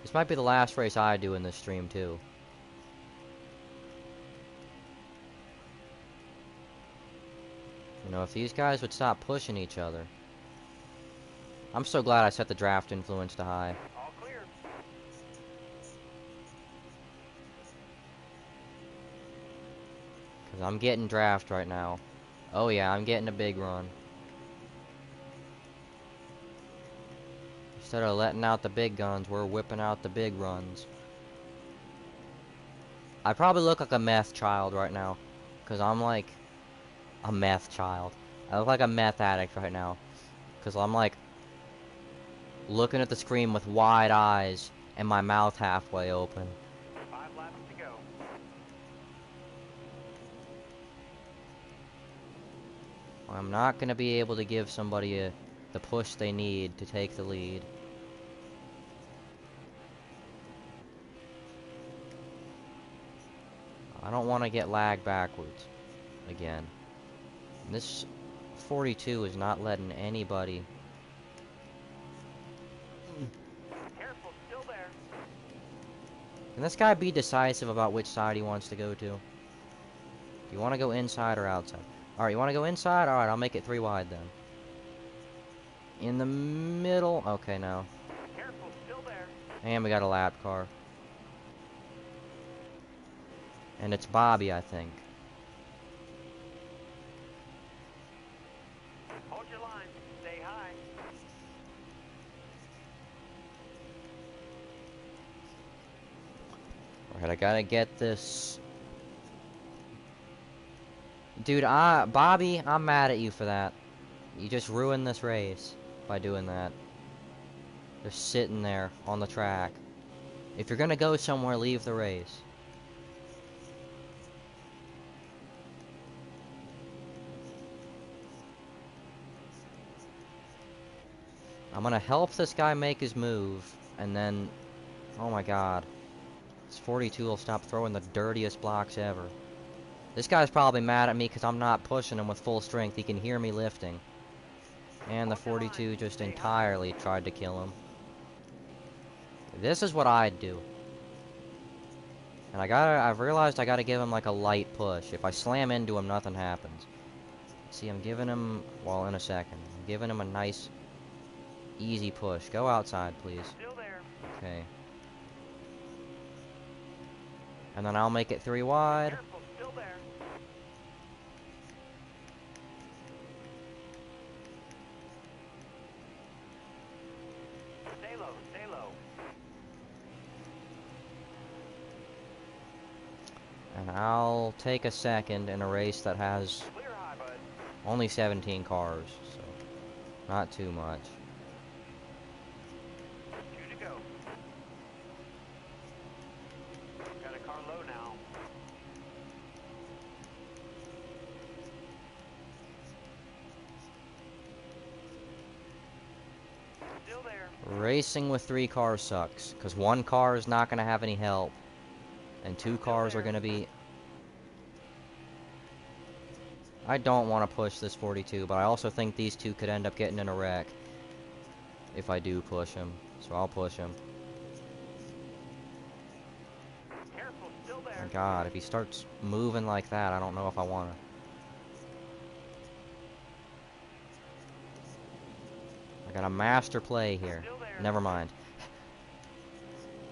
This might be the last race I do in this stream, too. You know, if these guys would stop pushing each other. I'm so glad I set the draft influence to high.
All clear.
Because I'm getting draft right now. Oh yeah, I'm getting a big run. Instead of letting out the big guns, we're whipping out the big runs. I probably look like a meth child right now. Because I'm like a meth child. I look like a meth addict right now. Because I'm like looking at the screen with wide eyes and my mouth halfway open.
5 laps to go.
I'm not going to be able to give somebody the push they need to take the lead. I don't want to get lagged backwards again. This 42 is not letting anybody.
Careful, still there.
Can this guy be decisive about which side he wants to go to? Do you want to go inside or outside? Alright, you want to go inside? Alright, I'll make it 3 wide then. In the middle. Okay, no.
Careful, still there.
And we got a lap car. And it's Bobby, I think.
Hold your line. Stay high.
Alright, I gotta get this. Dude, Bobby, I'm mad at you for that. You just ruined this race by doing that. Just sitting there on the track. If you're gonna go somewhere, leave the race. I'm gonna help this guy make his move, and then, oh my god, this 42 will stop throwing the dirtiest blocks ever. This guy's probably mad at me because I'm not pushing him with full strength. He can hear me lifting. And the 42 just entirely tried to kill him. This is what I'd do. And I've realized I gotta give him like a light push. If I slam into him, nothing happens. See, I'm giving him, well, in a second. I'm giving him a nice easy push. Go outside, please.
Still there.
Okay. And then I'll make it 3 wide.
Careful, still there. Stay low, stay low.
And I'll take a second in a race that has
Clear high, bud.
only 17 cars, so not too much.
2 to go. Got a car low now. Still there.
Racing with 3 cars sucks, because 1 car is not going to have any help, and 2 cars are going to be... I don't want to push this 42, but I also think these 2 could end up getting in a wreck if I do push him, so I'll push him.
Careful, still there.
My god, if he starts moving like that, I don't know if I want to. I got a master play here.
Still there.
Never mind.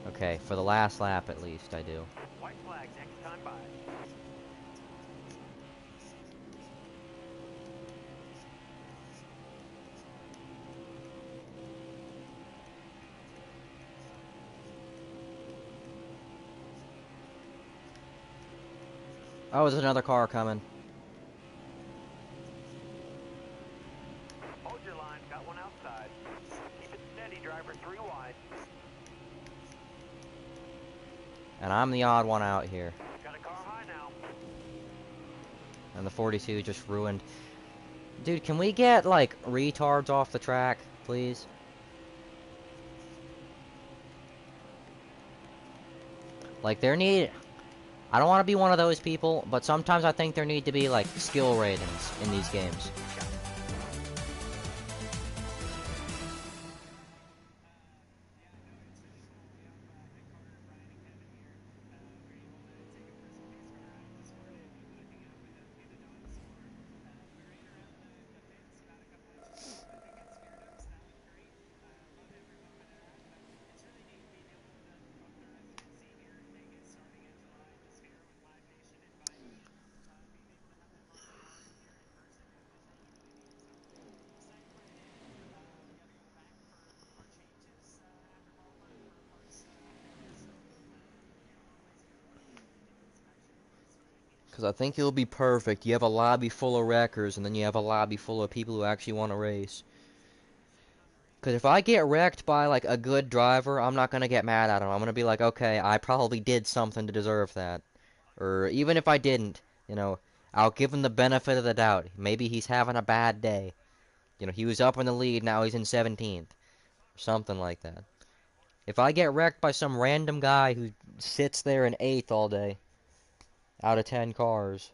Okay, for the last lap at least, I do.
White flag next time by.
Oh, there's another car coming.
Hold your line, got one outside. Keep it steady, driver, 3 wide.
And I'm the odd one out here.
Got a car high now.
And the 42 just ruined. Dude, can we get, like, retards off the track, please? Like, there need... I don't want to be one of those people, but sometimes I think there need to be, like, skill ratings in these games. Because I think it'll be perfect. You have a lobby full of wreckers, and then you have a lobby full of people who actually want to race. Because if I get wrecked by, like, a good driver, I'm not going to get mad at him. I'm going to be like, okay, I probably did something to deserve that. Or even if I didn't, you know, I'll give him the benefit of the doubt. Maybe he's having a bad day. You know, he was up in the lead, now he's in 17th. Something like that. If I get wrecked by some random guy who sits there in 8th all day, out of 10 cars.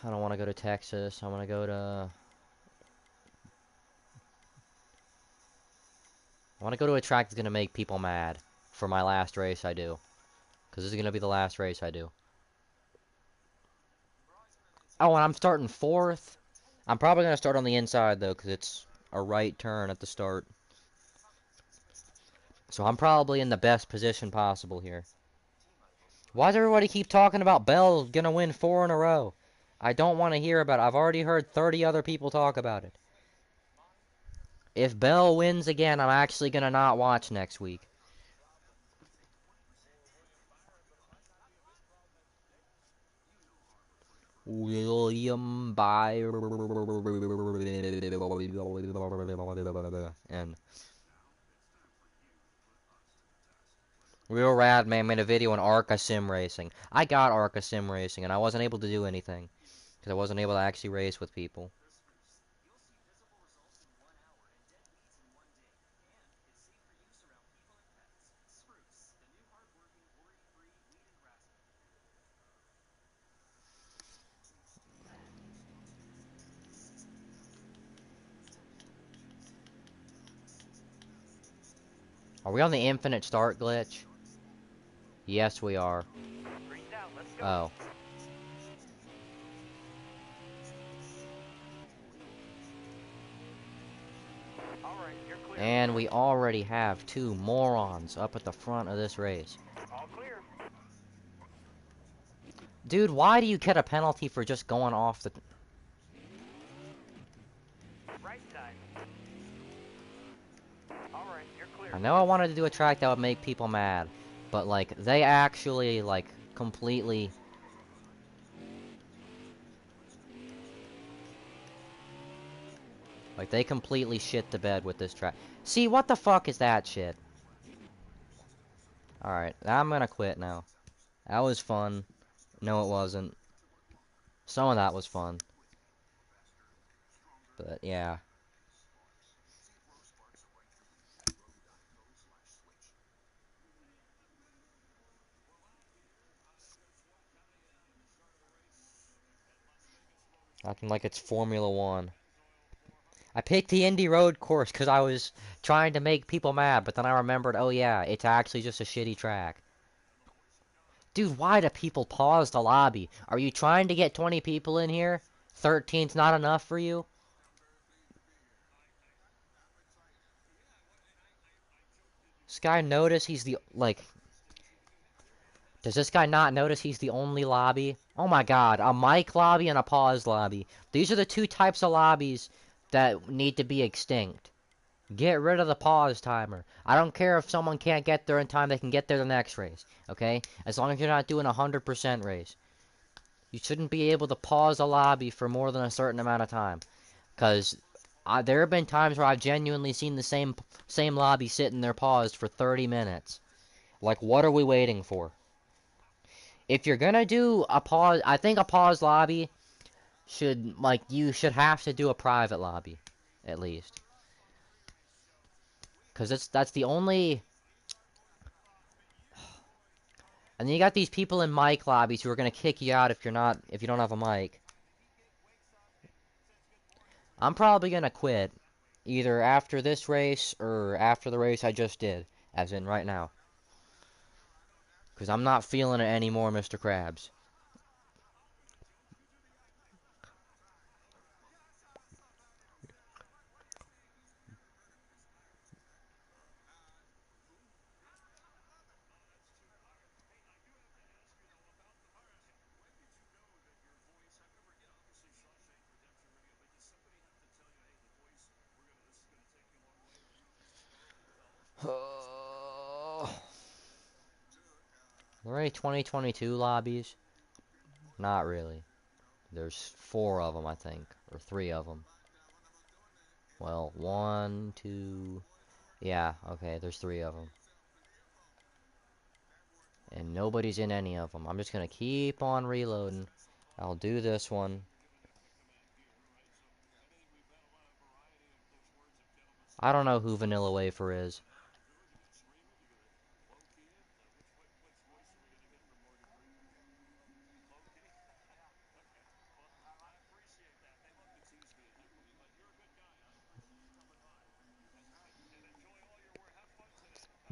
I don't want to go to Texas. I want to go to... I want to go to a track that's going to make people mad for my last race I do. Because this is going to be the last race I do. Oh, and I'm starting 4th. I'm probably going to start on the inside, though, because it's a right turn at the start. So I'm probably in the best position possible here. Why does everybody keep talking about Bell going to win 4 in a row? I don't want to hear about it. I've already heard 30 other people talk about it. If Bell wins again, I'm actually going to not watch next week. William Byron and Real Rad Man made a video on Arca Sim Racing. I got Arca Sim Racing and I wasn't able to do anything because I wasn't able to actually race with people. Are we on the infinite start glitch? Yes, we are.
Green's out. Let's go.
Oh.
All right, you're clear.
And we already have 2 morons up at the front of this race.
All clear.
Dude, why do you get a penalty for just going off the...
Right side. All right, you're clear.
I know I wanted to do a track that would make people mad, but, like, they actually, like, completely... Like, they completely shit the bed with this track. See, what the fuck is that shit? Alright, I'm gonna quit now. That was fun. No, it wasn't. Some of that was fun. But, yeah. Acting like it's Formula 1. I picked the Indy Road course because I was trying to make people mad, but then I remembered, oh yeah, it's actually just a shitty track. Dude, why do people pause the lobby? Are you trying to get 20 people in here? 13's not enough for you? This guy notice he's the, like... Does this guy not notice he's the only lobby? Oh my god, a mic lobby and a pause lobby. These are the 2 types of lobbies that need to be extinct. Get rid of the pause timer. I don't care if someone can't get there in time, they can get there the next race. Okay? As long as you're not doing a 100% race. You shouldn't be able to pause a lobby for more than a certain amount of time. Because there have been times where I've genuinely seen the same lobby sitting there paused for 30 minutes. Like, what are we waiting for? If you're gonna do a pause, I think a pause lobby should, like, you should have to do a private lobby. At least. Because that's the only... And then you got these people in mic lobbies who are gonna kick you out if you don't have a mic. I'm probably gonna quit. Either after this race or after the race I just did. As in right now. Because I'm not feeling it anymore, Mr. Krabs. Are there any 2022 lobbies? Not really. There's 4 of them, I think, or 3 of them. Well, 1, 2. Yeah, okay, there's 3 of them. And nobody's in any of them. I'm just gonna keep on reloading. I'll do this one. I don't know who Vanilla Wafer is.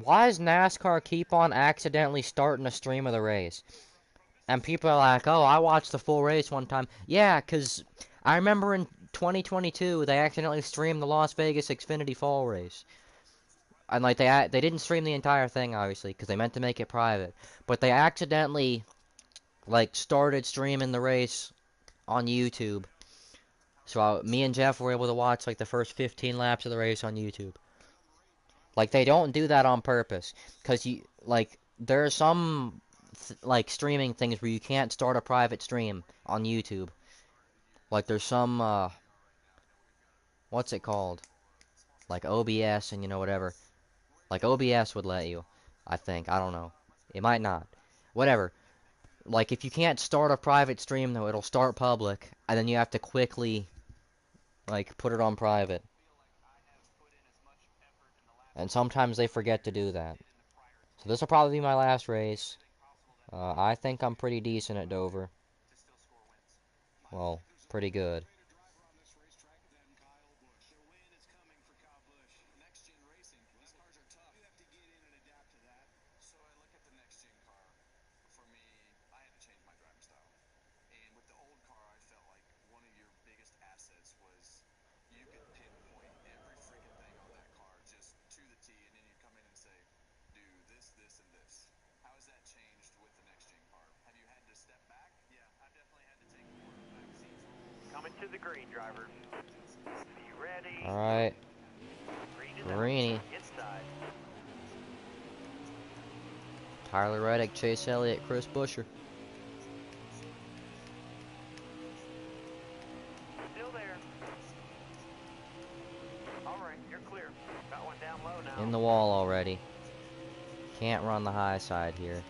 Why does NASCAR keep on accidentally starting a stream of the race? And people are like, oh, I watched the full race one time. Yeah, because I remember in 2022, they accidentally streamed the Las Vegas Xfinity Fall race. And, like, they didn't stream the entire thing, obviously, because they meant to make it private. But they accidentally, like, started streaming the race on YouTube. So me and Jeff were able to watch, like, the first 15 laps of the race on YouTube. Like, they don't do that on purpose. Because, there are some, like, streaming things where you can't start a private stream on YouTube. Like, there's some, what's it called? Like, OBS and, whatever. Like, OBS would let you, I think. I don't know. It might not. Whatever. Like, if you can't start a private stream, though, it'll start public. And then you have to quickly, like, put it on private. And sometimes they forget to do that. So this will probably be my last race. I think I'm pretty decent at Dover. Well, pretty good.
Coming to the green, drivers. Be ready.
Alright.
Green is
Greeny.
inside.
Tyler Reddick, Chase Elliott, Chris Buescher.
Still there. All right, you're clear. Got one down low now.
In the wall already. Can't run the high side here.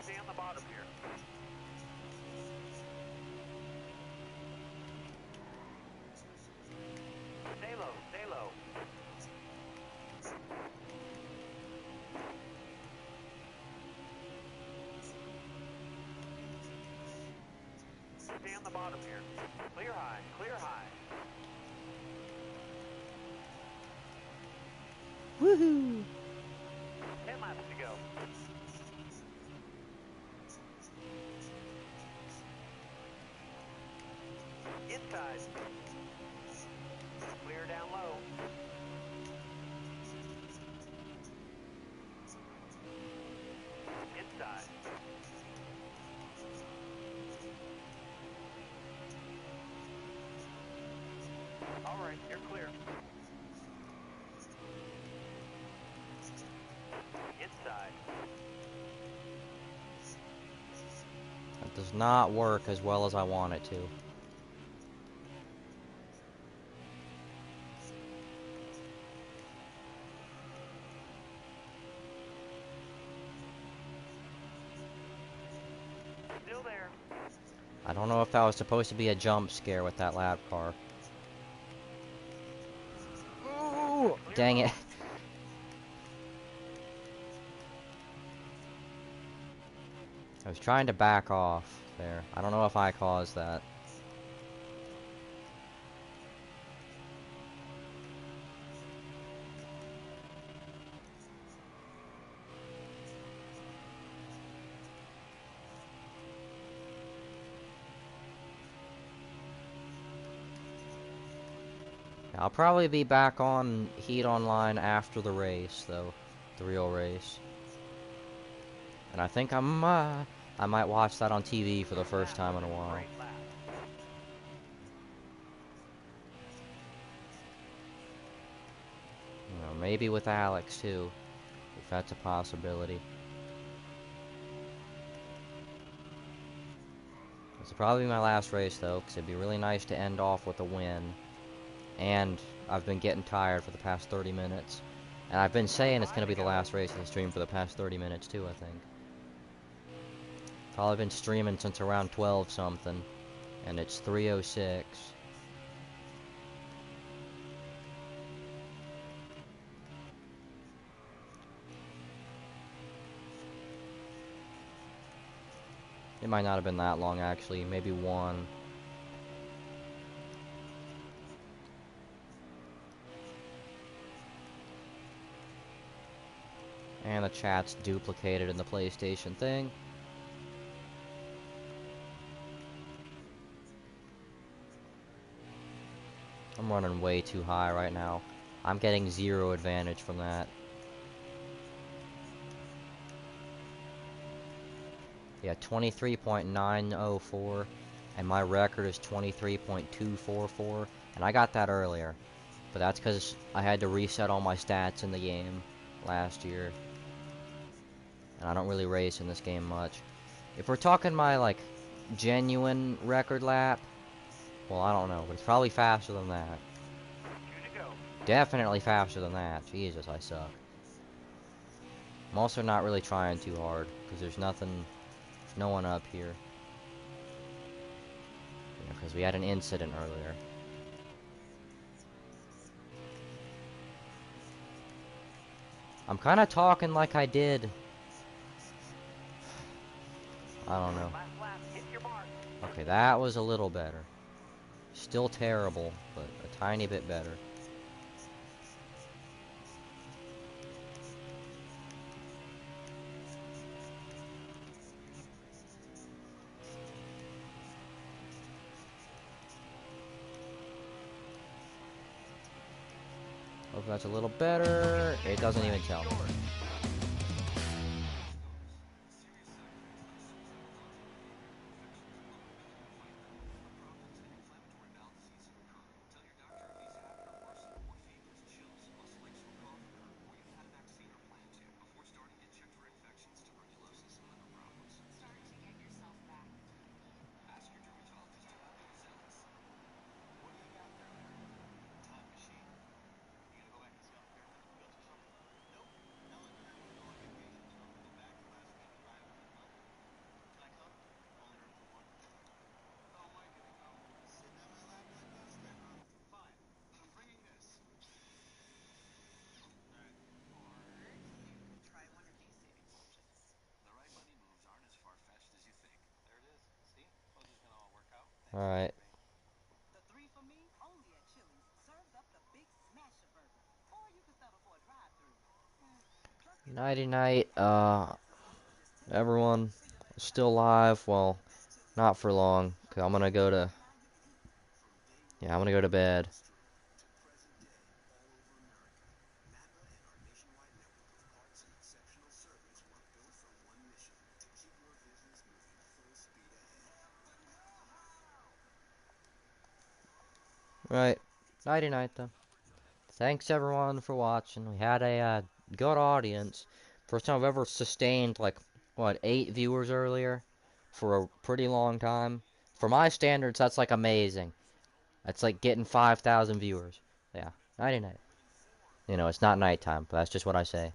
Stay on the bottom here. Stay low, stay low. Stay on the bottom here. Clear high, clear high.
Woohoo!
10 laps to go. Inside. Clear down low. Inside. All right, you're clear. Inside.
That does not work as well as I want it to.
Still there.
I don't know if that was supposed to be a jump scare with that lap car. Ooh, dang it. I was trying to back off there. I don't know if I caused that. I'll probably be back on Heat Online after the race, though. The real race. And I think I might watch that on TV for the first time in a while.
Great lap.
Maybe with Alex too, if that's a possibility. This will probably be my last race though, because it'd be really nice to end off with a win. And I've been getting tired for the past 30 minutes. And I've been saying it's going to be the last race of the stream for the past 30 minutes too, I think. Probably been streaming since around 12 something. And it's 3:06. It might not have been that long actually, maybe one. And the chat's duplicated in the PlayStation thing. I'm running way too high right now. I'm getting zero advantage from that. Yeah, 23.904, and my record is 23.244, and I got that earlier. But that's because I had to reset all my stats in the game last year. And I don't really race in this game much. If we're talking my, like, genuine record lap, well, I don't know, but it's probably faster than that. Definitely faster than that. Jesus, I suck. I'm also not really trying too hard, because there's no one up here. Because we had an incident earlier. I'm kind of talking like I did. I don't know. Okay, that was a little better. Still terrible, but a tiny bit better. Hope that's a little better. It doesn't even tell me. Alright. Nighty night, everyone. Still live, well, not for long, cause I'm gonna go to, yeah, I'm gonna go to bed. Right. Nighty night, though. Thanks everyone for watching. We had a good audience. First time I've ever sustained like what 8 viewers earlier for a pretty long time. For my standards, that's like amazing. That's like getting 5,000 viewers. Yeah, nighty night. You know, it's not nighttime, but that's just what I say.